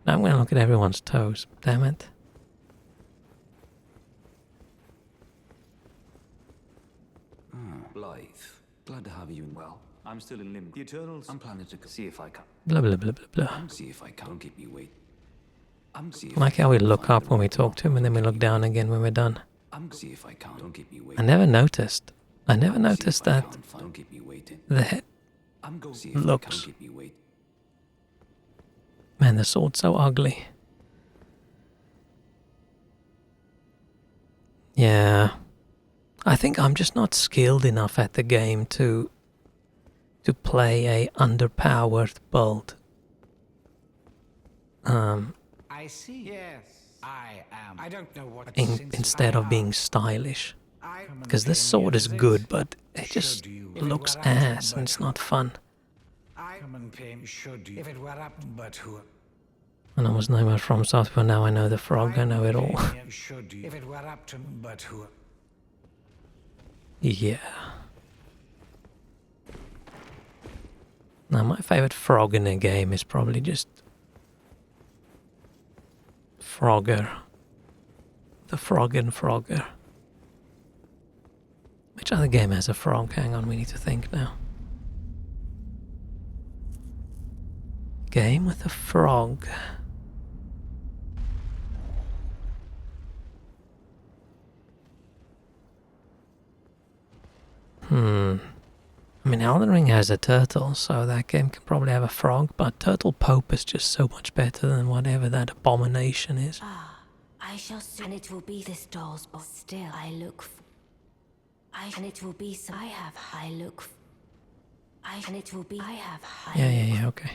Now I'm going to look at everyone's toes. Damn it. Blythe, glad to have you in. Well, I'm still in limbo. The Eternals, I'm planning to see if I can. Blah, blah, blah, blah, blah. See if I can. Don't keep me waiting. I like how we look up when we talk to him and then we look down again when we're done. See if I can. Don't keep me waiting. I never noticed that Don't keep me waiting. the head looks... Keep me waiting. Man, the sword's so ugly. Yeah. I think I'm just not skilled enough at the game to play a underpowered build. I see. Yes, I am. I don't know what Instead of being stylish. Because this sword is good, but it just looks ass and it's not fun. If it were up, but who? And I was nowhere from Software, now I know the frog, I know it all. If it were up to, but who? Yeah. Now my favorite frog in a game is probably just Frogger. The Frog and Frogger. Which other game has a frog? Hang on, we need to think now. Game with a frog. I mean, Elden Ring has a turtle, so that game can probably have a frog, but Turtle Pope is just so much better than whatever that abomination is. I shall soon. And it will be this doll's, but still I look for. And it will be some. I have. I look. And it will be. I have. Yeah, okay.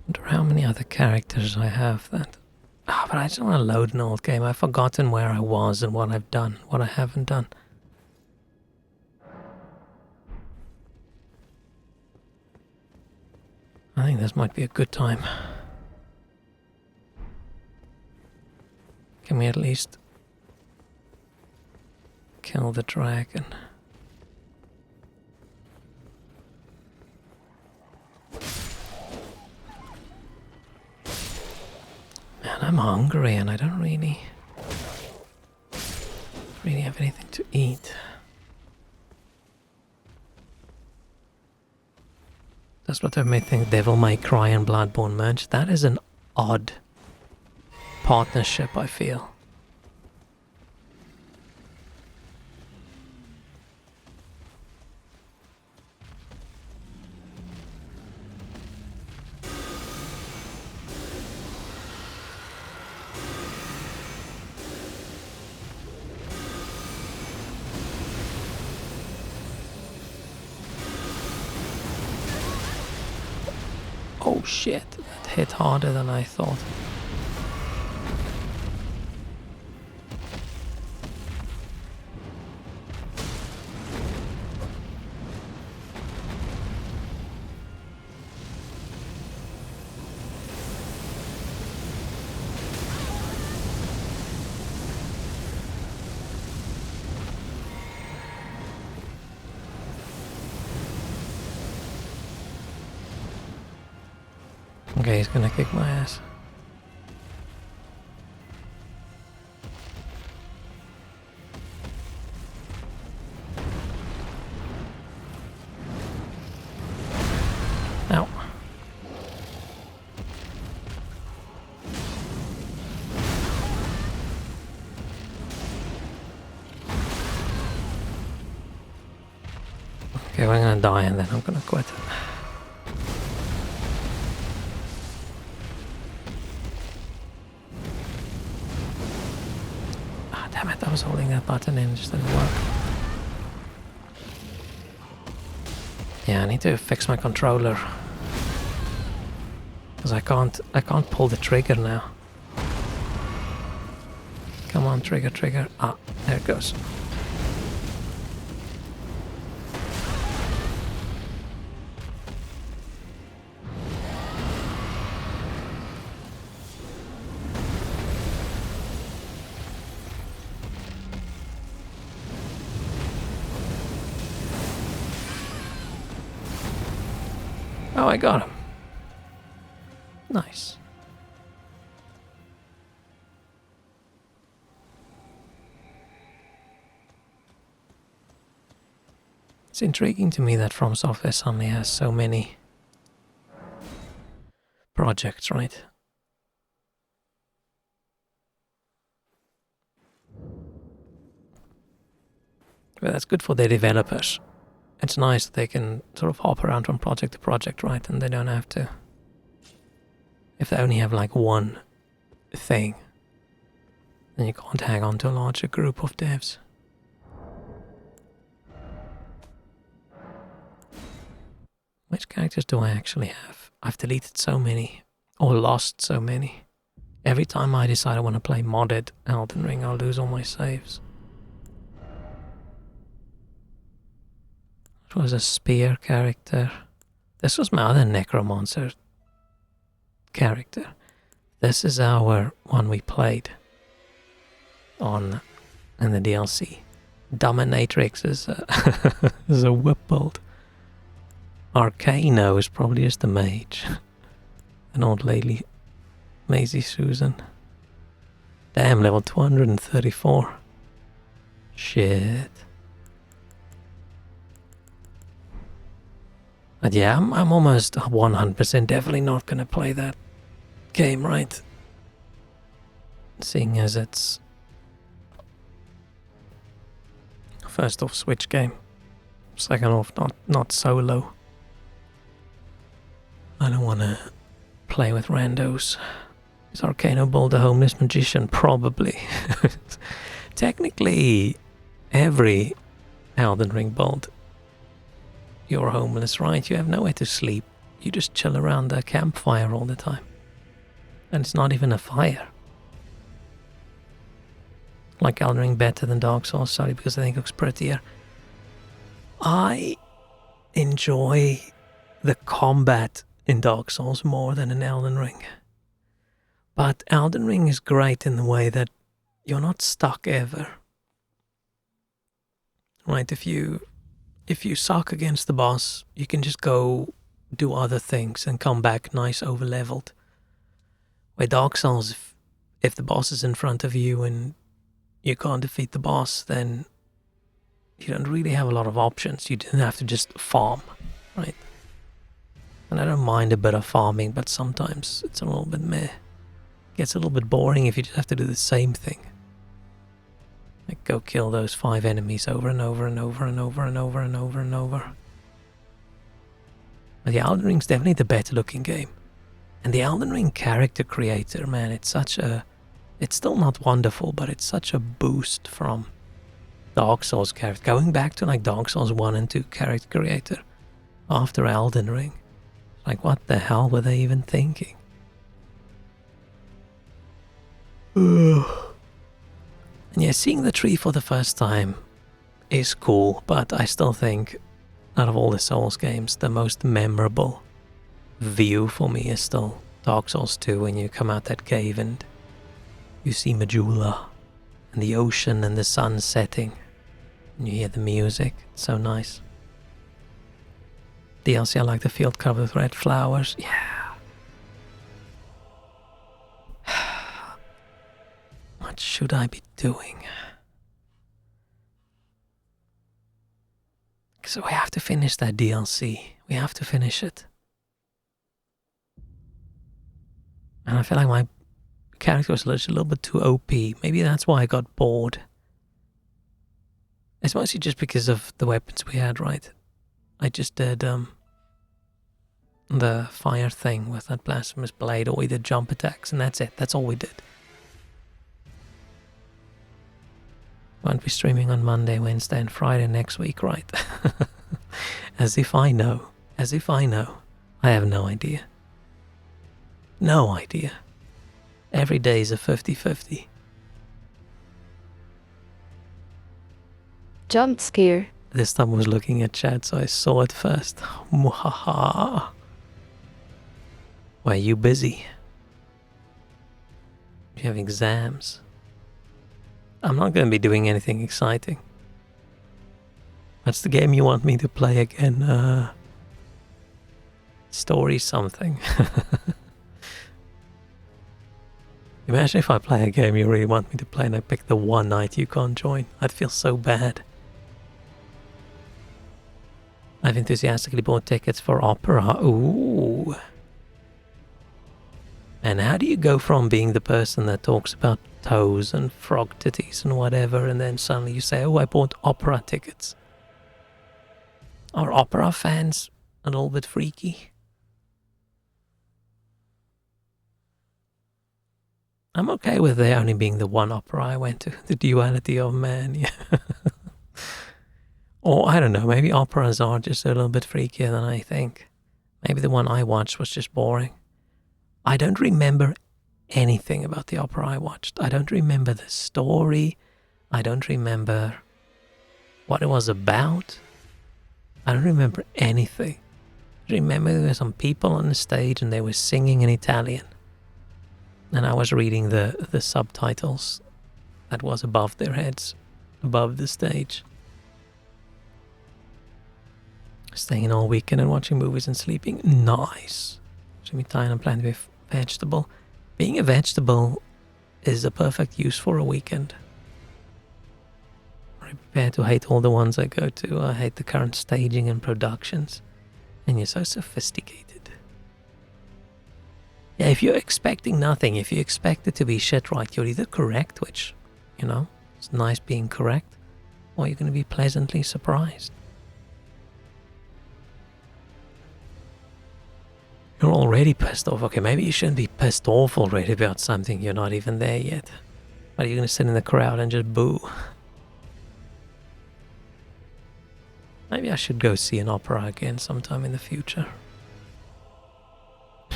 Wonder how many other characters I have that. But I just want to load an old game. I've forgotten where I was and what I've done, what I haven't done. I think this might be a good time. Can we at least kill the dragon? Man, I'm hungry and I don't really have anything to eat. That's what made me think Devil May Cry and Bloodborne merged. That is an odd partnership, I feel. Oh shit, that hit harder than I thought. Okay, he's gonna kick my ass. Ow. Okay, we're gonna die and then I'm gonna quit. Damn it, I was holding that button and it just didn't work. Yeah, I need to fix my controller. Because I can't pull the trigger now. Come on, trigger. Ah, there it goes. Oh, I got him. Nice. It's intriguing to me that From Software suddenly has so many projects, right? But that's good for their developers. It's nice that they can sort of hop around from project to project, right? And they don't have to. If they only have like one thing, then you can't hang on to a larger group of devs. Which characters do I actually have? I've deleted so many, or lost so many. Every time I decide I want to play modded Elden Ring, I'll lose all my saves. This was a spear character. This was my other necromancer character. This is our one we played on in the DLC. Dominatrix is a, is a whip build. Arcano is probably just a mage. An old lady, Maisie Susan. Damn, level 234. Shit. But yeah, I'm almost 100% definitely not gonna play that game, right? Seeing as it's first off Switch game, second off not solo. I don't want to play with randos. Is Arcano build a homeless magician? Probably. Technically, every Elden Ring build, you're homeless, right? You have nowhere to sleep. You just chill around the campfire all the time. And it's not even a fire. Like Elden Ring better than Dark Souls, sorry, because I think it looks prettier. I enjoy the combat in Dark Souls more than in Elden Ring. But Elden Ring is great in the way that you're not stuck ever. Right, if you suck against the boss, you can just go do other things and come back nice over leveled. Where Dark Souls, if the boss is in front of you and you can't defeat the boss, then you don't really have a lot of options. You didn't have to just farm, right? And I don't mind a bit of farming, but sometimes it's a little bit meh. It gets a little bit boring if you just have to do the same thing. Like go kill those 5 enemies over and over and over and over and over and over and over. But the Elden Ring's definitely the better looking game. And the Elden Ring character creator, man, it's still not wonderful, but it's such a boost from Dark Souls character. Going back to like Dark Souls 1 and 2 character creator after Elden Ring. Like, what the hell were they even thinking? And yeah, seeing the tree for the first time is cool, but I still think out of all the Souls games, the most memorable view for me is still Dark Souls 2 when you come out that cave and you see Majula and the ocean and the sun setting and you hear the music. It's so nice. DLC, I like the field covered with red flowers. Yeah. What should I be doing? So we have to finish that DLC. We have to finish it. And I feel like my character was a little bit too OP. Maybe that's why I got bored. It's mostly just because of the weapons we had, right? I just did the fire thing with that blasphemous blade, or we did jump attacks, and that's it. That's all we did. Won't be streaming on Monday, Wednesday, and Friday next week, right? As if I know. As if I know. I have no idea. No idea. Every day is a 50-50. Jump scare. This time I was looking at chat, so I saw it first. Mwahaha. Why are you busy? You have exams. I'm not going to be doing anything exciting. What's the game you want me to play again? Story something. Imagine if I play a game you really want me to play and I pick the one night you can't join. I'd feel so bad. I've enthusiastically bought tickets for opera. Ooh. And how do you go from being the person that talks about toes and frog titties and whatever, and then suddenly you say, oh, I bought opera tickets? Are opera fans a little bit freaky? I'm okay with there only being the one opera I went to, the duality of man, yeah. Or, I don't know, maybe operas are just a little bit freakier than I think. Maybe the one I watched was just boring. I don't remember anything about the opera I watched. I don't remember the story. I don't remember what it was about. I don't remember anything. I remember there were some people on the stage and they were singing in Italian. And I was reading the subtitles that was above their heads, above the stage. Staying all weekend and watching movies and sleeping. Nice. Jimmy Tyne and plan to be a vegetable. Being a vegetable is a perfect use for a weekend. I'm prepared to hate all the ones I go to. I hate the current staging and productions. And you're so sophisticated. Yeah, if you're expecting nothing, if you expect it to be shit, right, you're either correct, which, you know, it's nice being correct, or you're going to be pleasantly surprised. You're already pissed off. Okay, maybe you shouldn't be pissed off already about something. You're not even there yet. But you're going to sit in the crowd and just boo. Maybe I should go see an opera again sometime in the future.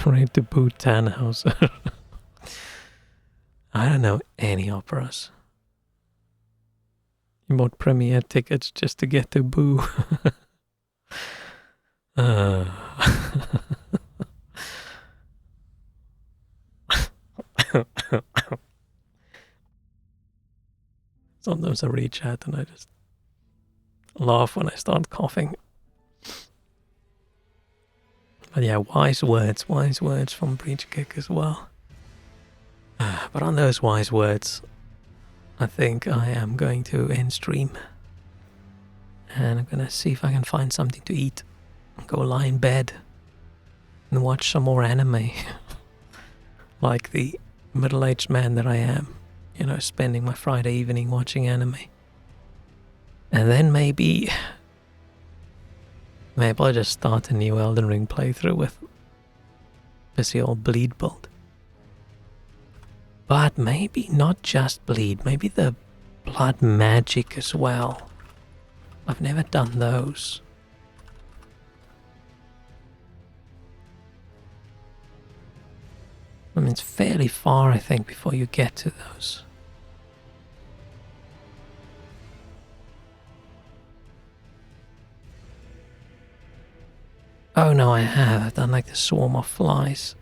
Ready to boo Tannhauser. I don't know any operas. You bought premiere tickets just to get to boo. Sometimes I reach out and I just laugh when I start coughing. But yeah, wise words from Breach Kick as well. But on those wise words, I think I am going to end stream. And I'm going to see if I can find something to eat. Go lie in bed and watch some more anime. Like the middle-aged man that I am. You know, spending my Friday evening watching anime. And then maybe I'll just start a new Elden Ring playthrough with busy old Bleed build. But maybe not just Bleed, maybe the Blood Magic as well. I've never done those. I mean, it's fairly far, I think, before you get to those. Oh no, I have. I've done like the swarm of flies.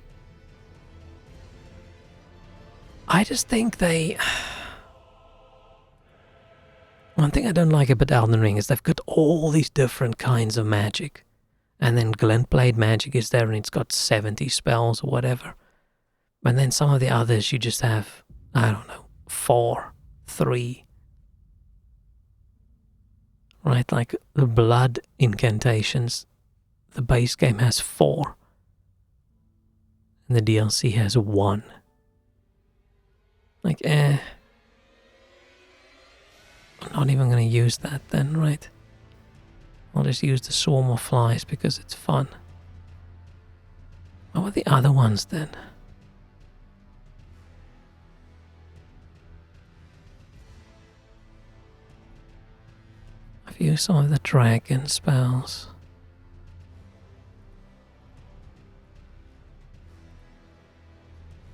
I just think they... One thing I don't like about Elden Ring is they've got all these different kinds of magic. And then Glintblade magic is there and it's got 70 spells or whatever. And then some of the others you just have, I don't know, 4, 3. Right, like the blood incantations. The base game has 4. And the DLC has 1. Like, I'm not even going to use that then, right? I'll just use the swarm of flies because it's fun. What were the other ones then? I've used some of the dragon spells.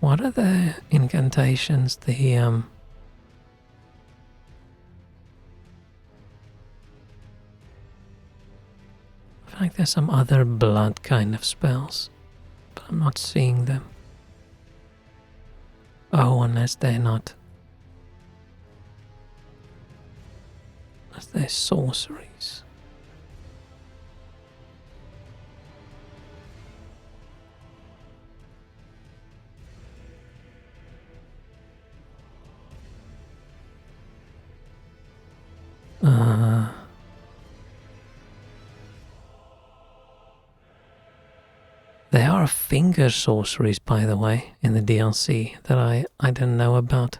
What are the incantations? I feel like there's some other blood kind of spells, but I'm not seeing them. Oh, unless they're not. Unless they're sorceries. There are finger sorceries, by the way, in the DLC that I didn't know about.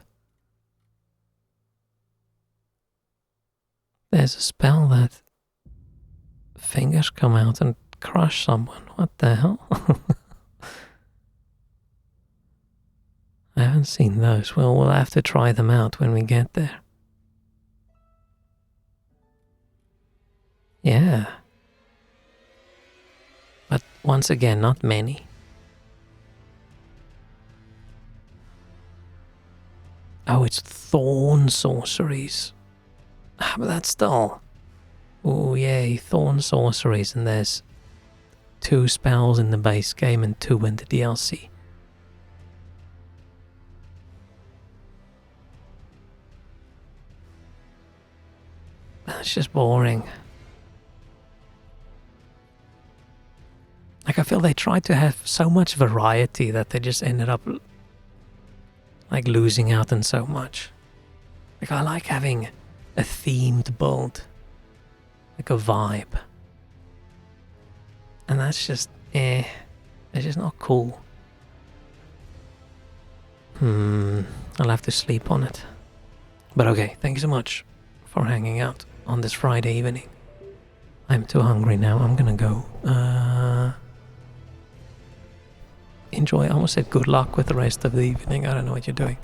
There's a spell that fingers come out and crush someone. What the hell? I haven't haven't seen those. Well, we'll have to try them out when we get there. Yeah. But once again, not many. Oh, it's thorn sorceries. But that's still... Oh, yay, thorn sorceries, and there's 2 spells in the base game and 2 in the DLC. That's just boring. Like, I feel they tried to have so much variety that they just ended up like losing out on so much. Like, I like having a themed build, like a vibe. And that's just, it's just not cool. I'll have to sleep on it. But okay, thank you so much for hanging out on this Friday evening. I'm too hungry now, I'm gonna go. Enjoy, I almost said good luck with the rest of the evening, I don't know what you're doing.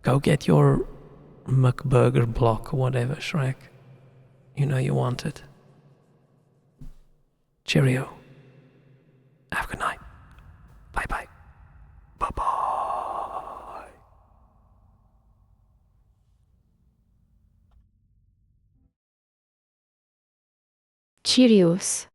Go get your McBurger block or whatever, Shrek. You know you want it. Cheerio. Have a good night. Bye bye. Bye bye. Cheerios.